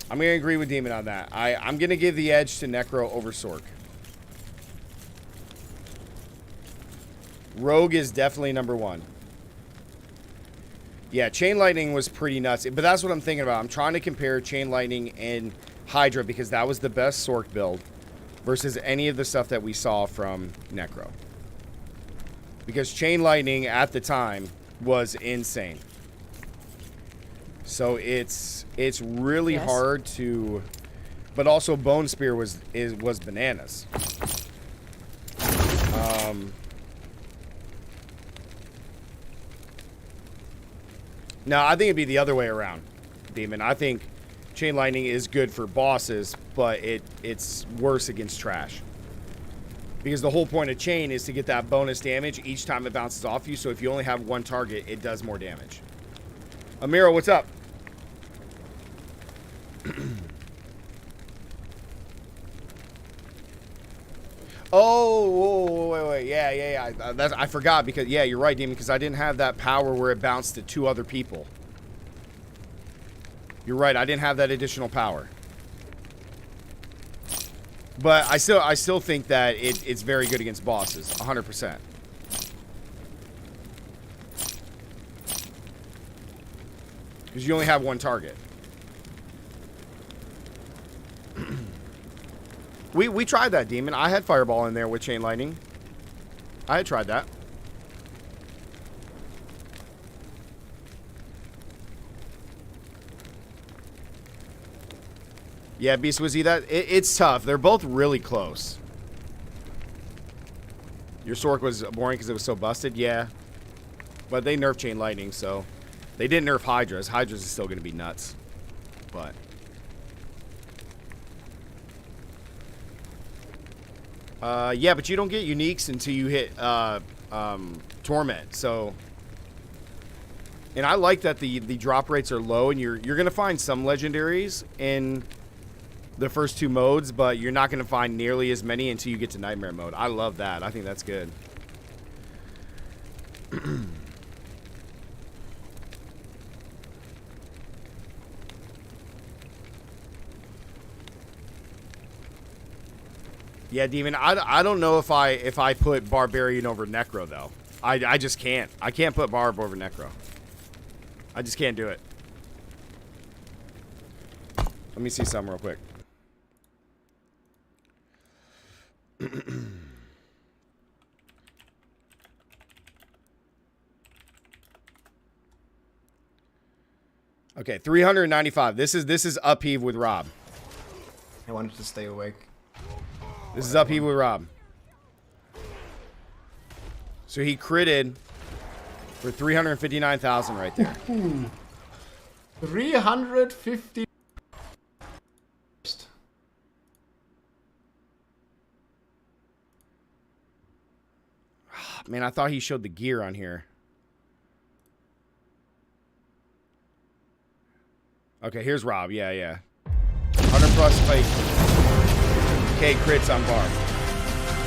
I'm gonna agree with Demon on that. I'm gonna give the edge to Necro over Sork. Rogue is definitely number 1. Yeah, Chain Lightning was pretty nuts. But that's what I'm thinking about. I'm trying to compare Chain Lightning and Hydra because that was the best Sork build versus any of the stuff that we saw from Necro. Because Chain Lightning at the time was insane. So it's really hard to... But also Bone Spear was bananas. No, I think it'd be the other way around, Demon. I think Chain Lightning is good for bosses, but it's worse against trash. Because the whole point of Chain is to get that bonus damage each time it bounces off you, so if you only have one target, it does more damage. Amira, what's up? Oh, wait. Yeah. I forgot because, yeah, you're right, Demon, because I didn't have that power where it bounced to 2 other people. You're right, I didn't have that additional power. But I still think that it's very good against bosses, 100%. Because you only have one target. We tried that, Demon. I had Fireball in there with Chain Lightning. I had tried that. Yeah, Beast Wizzy, it's tough. They're both really close. Your Sork was boring because it was so busted, yeah. But they nerfed Chain Lightning, so... They didn't nerf Hydras. Hydras is still going to be nuts. But... yeah, but you don't get uniques until you hit Torment, so... And I like that the drop rates are low, and you're going to find some legendaries in the first 2 modes, but you're not going to find nearly as many until you get to Nightmare mode. I love that. I think that's good. Yeah, Demon, I don't know if I put Barbarian over Necro, though. I just can't. I can't put Barb over Necro. I just can't do it. Let me see something real quick. Okay, 395. This is upheave with Rob. I wanted to stay awake. This is upheave with Rob. So he critted for 359,000 right there. 350. Man, I thought he showed the gear on here. Okay, here's Rob. Yeah, yeah. 100 plus fight. K crits on bar.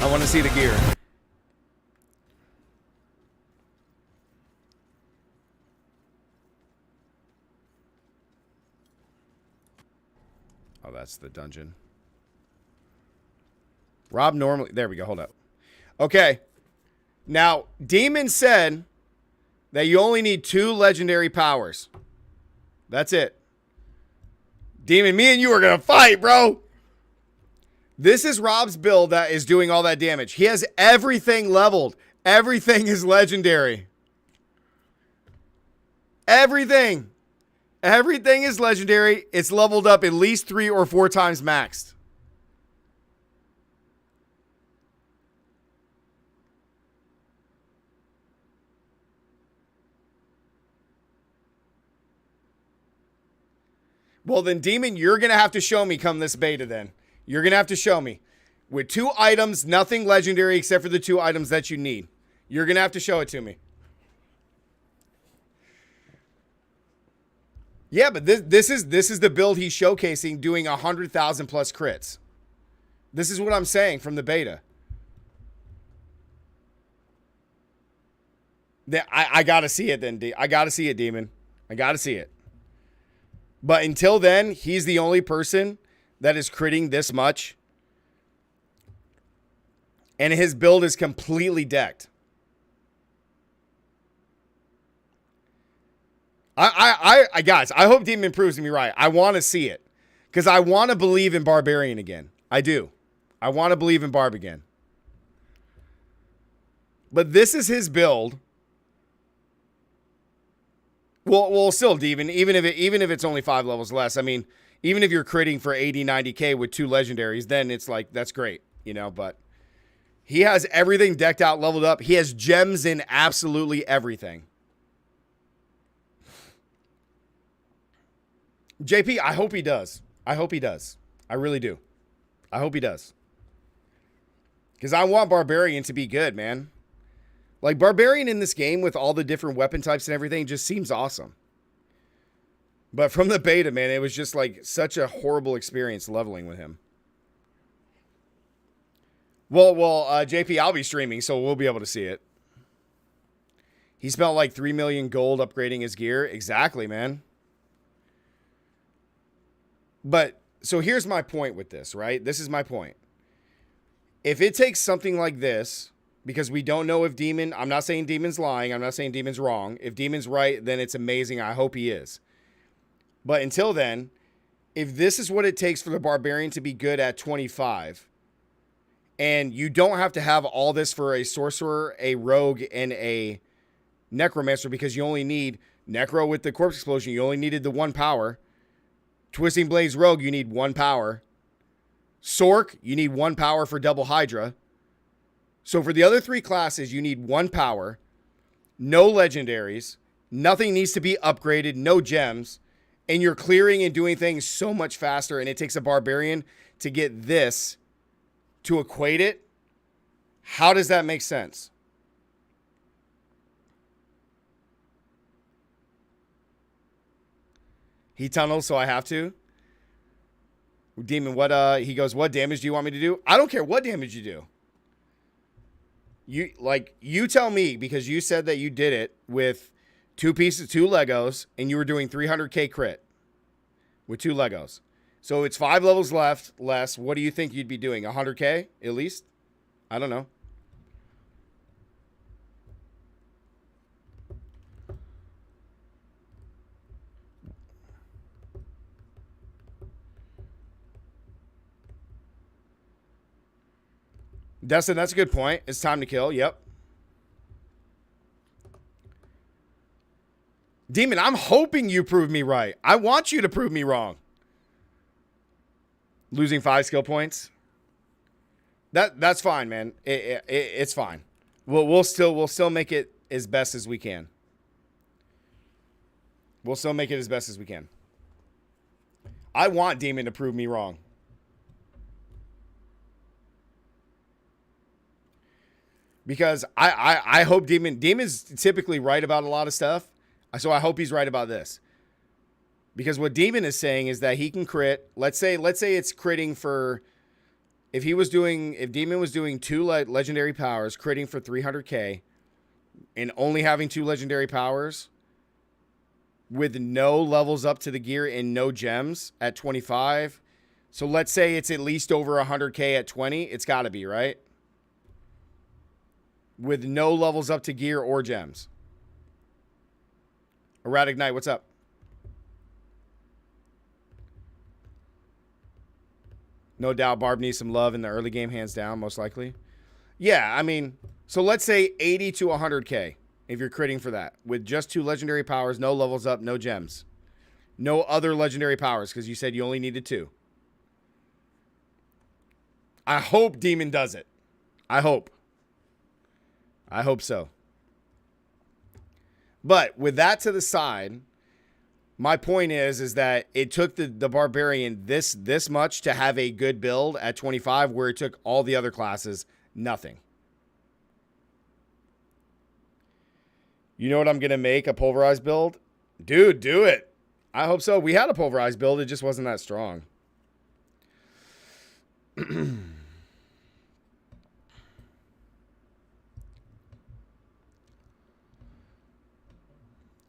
I want to see the gear. Oh, that's the dungeon. Rob normally... There we go. Hold up. Okay. Now, Demon said that you only need 2 legendary powers. That's it. Demon, me and you are going to fight, bro. This is Rob's build that is doing all that damage. He has everything leveled. Everything is legendary. Everything. Everything is legendary. It's leveled up at least 3 or 4 times maxed. Well, then, Demon, you're going to have to show me come this beta then. You're going to have to show me. With 2 items, nothing legendary except for the 2 items that you need. You're going to have to show it to me. Yeah, but this is the build he's showcasing doing 100,000 plus crits. This is what I'm saying from the beta. I got to see it then. I got to see it, Demon. I got to see it. But until then, he's the only person that is critting this much. And his build is completely decked. Guys, I hope Demon proves me right. I want to see it. Because I want to believe in Barbarian again. I do. I want to believe in Barb again. But this is his build. Well, still, Demon, even if it's only 5 levels less, I mean, even if you're critting for 80, 90K with 2 legendaries, then it's like, that's great, you know, but he has everything decked out, leveled up. He has gems in absolutely everything. JP, I hope he does. I hope he does. I really do. I hope he does. Because I want Barbarian to be good, man. Like, Barbarian in this game with all the different weapon types and everything just seems awesome. But from the beta, man, it was just like such a horrible experience leveling with him. Well, JP, I'll be streaming, so we'll be able to see it. He spent like 3 million gold upgrading his gear. Exactly, man. But, so here's my point with this, right? This is my point. If it takes something like this... Because we don't know if Demon... I'm not saying Demon's lying. I'm not saying Demon's wrong. If Demon's right, then it's amazing. I hope he is. But until then, if this is what it takes for the Barbarian to be good at 25, and you don't have to have all this for a Sorcerer, a Rogue, and a Necromancer, because you only need Necro with the Corpse Explosion. You only needed the 1 power. Twisting Blades Rogue, you need 1 power. Sork, you need 1 power for Double Hydra. So for the other 3 classes, you need 1 power, no legendaries, nothing needs to be upgraded, no gems, and you're clearing and doing things so much faster, and it takes a Barbarian to get this to equate it. How does that make sense? He tunnels, so I have to. Demon, he goes, what damage do you want me to do? I don't care what damage you do. You tell me, because you said that you did it with 2 Legos, and you were doing 300K crit with 2 Legos. So it's 5 levels less. What do you think you'd be doing? 100K at least? I don't know. Destin, that's a good point. It's time to kill. Yep. Demon, I'm hoping you prove me right. I want you to prove me wrong. Losing 5 skill points. That's fine, man. It's fine. We'll still make it as best as we can. We'll still make it as best as we can. I want Demon to prove me wrong. Because I hope Demon's typically right about a lot of stuff. So I hope he's right about this. Because what Demon is saying is that he can crit. Let's say it's critting for, if Demon was doing 2 legendary powers, critting for 300k, and only having 2 legendary powers, with no levels up to the gear and no gems at 25. So let's say it's at least over 100k at 20. It's got to be, right? With no levels up to gear or gems. Erratic Knight, what's up? No doubt Barb needs some love in the early game, hands down, most likely. Yeah, I mean, so let's say 80 to 100k if you're critting for that. With just 2 legendary powers, no levels up, no gems. No other legendary powers, because you said you only needed 2. I hope Demon does it. I hope so. But with that to the side, my point is that it took the barbarian this much to have a good build at 25, where it took all the other classes nothing. You know what I'm gonna make? A pulverized build? Dude, do it. I hope so. We had a pulverized build, it just wasn't that strong.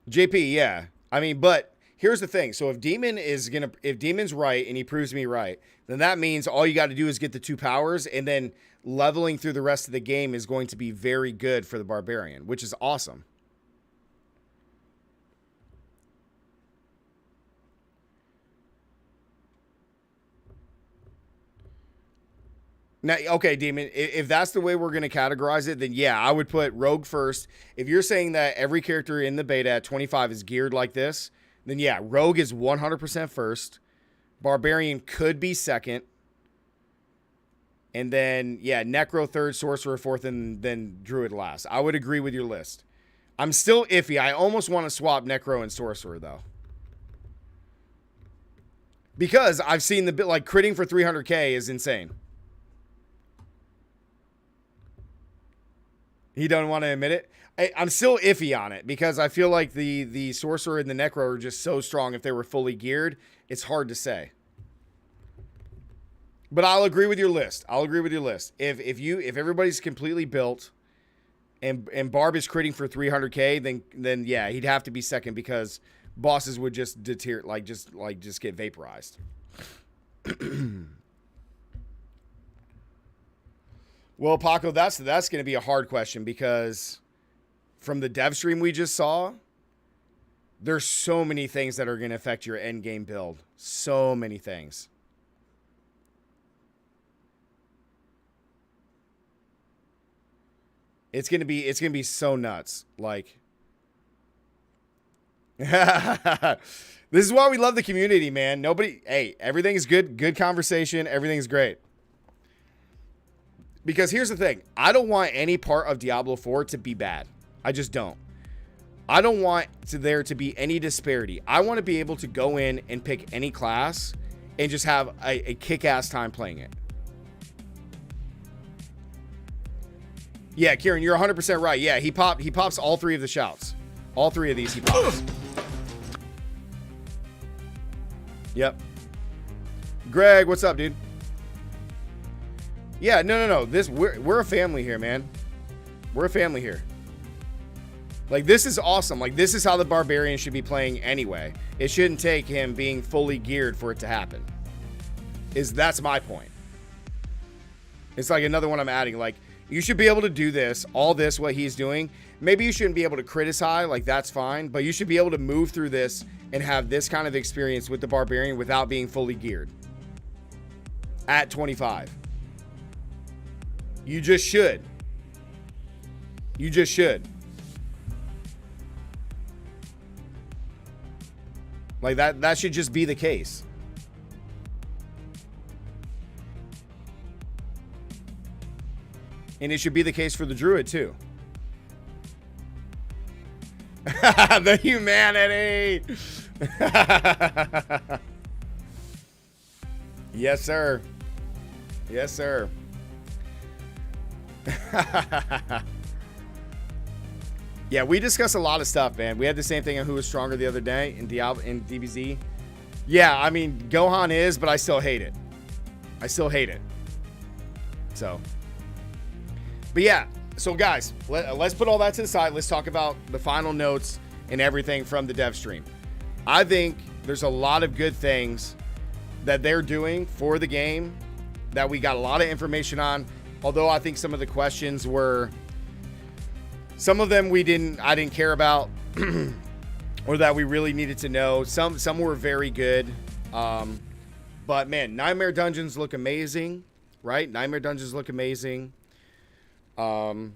JP, yeah. I mean, but here's the thing. So if Demon's right and he proves me right, then that means all you got to do is get the 2 powers, and then leveling through the rest of the game is going to be very good for the barbarian, which is awesome. Now, okay, Demon, if that's the way we're going to categorize it, then yeah, I would put Rogue first. If you're saying that every character in the beta at 25 is geared like this, then yeah, Rogue is 100% first. Barbarian could be second. And then, yeah, Necro third, Sorcerer fourth, and then Druid last. I would agree with your list. I'm still iffy. I almost want to swap Necro and Sorcerer, though. Because I've seen the bit, like, critting for 300k is insane. He doesn't want to admit it. I'm still iffy on it because I feel like the Sorcerer and the Necro are just so strong. If they were fully geared, it's hard to say. But I'll agree with your list. If everybody's completely built and Barb is critting for 300k, then yeah, he'd have to be second because bosses would just deteriorate, just get vaporized. Well, Paco, that's going to be a hard question because from the dev stream we just saw, there's so many things that are going to affect your end game build. So many things. It's going to be so nuts. Like this is why we love the community, man. Everything's good. Good conversation. Everything's great. Because here's the thing. I don't want any part of Diablo 4 to be bad. I just don't. I don't want there to be any disparity. I want to be able to go in and pick any class and just have a kick-ass time playing it. Yeah, Kieran, you're 100% right. Yeah, he pops all 3 of the shouts. All 3 of these he pops. Yep. Greg, what's up, dude? Yeah, no. We're a family here, man. We're a family here. Like, this is awesome. Like, this is how the barbarian should be playing anyway. It shouldn't take him being fully geared for it to happen. That's my point. It's like another one I'm adding. Like, you should be able to do this, all this, what he's doing. Maybe you shouldn't be able to criticize, like, that's fine. But you should be able to move through this and have this kind of experience with the barbarian without being fully geared. At 25. You just should. You just should. Like that should just be the case. And it should be the case for the druid too. The humanity. Yes, sir. Yes, sir. Yeah, we discussed a lot of stuff, man. We had the same thing on who was stronger the other day in Diablo in DBZ. Yeah, I mean, Gohan is, but I still hate it. I still hate it. So, but yeah. So guys, let's put all that to the side. Let's talk about the final notes and everything from the dev stream. I think there's a lot of good things that they're doing for the game that we got a lot of information on. Although I think some of the questions were, some of them I didn't care about or that we really needed to know. Some were very good. But man, Nightmare Dungeons look amazing, right? Nightmare Dungeons look amazing. All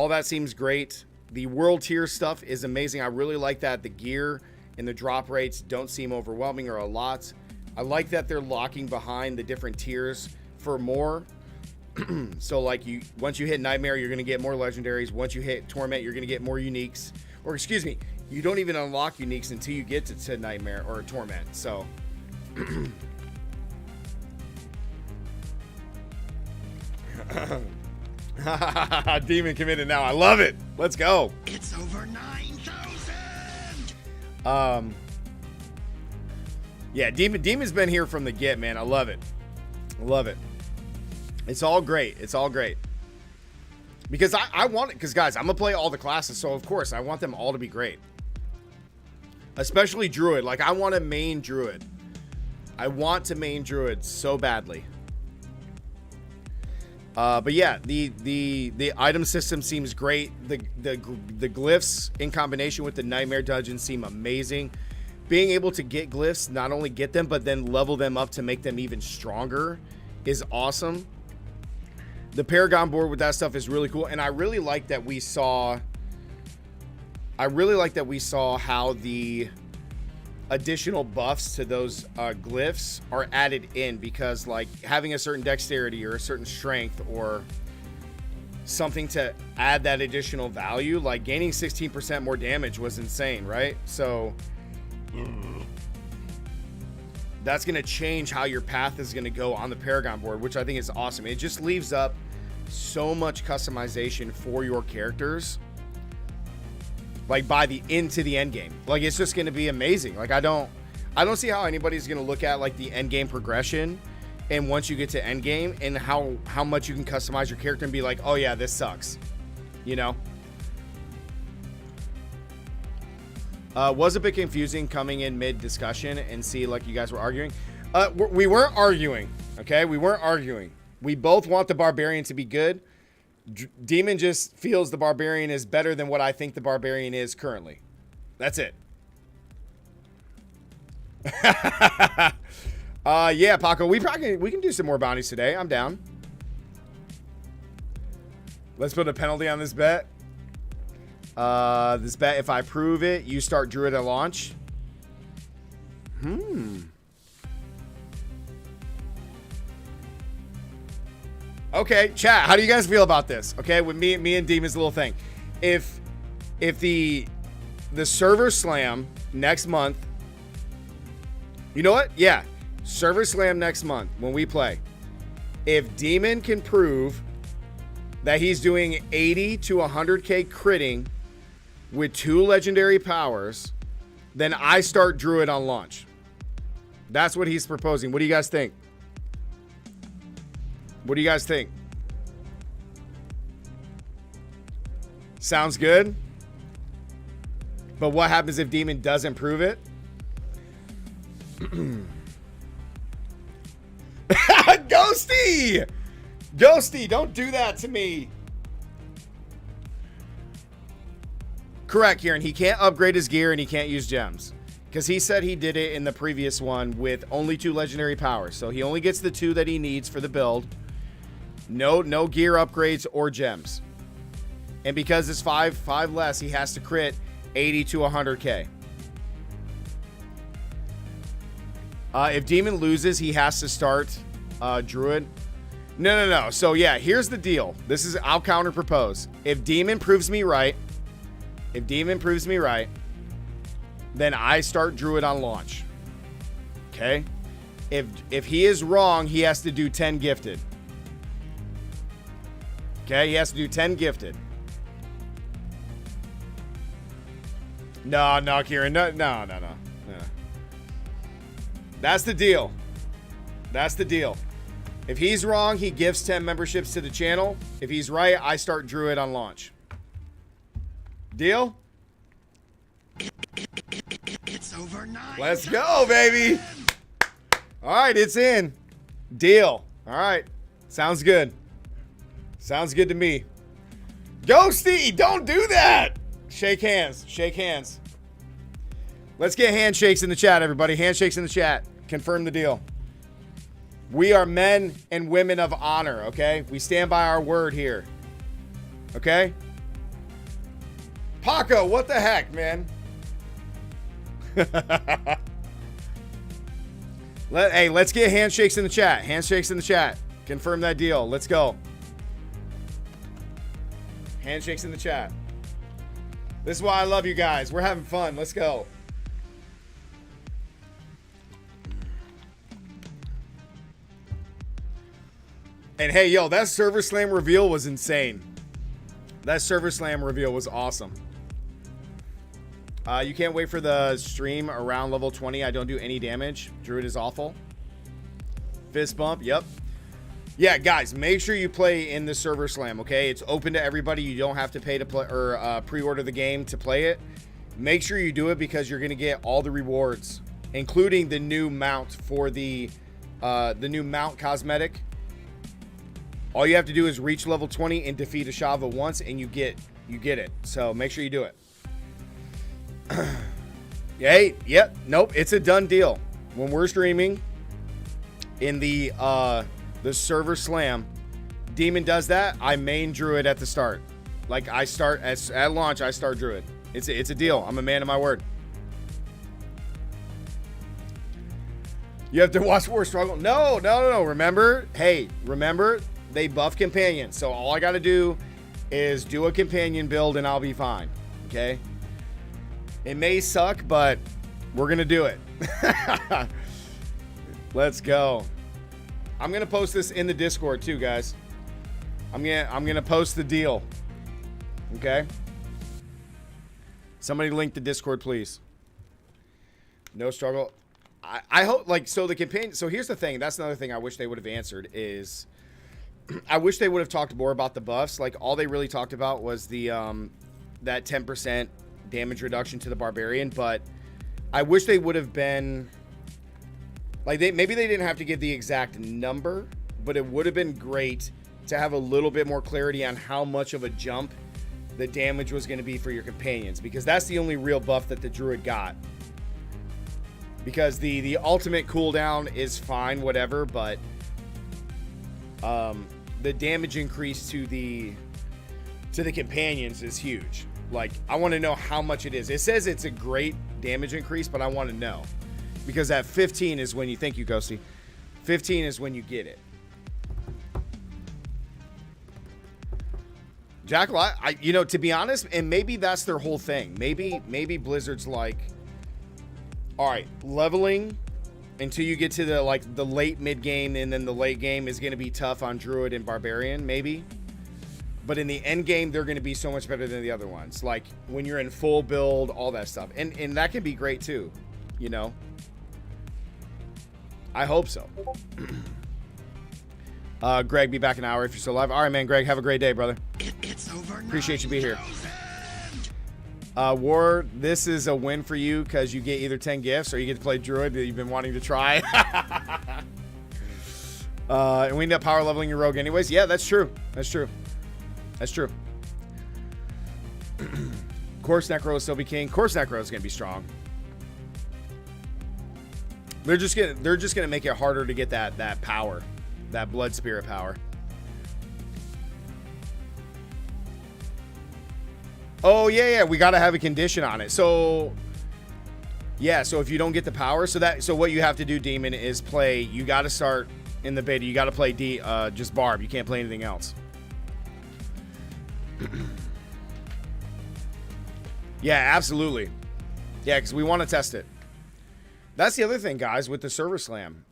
that seems great. The world tier stuff is amazing. I really like that. The gear and the drop rates don't seem overwhelming or a lot. I like that they're locking behind the different tiers for more. So like once you hit Nightmare, you're going to get more legendaries. Once you hit Torment, you're going to get more uniques. Or excuse me, you don't even unlock uniques until you get to Nightmare or Torment. So Demon committed now. I love it. Let's go. It's over 9,000. Yeah, Demon's been here from the get, man. I love it. I love it. It's all great. It's all great. Because I want it, because guys, I'm gonna play all the classes, so of course I want them all to be great. Especially Druid. Like, I want a main Druid. I want to main Druid so badly. But yeah, the item system seems great. The glyphs in combination with the Nightmare Dungeon seem amazing. Being able to get glyphs, not only get them, but then level them up to make them even stronger is awesome. The Paragon board with that stuff is really cool. And I really like that we saw how the additional buffs to those glyphs are added in, because like having a certain dexterity or a certain strength or something to add that additional value, like gaining 16% more damage was insane, right? So that's going to change how your path is going to go on the Paragon board, which I think is awesome. It just leaves up so much customization for your characters, like by the into the end game. Like, it's just going to be amazing. Like, I don't see how anybody's going to look at like the end game progression, and once you get to end game, and how much you can customize your character and be like, oh yeah, this sucks, you know. Was a bit confusing coming in mid discussion and see like you guys were arguing. We weren't arguing, okay? We weren't arguing. We both want the Barbarian to be good. Demon just feels the Barbarian is better than what I think the Barbarian is currently. That's it. Yeah, Paco, we can do some more bounties today. I'm down. Let's put a penalty on this bet. This bet, if I prove it, you start Druid at launch. Okay, chat, how do you guys feel about this? Okay, with me and Demon's little thing. If the server slam next month, you know what? Yeah, server slam next month when we play. If Demon can prove that he's doing 80 to 100k critting with 2 legendary powers, then I start Druid on launch. That's what he's proposing. What do you guys think? What do you guys think? Sounds good? But what happens if Demon doesn't prove it? Ghosty! Ghosty, don't do that to me. Correct, Kieran. He can't upgrade his gear and he can't use gems, because he said he did it in the previous one with only 2 legendary powers. So he only gets the 2 that he needs for the build. No gear upgrades or gems. And because it's 5 less, he has to crit 80 to 100k. If Demon loses, he has to start Druid. No. So yeah, here's the deal. I'll counter propose. If Demon proves me right, then I start Druid on launch. Okay? If he is wrong, he has to do 10 gifted. Okay, he has to do 10 gifted. No, Kieran. No. That's the deal. If he's wrong, he gives 10 memberships to the channel. If he's right, I start Druid on launch. Deal? It's over 9. Let's go, baby. All right, it's in. Deal. All right. Sounds good. Sounds good to me. Ghosty, don't do that. Shake hands. Let's get handshakes in the chat, everybody. Handshakes in the chat. Confirm the deal. We are men and women of honor, okay? We stand by our word here. Okay? Paco, what the heck, man? Let's get handshakes in the chat. Handshakes in the chat. Confirm that deal. Let's go. Handshakes in the chat. This is why I love you guys. We're having fun. Let's go. And hey, yo, that Server Slam reveal was insane. That Server Slam reveal was awesome. You can't wait for the stream around level 20. I don't do any damage. Druid is awful. Fist bump, yep. Yeah, guys, make sure you play in the Server Slam, okay? It's open to everybody. You don't have to pay to play or pre-order the game to play it. Make sure you do it because you're going to get all the rewards, including the new mount for the new mount cosmetic. All you have to do is reach level 20 and defeat a Shava once, and you get it. So make sure you do it. Nope, it's a done deal. When we're streaming in the Server Slam, Demon does that. I main Druid at the start. Like I start at launch, I start Druid. It's a deal. I'm a man of my word. You have to watch War Struggle. No. Remember, they buff companions. So all I got to do is do a companion build and I'll be fine. Okay? It may suck, but we're going to do it. Let's go. I'm going to post this in the Discord too, guys. I'm going to post the deal. Okay? Somebody link the Discord, please. No struggle. I hope, like, so the companion, so here's the thing. That's another thing I wish they would have answered is I wish they would have talked more about the buffs. Like, all they really talked about was the, that 10% damage reduction to the barbarian, but I wish they would have been, like, maybe they didn't have to give the exact number, but it would have been great to have a little bit more clarity on how much of a jump the damage was going to be for your companions, because that's the only real buff that the Druid got. Because the ultimate cooldown is fine, whatever, but the damage increase to the companions is huge. Like, I want to know how much it is. It says it's a great damage increase, but I want to know. Because at 15 is when you think you Ghosty. 15 is when you get it. Jackal, you know, to be honest, and maybe that's their whole thing. Maybe Blizzard's like, all right, leveling until you get to the late mid game, and then the late game is going to be tough on Druid and Barbarian, maybe. But in the end game, they're going to be so much better than the other ones. Like when you're in full build, all that stuff, and that can be great too, you know. I hope so. Greg, be back in an hour if you're still alive. All right, man, Greg, have a great day, brother. It's over. Appreciate you being here. War, this is a win for you because you get either 10 gifts or you get to play Druid that you've been wanting to try. And we end up power leveling your rogue anyways. Yeah, that's true. That's true. Course Necro will still be king. Course Necro is going to be strong. They're just gonna make it harder to get that power, that blood spirit power. Oh yeah, we gotta have a condition on it. So Yeah, so if you don't get the power, so what you have to do, Demon, is play. You got to start in the beta. You got to play just Barb. You can't play anything else. Yeah, absolutely. Yeah, because we want to test it. That's the other thing, guys, with the server slam.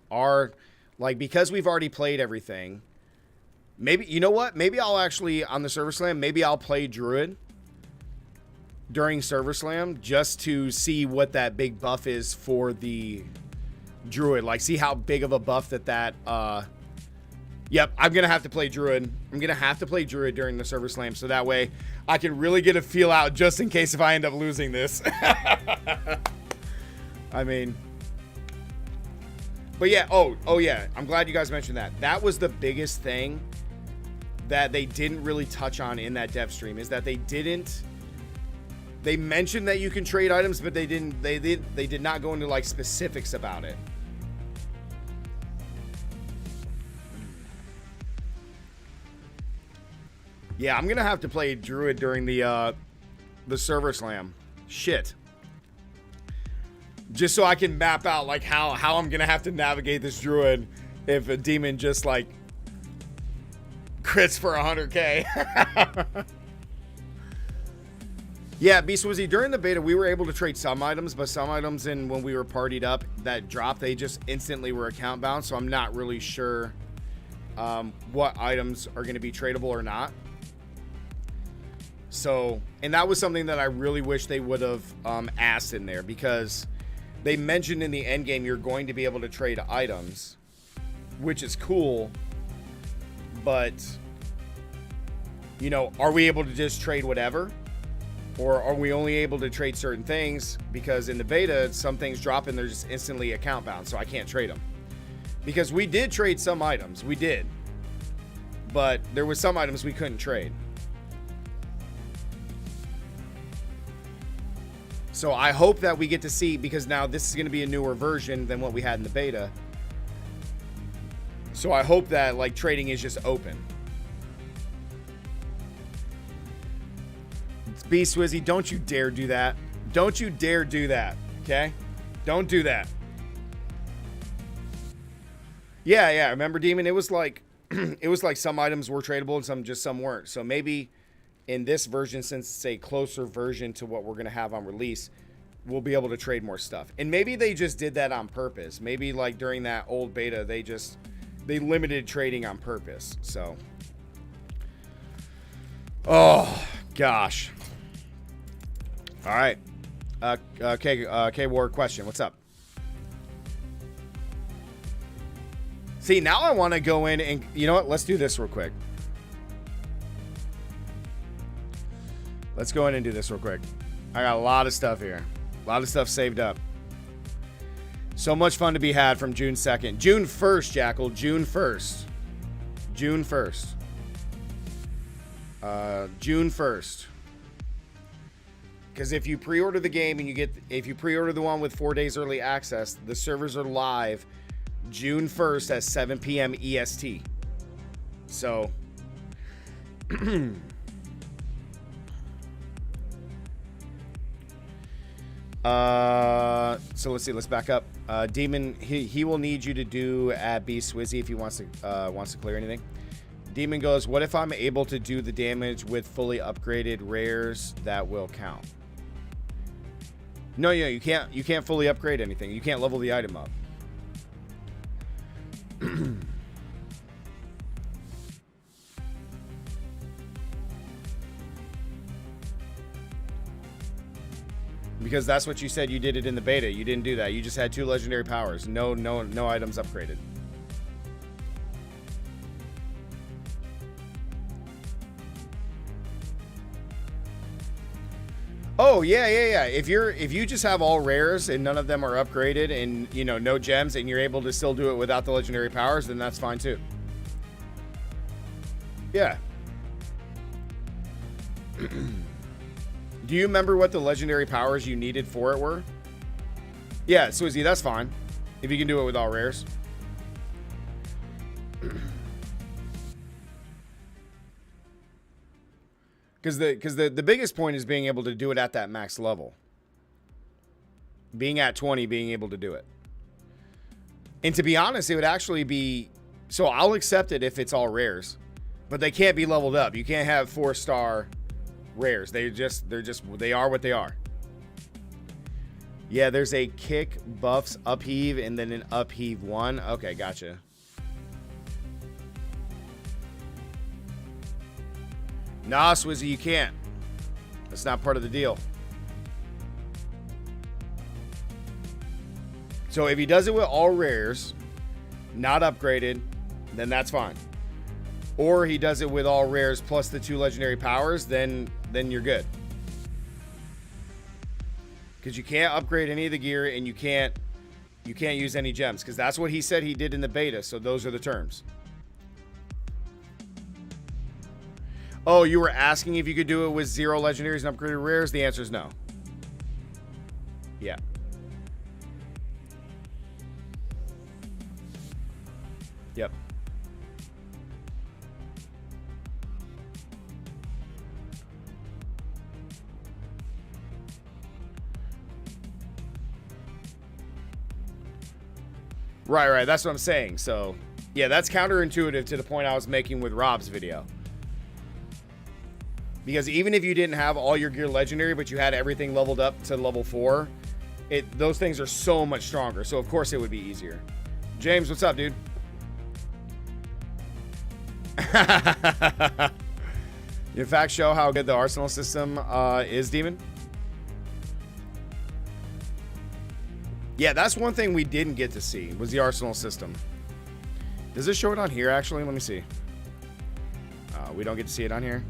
Because we've already played everything. Maybe, you know what? Maybe I'll actually, on the server slam, maybe I'll play Druid during server slam just to see what that big buff is for the Druid. Like, see how big of a buff that yep, I'm going to have to play Druid. I'm going to have to play Druid during the server slam so that way I can really get a feel out just in case if I end up losing this. I mean, but yeah, oh yeah, I'm glad you guys mentioned that. That was the biggest thing that they didn't really touch on in that dev stream, is that they mentioned that you can trade items, but they did not go into like specifics about it. Yeah, I'm gonna have to play Druid during the server slam. Shit. Just so I can map out like how I'm gonna have to navigate this Druid if a demon just like crits for 100k. Yeah, Beast Wizzy, during the beta we were able to trade some items, but some items when we were partied up that dropped, they just instantly were account bound, so I'm not really sure what items are gonna be tradable or not. So, and that was something that I really wish they would have asked in there, because they mentioned in the end game you're going to be able to trade items, which is cool, but you know, are we able to just trade whatever, or are we only able to trade certain things? Because in the beta some things drop and they're just instantly account bound, so I can't trade them. Because we did trade some items, we did, but there was some items we couldn't trade. So I hope that we get to see, because now this is going to be a newer version than what we had in the beta. So I hope that like trading is just open. It's Beast Wizzy, don't you dare do that. Don't you dare do that, okay? Don't do that. Yeah, remember, Demon? It was like it was like some items were tradable and some weren't. So maybe in this version, since it's a closer version to what we're going to have on release, we'll be able to trade more stuff. And maybe they just did that on purpose. Maybe like during that old beta, they limited trading on purpose. So, oh gosh. All right. K-War question. What's up? See, now I want to go in and, you know what? Let's do this real quick. Let's go in and do this real quick. I got a lot of stuff here. A lot of stuff saved up. So much fun to be had from June 2nd. June 1st, Jackal. June 1st. June 1st. June 1st. Because if you pre-order the game and if you pre-order the one with 4 days early access, the servers are live June 1st at 7 p.m. EST. So... so let's see. Let's back up. Demon, he will need you to do at Beast Wizzy if he wants to clear anything. Demon goes, what if I'm able to do the damage with fully upgraded rares? That will count. No, you can't. You can't fully upgrade anything. You can't level the item up. Because that's what you said you did it in the beta. You didn't do that. You just had 2 legendary powers. No items upgraded. Oh, yeah. If you just have all rares and none of them are upgraded and, you know, no gems and you're able to still do it without the legendary powers, then that's fine too. Yeah. Do you remember what the legendary powers you needed for it were? Yeah, Swizzy, that's fine. If you can do it with all rares. Because the biggest point is being able to do it at that max level. Being at 20, being able to do it. And to be honest, it would actually be... So I'll accept it if it's all rares. But they can't be leveled up. You can't have 4-star rares. They are what they are. Yeah, there's a kick, buffs, upheave, and then an upheave 1. Okay, gotcha. Nah, Swizzy, you can't. That's not part of the deal. So if he does it with all rares, not upgraded, then that's fine. Or he does it with all rares plus the 2 legendary powers, then you're good. Because you can't upgrade any of the gear and you can't use any gems. Because that's what he said he did in the beta. So those are the terms. Oh, you were asking if you could do it with 0 legendaries and upgraded rares? The answer is no. Yeah. Yep. Right. That's what I'm saying. So, yeah, that's counterintuitive to the point I was making with Rob's video. Because even if you didn't have all your gear legendary, but you had everything leveled up to level 4, those things are so much stronger. So, of course, it would be easier. James, what's up, dude? In fact, show how good the arsenal system is, Demon. Yeah, that's one thing we didn't get to see, was the arsenal system. Does it show it on here, actually? Let me see. We don't get to see it on here.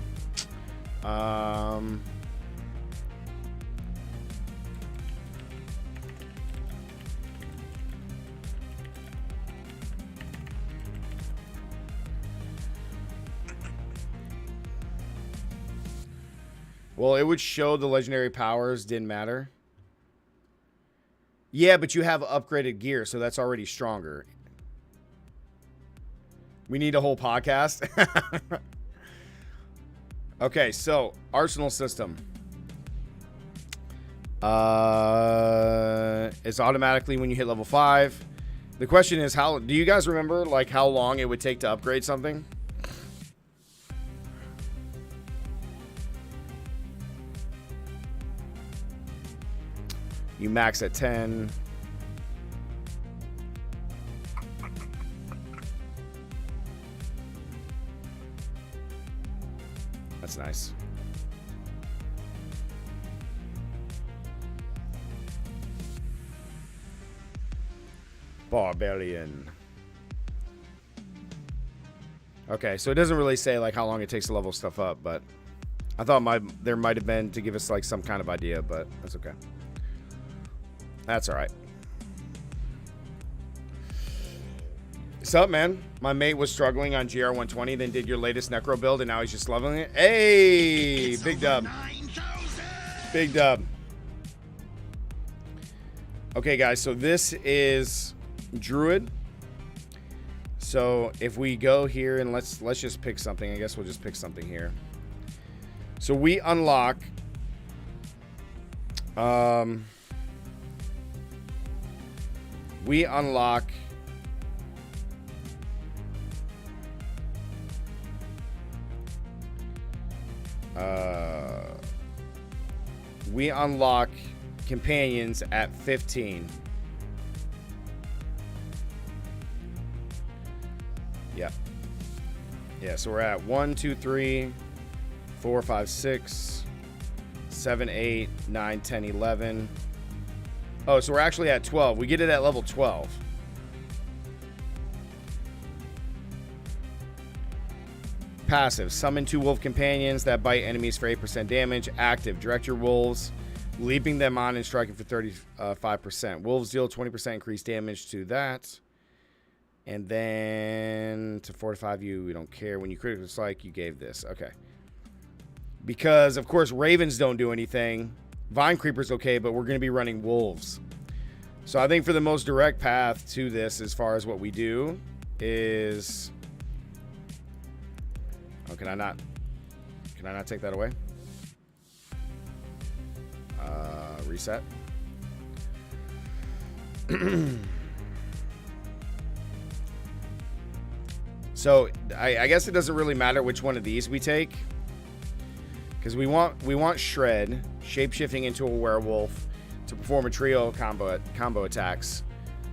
Well, it would show the legendary powers didn't matter. Yeah, but you have upgraded gear, so that's already stronger. We need a whole podcast. Okay, so arsenal system. It's automatically when you hit level 5. The question is, how do you guys remember like how long it would take to upgrade something? You max at 10. That's nice. Barbarian. Okay, so it doesn't really say like how long it takes to level stuff up, but I thought there might have been to give us like some kind of idea, but that's okay. That's all right. What's up, man? My mate was struggling on GR120, then did your latest Necro build, and now he's just loving it. Hey, It's big over dub. 9,000. Big dub. Okay, guys, so this is Druid. So if we go here and let's just pick something. I guess we'll just pick something here. So we unlock we unlock companions at 15. Yeah. Yeah, so we're at 1, 2, 3, 4, 5, 6, 7, 8, 9, 10, 11. Oh, so we're actually at 12. We get it at level 12. Passive. Summon 2 wolf companions that bite enemies for 8% damage. Active. Direct your wolves, leaping them on and striking for 35%. Wolves deal 20% increased damage to that. And then to fortify you, we don't care. When you critically strike, you gave this. Okay. Because, of course, ravens don't do anything. Vine Creeper's okay, but we're going to be running wolves. So I think for the most direct path to this, as far as what we do, is... Oh, can I not take that away? Reset. So I guess it doesn't really matter which one of these we take, because we want shred, shapeshifting into a werewolf to perform a trio of combo attacks.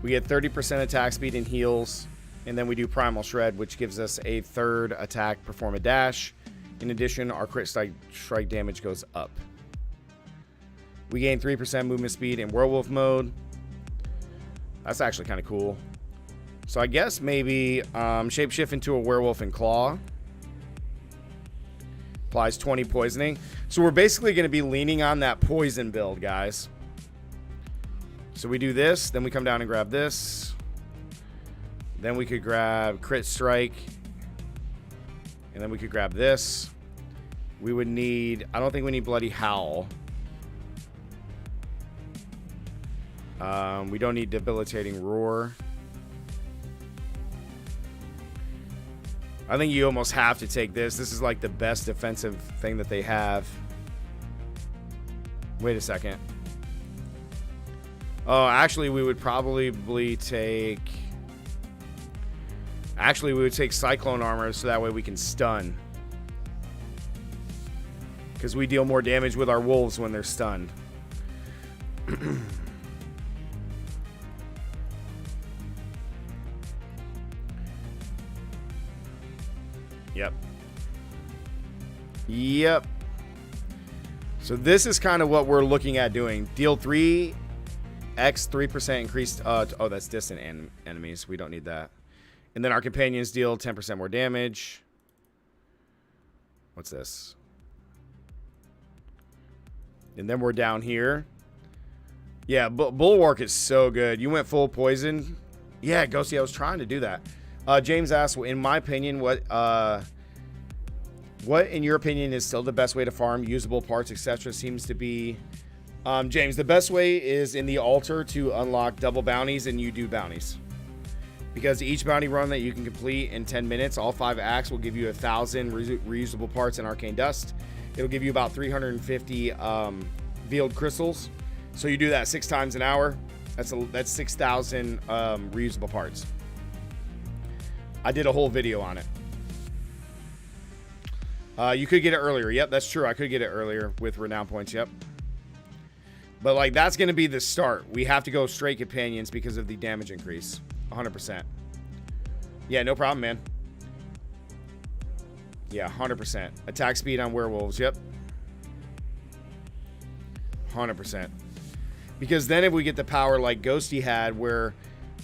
We get 30% attack speed and heals, and then we do primal shred, which gives us a third attack, perform a dash. In addition, our crit strike damage goes up. We gain 3% movement speed in werewolf mode. That's actually kind of cool. So I guess maybe shapeshift into a werewolf and claw. Applies 20 poisoning. So we're basically going to be leaning on that poison build, guys. So we do this, then we come down and grab this. Then we could grab crit strike. And then we could grab this. We would need, I don't think we need bloody howl. We don't need debilitating roar. I think you almost have to take this. This is like the best defensive thing that they have. Wait a second. Oh, actually, we would probably take... Actually, we would take Cyclone Armor so that way we can stun. Because we deal more damage with our wolves when they're stunned. Yep. So this is kind of what we're looking at doing. Deal 3x 3% increased. Oh, that's distant enemies. We don't need that. And then our companions deal 10% more damage. What's this? And then we're down here. Yeah, Bulwark is so good. You went full poison. Yeah, Ghosty, I was trying to do that. James asked, in my opinion, what, in your opinion, is still the best way to farm usable parts, etc.? Seems to be, James, the best way is in the altar to unlock double bounties, and you do bounties. Because each bounty run that you can complete in 10 minutes, all 5 acts will give you 1,000 reusable parts and arcane dust. It'll give you about 350 veiled crystals. So you do that 6 times an hour. That's 6,000 reusable parts. I did a whole video on it. You could get it earlier. Yep, that's true. I could get it earlier with renown points. Yep. But like that's going to be the start. We have to go straight companions because of the damage increase. 100%. Yeah, no problem, man. Yeah, 100%. Attack speed on werewolves. Yep. 100%. Because then if we get the power like Ghosty had where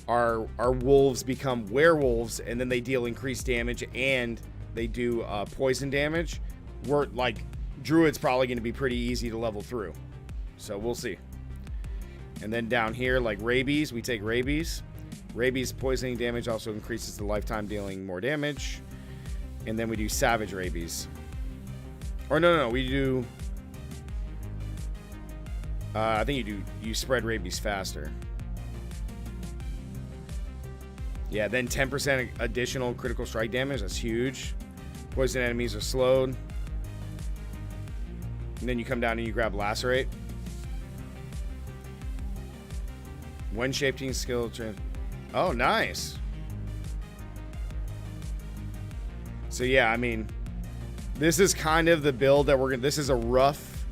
our wolves become werewolves and then they deal increased damage and they do poison damage, we're like druid's probably going to be pretty easy to level through. So we'll see. And then down here like rabies, we take rabies. Rabies poisoning damage also increases the lifetime, dealing more damage. And then we do savage rabies. Or no, we do I think you spread rabies faster. Yeah, then 10% additional critical strike damage. That's huge. Poison enemies are slowed. And then you come down and you grab lacerate. One shaping skill. Oh, nice. So yeah, I mean, this is kind of the build that we're gonna. This is a rough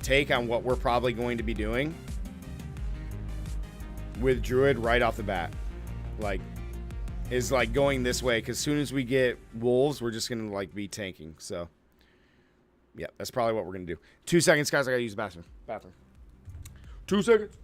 take on what we're probably going to be doing with Druid right off the bat. Like, is like going this way because as soon as we get wolves, we're just gonna like be tanking. So yeah, that's probably what we're gonna do. 2 seconds, guys. I gotta use the bathroom. 2 seconds.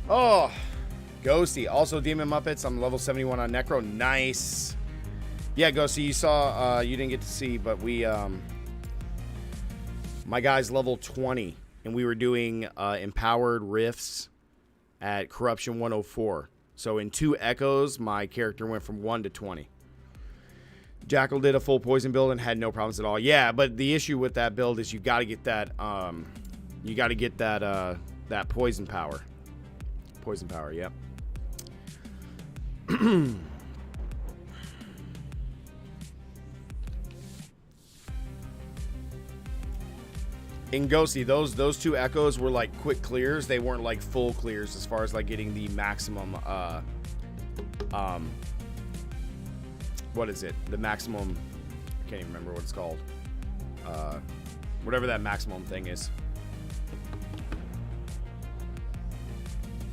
Oh, Ghosty. Also, Demon Muppets. I'm level 71 on Necro. Nice. Yeah, Ghosty, you saw, you didn't get to see, but we, my guy's level 20, and we were doing empowered rifts at Corruption 104. So in 2 echoes, my character went from 1 to 20. Jackal did a full poison build and had no problems at all. Yeah, but the issue with that build is you got to get that, that poison power. Poison power, yep. In Ghosty, those 2 echoes were like quick clears. They weren't like full clears as far as like getting the maximum what is it? The maximum, I can't even remember what it's called. Whatever that maximum thing is.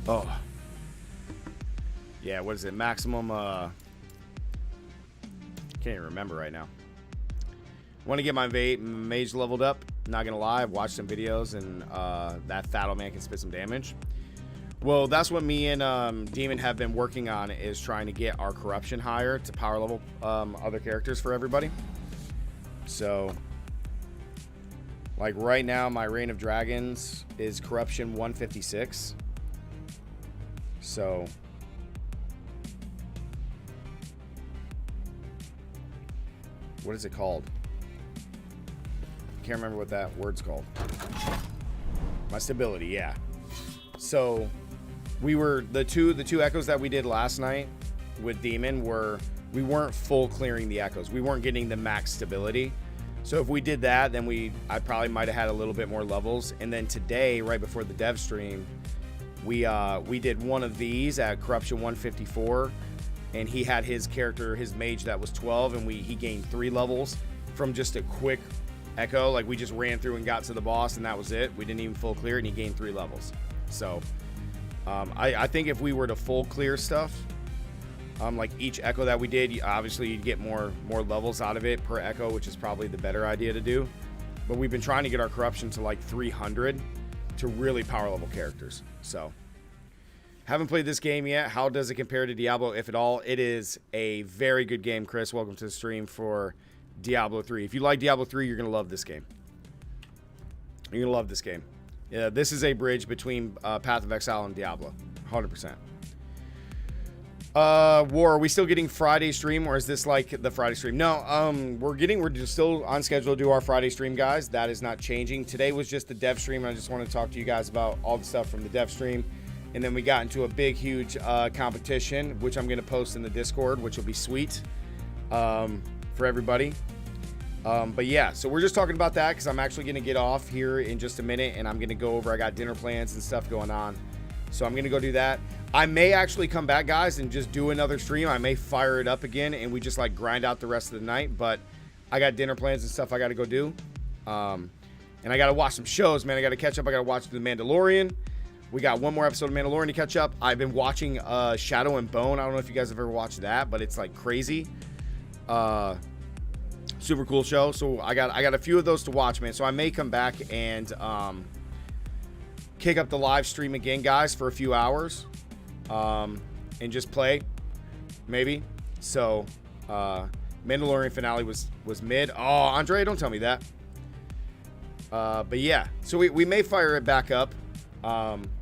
Oh. Yeah, what is it? Maximum can't even remember right now. Want to get my mage leveled up. Not gonna lie, I've watched some videos and that fat old man can spit some damage. Well, that's what me and Demon have been working on, is trying to get our corruption higher to power level other characters for everybody. So, like right now, my Reign of Dragons is corruption 156. So, what is it called? Can't remember what that word's called. My stability, yeah. So we were the two echoes that we did last night with Demon we weren't full clearing the echoes. We weren't getting the max stability. So if we did that, then I probably might have had a little bit more levels. And then today, right before the dev stream, we did one of these at Corruption 154, and he had his character, his mage, that was 12, and he gained 3 levels from just a quick echo. Like, we just ran through and got to the boss, and that was it. We didn't even full clear, and he gained 3 levels. So I think if we were to full clear stuff, like each echo that we did, obviously you'd get more levels out of it per echo, which is probably the better idea to do. But we've been trying to get our corruption to like 300 to really power level characters. So haven't played this game yet. How does it compare to Diablo, if at all? It is a very good game, Chris. Welcome to the stream for Diablo 3. If you like Diablo 3, you're going to love this game. You're going to love this game. Yeah, this is a bridge between Path of Exile and Diablo. 100%. War, are we still getting Friday stream, or is this like the Friday stream? No, we're just still on schedule to do our Friday stream, guys. That is not changing. Today was just the dev stream, and I just want to talk to you guys about all the stuff from the dev stream. And then we got into a big, huge competition, which I'm going to post in the Discord, which will be sweet for everybody. But yeah, so we're just talking about that because I'm actually going to get off here in just a minute, and I'm going to go over. I got dinner plans and stuff going on, so I'm going to go do that. I may actually come back, guys, and just do another stream. I may fire it up again, and we just like grind out the rest of the night. But I got dinner plans and stuff I got to go do, and I got to watch some shows, man. I got to catch up. I got to watch The Mandalorian. We got one more episode of Mandalorian to catch up. I've been watching Shadow and Bone. I don't know if you guys have ever watched that, but it's like crazy. Super cool show. So I got a few of those to watch, man. So I may come back and kick up the live stream again, guys, for a few hours, and just play, maybe. So Mandalorian finale was mid. Oh, Andre, don't tell me that. But yeah, so we may fire it back up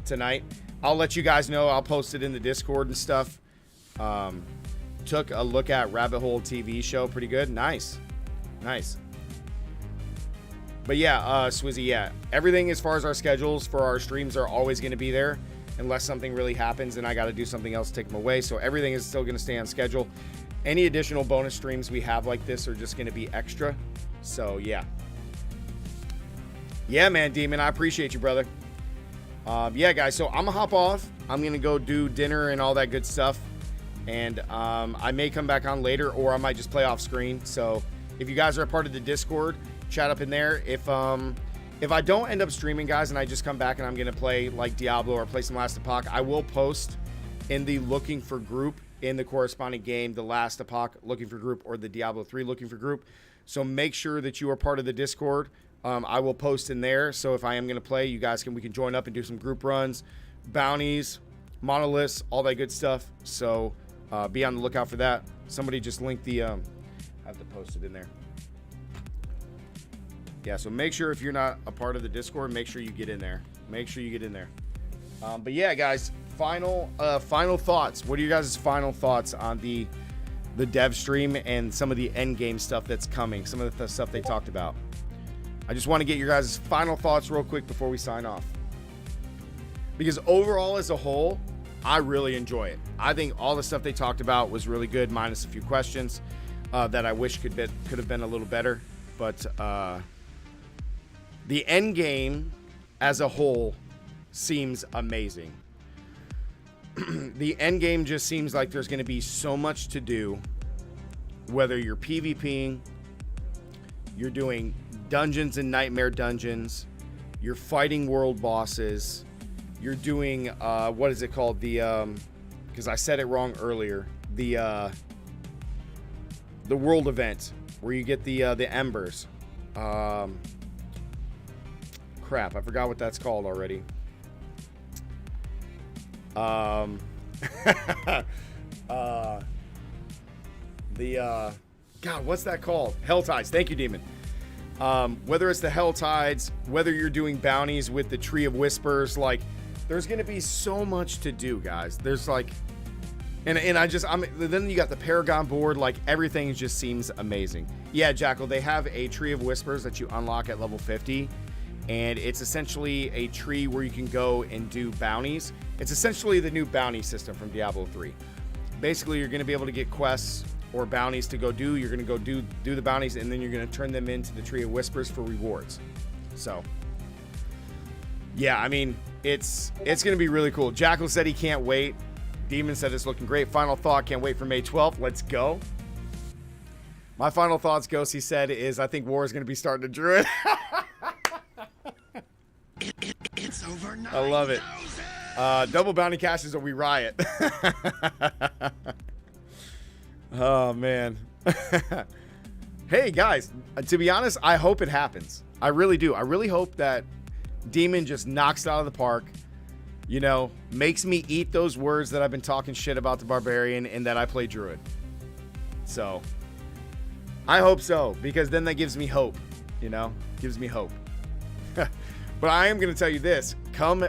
tonight. I'll let you guys know. I'll post it in the Discord and stuff. Took a look at Rabbit Hole TV show. Pretty good. Nice. But yeah, Swizzy, yeah. Everything as far as our schedules for our streams are always going to be there. Unless something really happens and I got to do something else to take them away. So everything is still going to stay on schedule. Any additional bonus streams we have like this are just going to be extra. So yeah. Yeah, man, Demon, I appreciate you, brother. Yeah, guys, so I'm going to hop off. I'm going to go do dinner and all that good stuff. And I may come back on later, or I might just play off screen. So if you guys are a part of the Discord, chat up in there. If I don't end up streaming, guys, and I just come back and I'm going to play like Diablo or play some Last Epoch, I will post in the looking for group in the corresponding game, the Last Epoch looking for group or the Diablo 3 looking for group. So make sure that you are part of the Discord. I will post in there. So if I am going to play, you guys we can join up and do some group runs, bounties, monoliths, all that good stuff. So be on the lookout for that. Somebody just linked the, I have to post it in there. Yeah, so make sure if you're not a part of the Discord, make sure you get in there. Make sure you get in there. But yeah, guys, final thoughts. What are you guys' final thoughts on the dev stream and some of the end game stuff that's coming? Some of the stuff they talked about. I just want to get your guys' final thoughts real quick before we sign off. Because overall, as a whole, I really enjoy it. I think all the stuff they talked about was really good, minus a few questions that I wish could have been a little better. But the end game as a whole seems amazing. The end game just seems like there's going to be so much to do, whether you're PvPing, you're doing dungeons and nightmare dungeons, you're fighting world bosses, you're doing what is it called, the because I said it wrong earlier, the world event where you get the embers. Crap, I forgot what that's called already. God, what's that called? Hell Tides. Thank you, Demon. Whether it's the Hell Tides, whether you're doing bounties with the Tree of Whispers, like, there's gonna be so much to do, guys. There's like, then you got the Paragon board, like, everything just seems amazing. Yeah, Jackal, they have a Tree of Whispers that you unlock at level 50, and it's essentially a tree where you can go and do bounties. It's essentially the new bounty system from Diablo 3. Basically, you're gonna be able to get quests or bounties to go do. You're gonna go do the bounties, and then you're gonna turn them into the Tree of Whispers for rewards. So, yeah, I mean, it's gonna be really cool. Jackal said he can't wait. Demon said it's looking great. Final thought, can't wait for May 12th. Let's go. My final thoughts, Ghost, he said, is I think war is gonna be starting to druid. It's over now. I love it. Double bounty caches or we riot. Oh, man. Hey, guys, to be honest, I hope it happens. I really do. I really hope that Demon just knocks it out of the park, you know, makes me eat those words that I've been talking shit about the barbarian and that I play druid. So, I hope so, because then that gives me hope, you know, gives me hope. But I am going to tell you this, come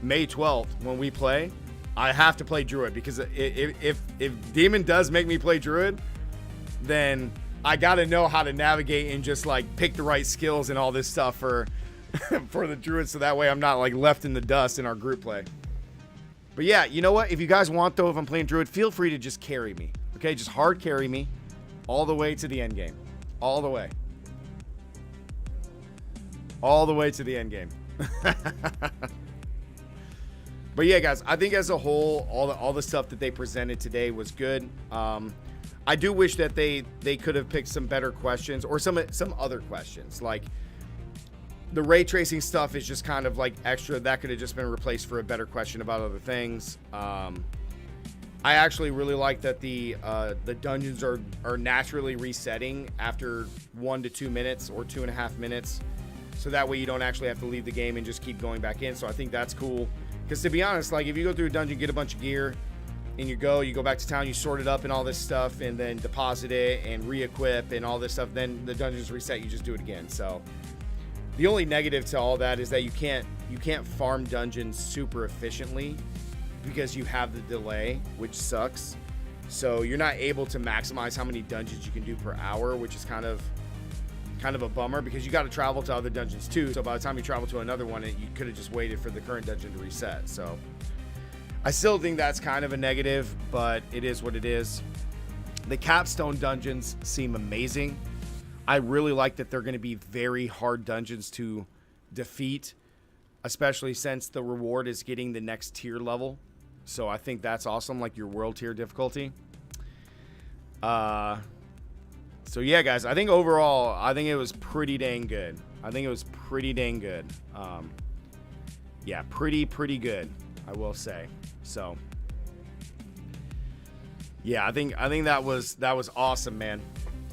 May 12th when we play, I have to play druid, because if Demon does make me play druid, then I got to know how to navigate and just like pick the right skills and all this stuff for for the druid, so that way I'm not like left in the dust in our group play. But yeah, you know what? If you guys want, though, if I'm playing druid, feel free to just carry me. Okay, just hard carry me all the way to the end game. All the way. All the way to the end game. But yeah, guys, I think as a whole, all the stuff that they presented today was good. I do wish that they could have picked some better questions, or some other questions. Like, the ray tracing stuff is just kind of like extra. That could have just been replaced for a better question about other things. I actually really like that the dungeons are naturally resetting after 1 to 2 minutes or 2.5 minutes. So that way you don't actually have to leave the game and just keep going back in. So I think that's cool. Because to be honest, like, if you go through a dungeon, get a bunch of gear, and you go back to town, you sort it up and all this stuff, and then deposit it and re-equip and all this stuff, then the dungeons reset, you just do it again. So the only negative to all that is that you can't farm dungeons super efficiently because you have the delay, which sucks. So you're not able to maximize how many dungeons you can do per hour, which is kind of a bummer, because you got to travel to other dungeons too. So by the time you travel to another one, you could have just waited for the current dungeon to reset. So I still think that's kind of a negative, but it is what it is. The capstone dungeons seem amazing. I really like that they're going to be very hard dungeons to defeat, especially since the reward is getting the next tier level. So I think that's awesome, like your world tier difficulty. So yeah, guys, I think overall, I think it was pretty dang good. Yeah, pretty good, I will say. So yeah, I think that was awesome, man.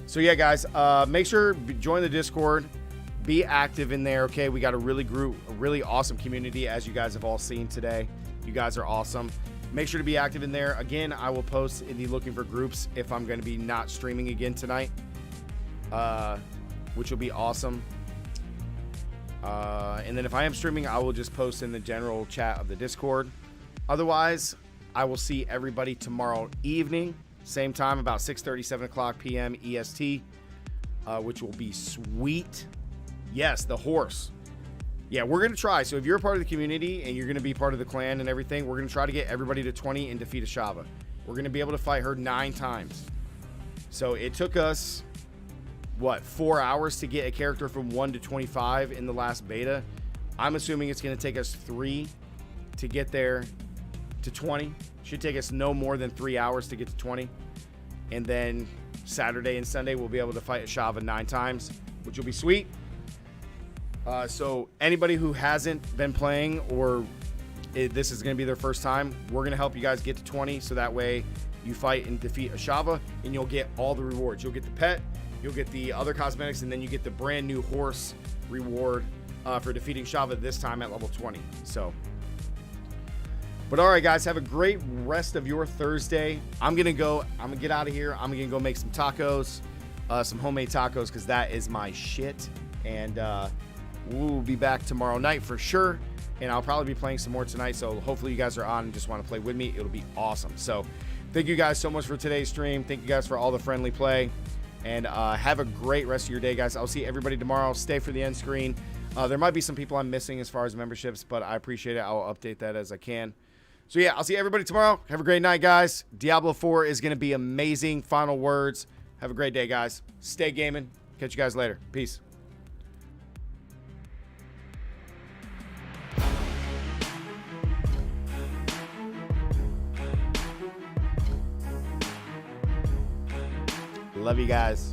So yeah, guys, make sure join the Discord. Be active in there, okay? We got a really awesome community, as you guys have all seen today. You guys are awesome. Make sure to be active in there. Again, I will post in the looking for groups if I'm going to be not streaming again tonight, which will be awesome. And then if I am streaming, I will just post in the general chat of the Discord. Otherwise, I will see everybody tomorrow evening, same time, about 6:30, 7 o'clock p.m. EST, which will be sweet. Yes, the horse. Yeah, we're going to try. So if you're a part of the community and you're going to be part of the clan and everything, we're going to try to get everybody to 20 and defeat Ashava. We're going to be able to fight her 9 times. So it took us, what, 4 hours to get a character from 1 to 25 in the last beta. I'm assuming it's going to take us 3 to get there to 20. Should take us no more than 3 hours to get to 20. And then Saturday and Sunday, we'll be able to fight Ashava 9 times, which will be sweet. So anybody who hasn't been playing or this is going to be their first time, we're going to help you guys get to 20. So that way you fight and defeat Ashava and you'll get all the rewards. You'll get the pet, you'll get the other cosmetics, and then you get the brand new horse reward for defeating Ashava this time at level 20. So, but all right, guys, have a great rest of your Thursday. I'm going to get out of here. I'm going to go make some tacos, some homemade tacos, because that is my shit. And, we'll be back tomorrow night for sure, and I'll probably be playing some more tonight, so hopefully you guys are on and just want to play with me. It'll be awesome. So thank you guys so much for today's stream. Thank you guys for all the friendly play, and have a great rest of your day, guys. I'll see everybody tomorrow. Stay for the end screen. There might be some people I'm missing as far as memberships, but I appreciate it. I'll update that as I can. So yeah, I'll see everybody tomorrow. Have a great night, guys. Diablo 4 is going to be amazing. Final words. Have a great day, guys. Stay gaming. Catch you guys later. Peace. Love you guys.